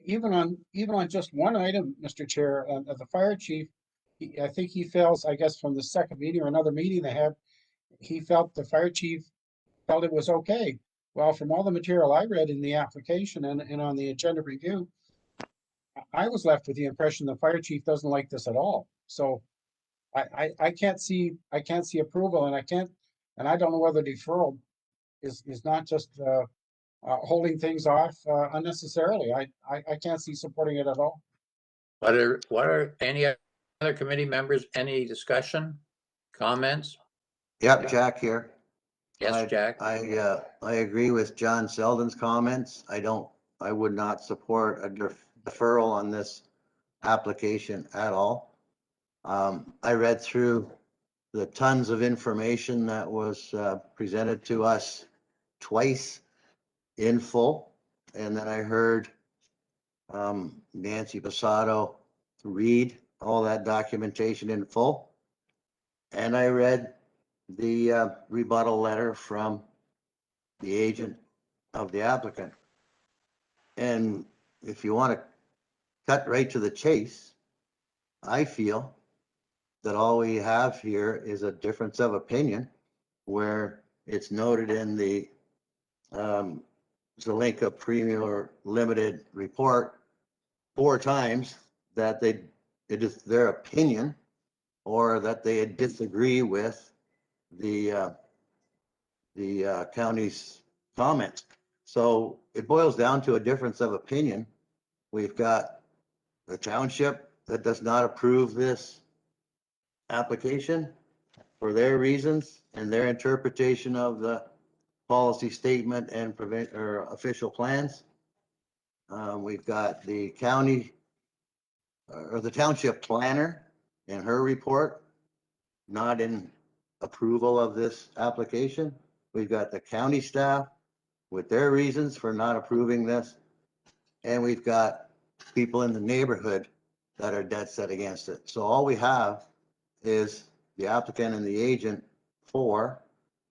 Even on just one item, Mr. Chair, the fire chief, I think he feels, I guess from the second meeting or another meeting they had, he felt the fire chief felt it was okay. Well, from all the material I read in the application and on the agenda review, I was left with the impression the fire chief doesn't like this at all. So I can't see approval, and I don't know whether deferral is not just holding things off unnecessarily. I can't see supporting it at all. What are any other committee members, any discussion, comments? Yep, Jack here. Yes, Jack. I agree with John Selden's comments. I would not support a deferral on this application at all. I read through the tons of information that was presented to us twice in full. And then I heard Nancy Basato read all that documentation in full. And I read the rebuttal letter from the agent of the applicant. And if you want to cut right to the chase, I feel that all we have here is a difference of opinion, where it's noted in the Zelenka Premier Limited report 4 times that it is their opinion, or that they disagree with the county's comment. So it boils down to a difference of opinion. We've got the township that does not approve this application for their reasons and their interpretation of the policy statement and official plans. We've got the county or the township planner in her report not in approval of this application. We've got the county staff with their reasons for not approving this. And we've got people in the neighborhood that are dead set against it. So all we have is the applicant and the agent for,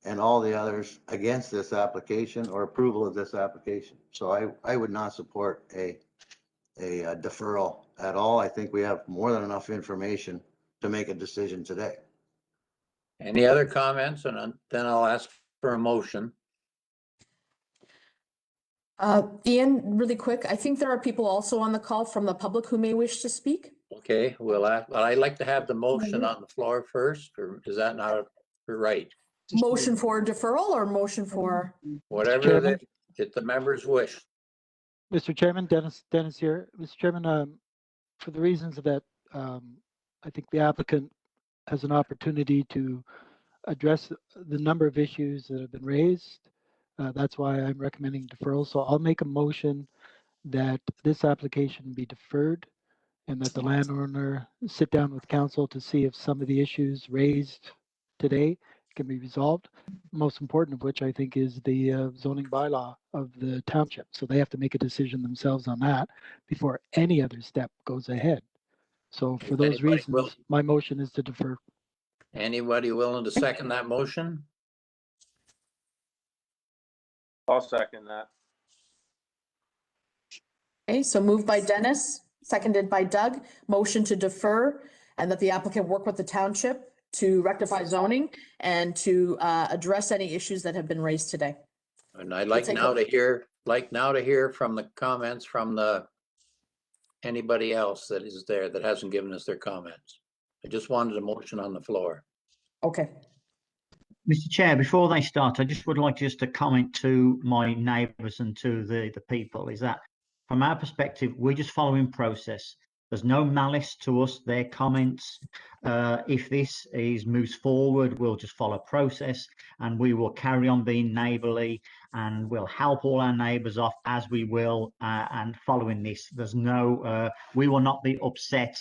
and all the others against this application or approval of this application. So I would not support a deferral at all. I think we have more than enough information to make a decision today. Any other comments? And then I'll ask for a motion. Ian, really quick, I think there are people also on the call from the public who may wish to speak. Okay, well, I'd like to have the motion on the floor first, or is that not right? Motion for deferral or motion for? Whatever the members wish. Mr. Chairman, Dennis here. Mr. Chairman, for the reasons that I think the applicant has an opportunity to address the number of issues that have been raised. That's why I'm recommending deferral. So I'll make a motion that this application be deferred and that the landowner sit down with council to see if some of the issues raised today can be resolved. Most important of which I think is the zoning bylaw of the township. So they have to make a decision themselves on that before any other step goes ahead. So for Is those anybody reasons, my motion is to defer. Anybody willing to second that motion? I'll second that. Okay, so moved by Dennis, seconded by Doug, motion to defer and that the applicant work with the township to rectify zoning and to address any issues that have been raised today. And I'd like now to hear from the comments from anybody else that is there that hasn't given us their comments. I just wanted a motion on the floor. Okay. Mr. Chair, before they start, I just would like just to comment to my neighbours and to the people is that from our perspective, we're just following process. There's no malice to us, their comments. If this moves forward, we'll just follow process and we will carry on being neighbourly and we'll help all our neighbours off as we will. And following this, we will not be upset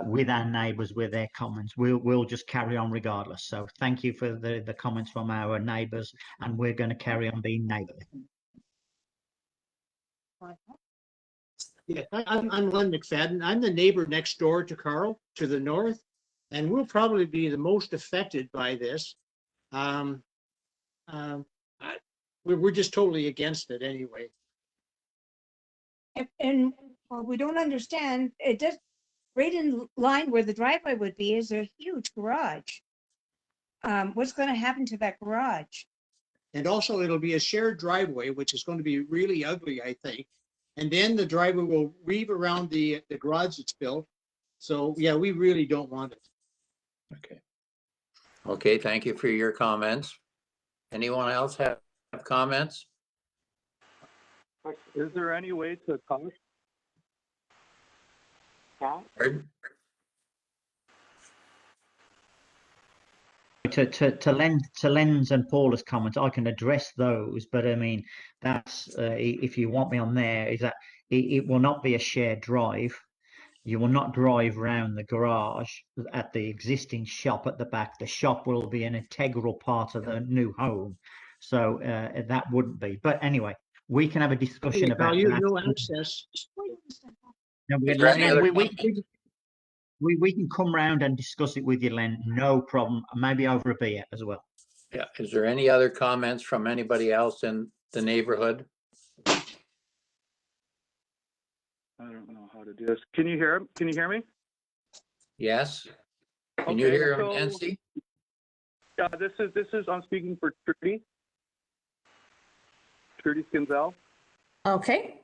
with our neighbours with their comments. We'll just carry on regardless. So thank you for the comments from our neighbours and we're going to carry on being neighbourly. Yeah, I'm Len McFadden. I'm the neighbor next door to Carl to the north, and we'll probably be the most affected by this. We're just totally against it anyway. And well, we don't understand, it does, right in line where the driveway would be is a huge garage. What's going to happen to that garage? And also it'll be a shared driveway, which is going to be really ugly, I think. And then the driveway will weave around the garage that's built. So yeah, we really don't want it. Okay. Okay, thank you for your comments. Anyone else have comments? Is there any way to comment? Pardon? To Len's and Paula's comments, I can address those, but I mean, that's if you want me on there, is that it will not be a shared drive. You will not drive around the garage at the existing shop at the back. The shop will be an integral part of the new home. So that wouldn't be. But anyway, we can have a discussion about that. No access. No, we can come round and discuss it with you, Len. No problem. Maybe over a beer as well. Yeah. Is there any other comments from anybody else in the neighborhood? I don't know how to do this. Can you hear me? Yes. Can you hear him, Nancy? Yeah, this is I'm speaking for Trudy Skinzel. Okay.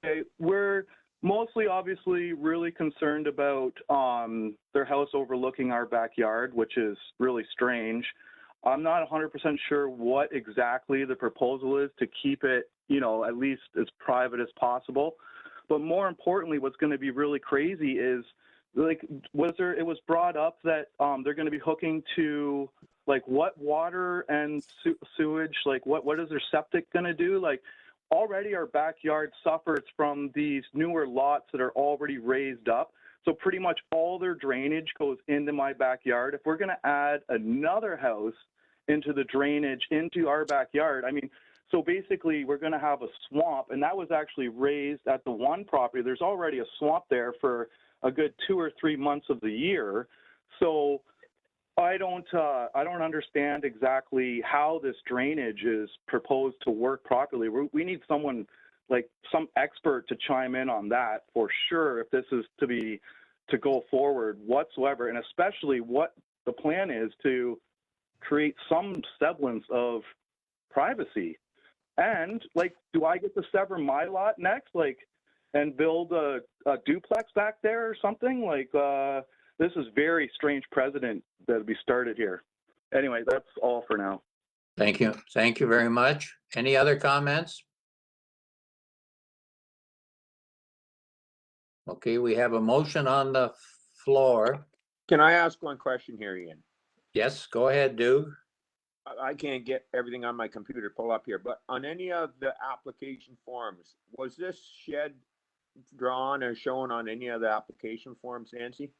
Okay, we're mostly obviously really concerned about their house overlooking our backyard, which is really strange. I'm not 100% sure what exactly the proposal is to keep it, at least as private as possible. But more importantly, what's going to be really crazy is it was brought up that they're going to be hooking to what water and sewage, what is their septic going to do? Already our backyard suffers from these newer lots that are already raised up. So pretty much all their drainage goes into my backyard. If we're going to add another house into the drainage into our backyard, so basically we're going to have a swamp, and that was actually raised at the one property. There's already a swamp there for a good 2 or 3 months of the year. So I don't understand exactly how this drainage is proposed to work properly. We need someone, some expert, to chime in on that for sure, if this is to go forward whatsoever, and especially what the plan is to create some semblance of privacy. And do I get to sever my lot next, and build a duplex back there or something? This is very strange precedent that we started here. Anyway, that's all for now. Thank you. Thank you very much. Any other comments? Okay, we have a motion on the floor. Can I ask one question here, Ian? Yes, go ahead, Doug. I can't get everything on my computer pull up here, but on any of the application forms, was this shed drawn or shown on any of the application forms, Nancy?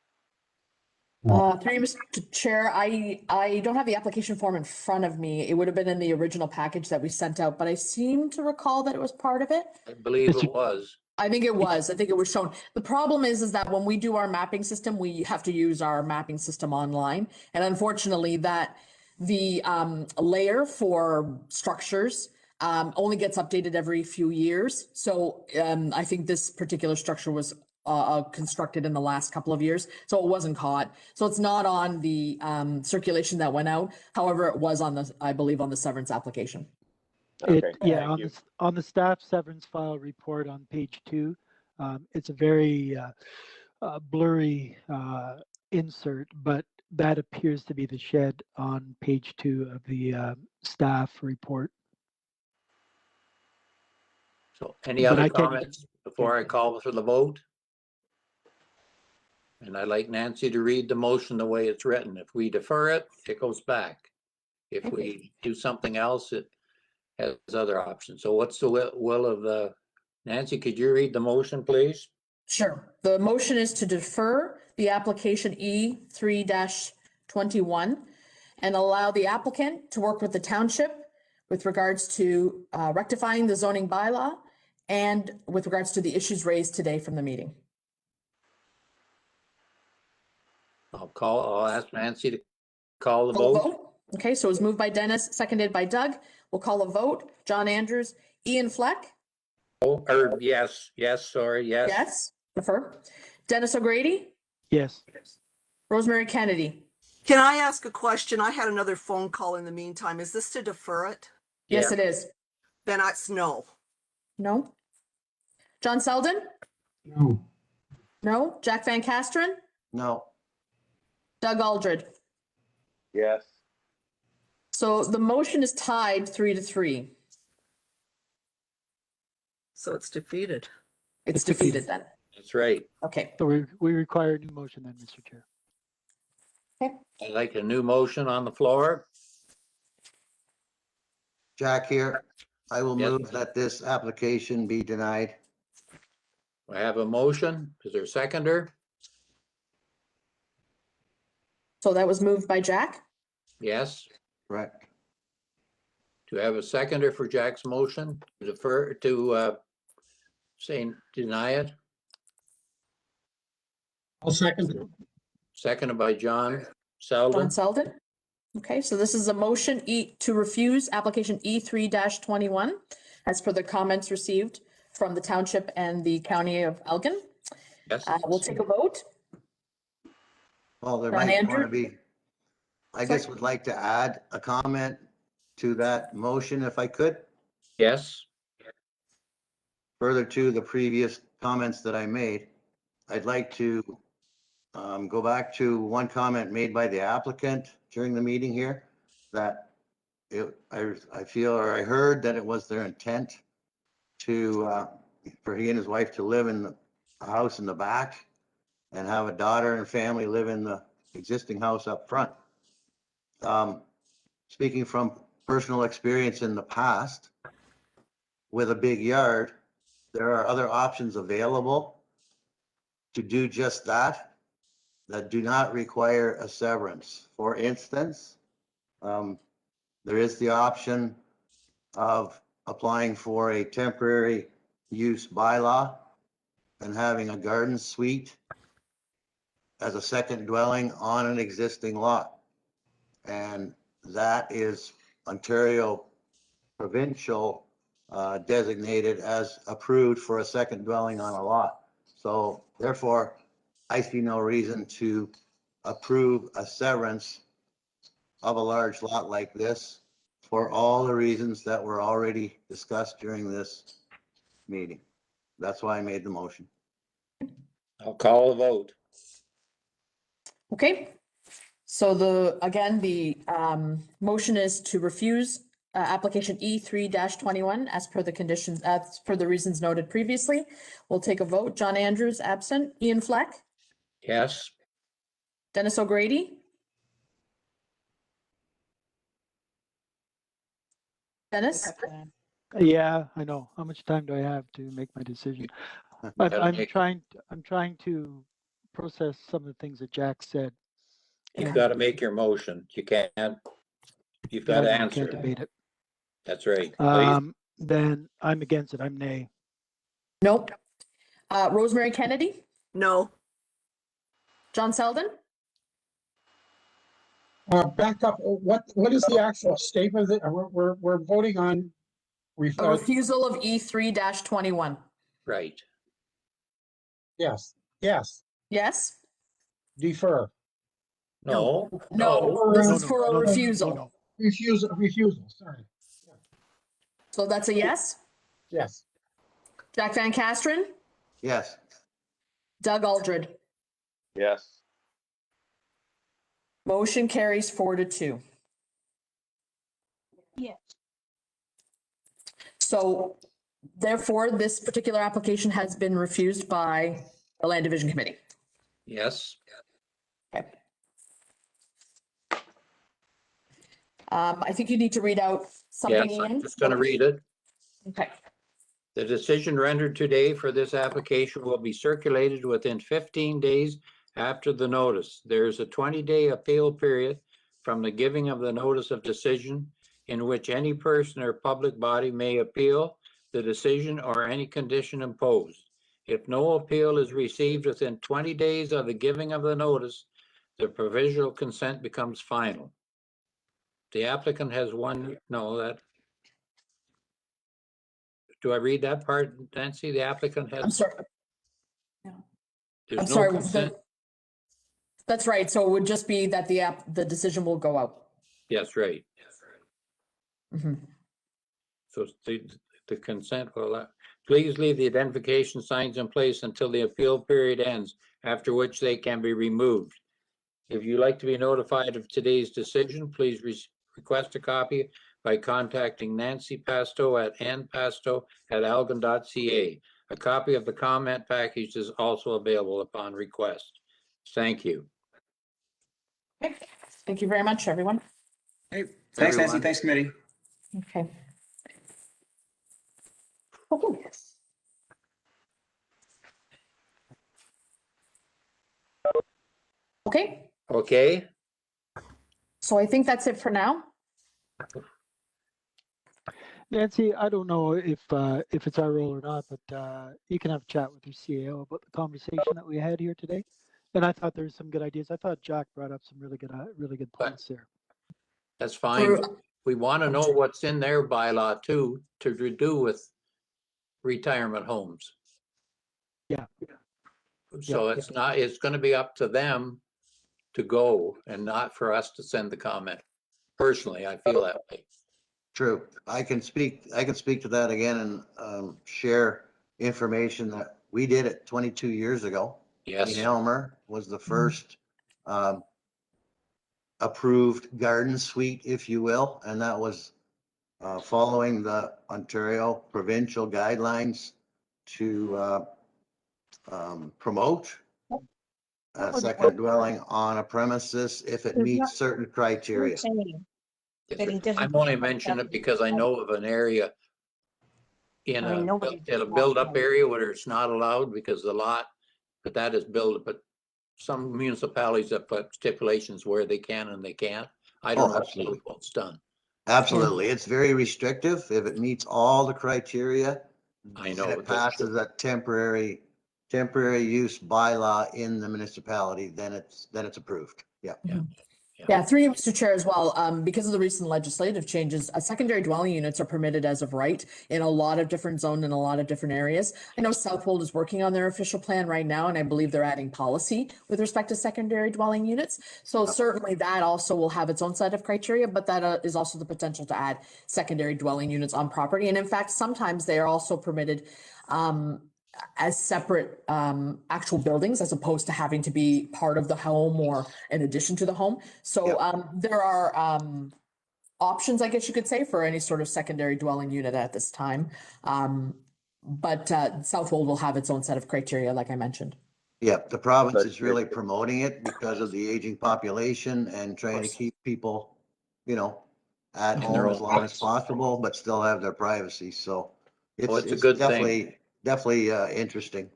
Through you, Mr. Chair, I don't have the application form in front of me. It would have been in the original package that we sent out, but I seem to recall that it was part of it. I believe Mr. it was. I think it was. I think it was shown. The problem is that when we do our mapping system, we have to use our mapping system online. And unfortunately that the layer for structures only gets updated every few years. So I think this particular structure was constructed in the last couple of years, so it wasn't caught. So it's not on the circulation that went out. However, it was on the, I believe, on the severance application. Okay, Yeah, thank you. on the staff severance file report on page 2, it's a very blurry insert, but that appears to be the shed on page 2 of the staff report. So any But other I can't comments before I call for the vote? And I'd like Nancy to read the motion the way it's written. If we defer it, it goes back. If we do something else, it has other options. So what's the will of the, Nancy, could you read the motion, please? Sure. The motion is to defer the application E3-21 and allow the applicant to work with the township with regards to rectifying the zoning bylaw and with regards to the issues raised today from the meeting. I'll ask Nancy to call the Call a vote. vote. Okay, so it was moved by Dennis, seconded by Doug. We'll call a vote. John Andrews, Ian Fleck. Oh, or yes, sorry, yes. Yes, defer. Dennis O'Grady, Yes. Rosemary Kennedy. Can I ask a question? I had another phone call in the meantime. Is this to defer it? Yes, Yeah. it is. Then it's no. No. John Selden? No. No. Jack Van Kasteren? No. Doug Aldred. Yes. So the motion is tied 3-3. So it's defeated. It's defeated then. That's right. Okay. So we require a new motion then, Mr. Chair. Okay. I'd like a new motion on the floor. Jack here. I will Yes. move that this application be denied. I have a motion. Is there a seconder? So that was moved by Jack. Yes. Correct. Do you have a seconder for Jack's motion to defer to say deny it? I'll second it. Seconded by John Selden. John Selden. Okay, so this is a motion to refuse application E3-21 as per the comments received from the township and the county of Elgin. Yes. We'll take a vote. Well, there John might want to Andrews? be, I guess would like to add a comment to that motion if I could. Yes. Further to the previous comments that I made, I'd like to go back to one comment made by the applicant during the meeting here, that I feel, or I heard that it was their intent to, for he and his wife to live in the house in the back and have a daughter and family live in the existing house up front. Speaking from personal experience in the past, with a big yard, there are other options available to do just that do not require a severance. For instance, there is the option of applying for a temporary use bylaw and having a garden suite as a second dwelling on an existing lot. And that is Ontario provincial designated as approved for a second dwelling on a lot. So therefore, I see no reason to approve a severance of a large lot like this for all the reasons that were already discussed during this meeting. That's why I made the motion. I'll call a vote. Okay. So the motion is to refuse application E3-21 as per the conditions, as per the reasons noted previously. We'll take a vote. John Andrews absent. Ian Fleck. Yes. Dennis O'Grady. Dennis. Yeah, I know. How much time do I have to make my decision? I'm trying to process some of the things that Jack said. You've got to make your motion. You can't, you've got to Yeah, no, answer can't it. debate it. That's right. Please. Then I'm against it. I'm nay. Nope. Rosemary Kennedy, No. John Selden, Back up, what is the actual statement that we're voting on? a refusal of E3-21. Right. Yes, Yes? defer. No, No, this is no, for a no, refusal. no. Refusal, sorry. So that's a yes? Yes. Jack Van Castren, Yes. Doug Aldred. Yes. Motion carries 4-2. Yes. So therefore, this particular application has been refused by the Land Division Committee. yes. Okay. I think you need to read out something, Yes, I'm Ian. just going to read it. Okay. The decision rendered today for this application will be circulated within 15 days after the notice. There is a 20-day appeal period from the giving of the notice of decision in which any person or public body may appeal the decision or any condition imposed. If no appeal is received within 20 days of the giving of the notice, the provisional consent becomes final. The applicant has do I read that part, Nancy? The applicant has. I'm sorry. There's I'm no sorry. consent. That's right. So it would just be that the decision will go out. Yes, right. Mhm. So the consent will, please leave the identification signs in place until the appeal period ends, after which they can be removed. If you'd like to be notified of today's decision, please request a copy by contacting Nancy Pasto at npasto@elgin.ca. A copy of the comment package is also available upon request. Thank you. Okay. Thank you very much, everyone. Hey, thanks, Nancy. Everyone. Thanks, committee. Okay. Oh, yes. Okay. Okay. So I think that's it for now. Nancy, I don't know if it's our role or not, but you can have a chat with your CAO about the conversation that we had here today. And I thought there's some good ideas. I thought Jack brought up some really good points there. That's fine. We want to know what's in their bylaw too, to do with retirement homes. Yeah. So it's going to be up to them to go and not for us to send the comment. Personally, I feel that way. True. I can speak to that again and share information that we did it 22 years ago. Yes. In Elmer was the first approved garden suite, if you will, and that was following the Ontario provincial guidelines to promote a second dwelling on a premises if it meets certain criteria. I'm only mentioning it because I know of an area in a build-up area where it's not allowed because the lot, but that is built, but some municipalities have put stipulations where they can and they can't. I don't know Absolutely. what's done. Absolutely. It's very restrictive. If it meets all the criteria, I know. and it passes that temporary use bylaw in the municipality, then it's approved. Yeah. Yeah, through you, Mr. Chair, as well. Because of the recent legislative changes, secondary dwelling units are permitted as of right in a lot of different zones in a lot of different areas. I know Southwold is working on their official plan right now, and I believe they're adding policy with respect to secondary dwelling units. So certainly that also will have its own set of criteria, but that is also the potential to add secondary dwelling units on property. And in fact, sometimes they are also permitted as separate actual buildings as opposed to having to be part of the home or in addition to the home. So there are options, I guess you could say, for any sort of secondary dwelling unit at this time. But Southwold will have its own set of criteria, like I mentioned. Yeah, the province is really promoting it because of the aging population and trying to keep people, at home as long as possible, but still have their privacy. So it's a good definitely interesting.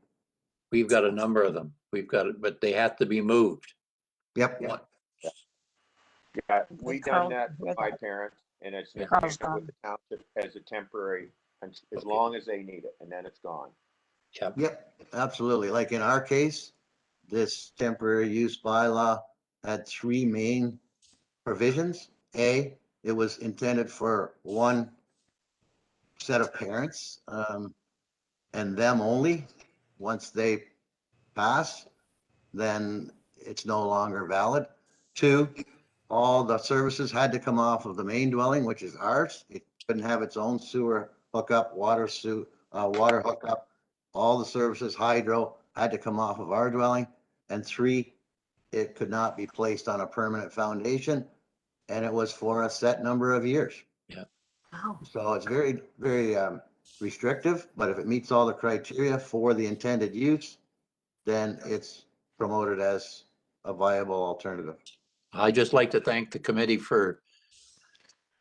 We've got a number of them. We've got it, but they have to be moved. Yep. Yeah, we done Carl, that with with my parents, and it's an Yeah. Carl's agreement with the township as a temporary, as long as they need it, and then it's gone. Yep. Yep, absolutely. Like in our case, this temporary use bylaw had three main provisions. A, it was intended for one set of parents, and them only. Once they pass, then it's no longer valid. Two, all the services had to come off of the main dwelling, which is ours. It couldn't have its own sewer hookup, water hookup. All the services, hydro, had to come off of our dwelling. And three, it could not be placed on a permanent foundation, and it was for a set number of years. Yeah. Wow. So it's very, very restrictive, but if it meets all the criteria for the intended use, then it's promoted as a viable alternative. I'd just like to thank the committee for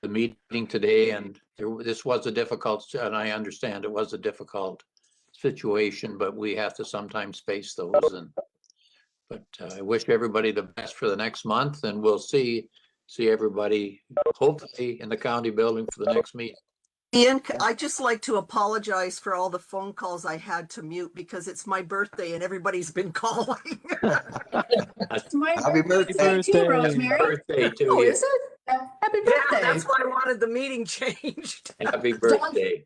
the meeting today, and this was a difficult, and I understand it was a difficult situation, but we have to sometimes face those. But I wish everybody the best for the next month, and we'll see everybody hopefully in the county building for the next meeting. Ian, I'd just like to apologize for all the phone calls I had to mute because it's my birthday and everybody's been calling. It's my Happy birthday. too, Rosemary. Birthday to Oh, you. is it? Happy Yeah, birthday. that's why I wanted the meeting changed. Happy birthday.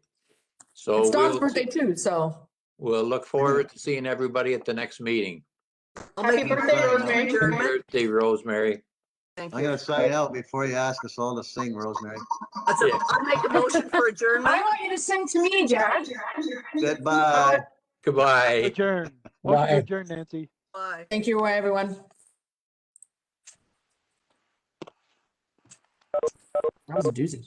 So It's Dawn's birthday too, so we'll look forward to seeing everybody at the next meeting. I'll happy make a birthday, motion for Rosemary. Happy adjournment. birthday, Rosemary. Thank I'm you. gonna sign out before you ask us all to sing, Rosemary. I'll make a motion for adjournment. I want you to sing to me, Jack. Goodbye. Goodbye. Adjourn. Motion to Bye. adjourn, Nancy. Bye. thank you, everyone. That was a doozy.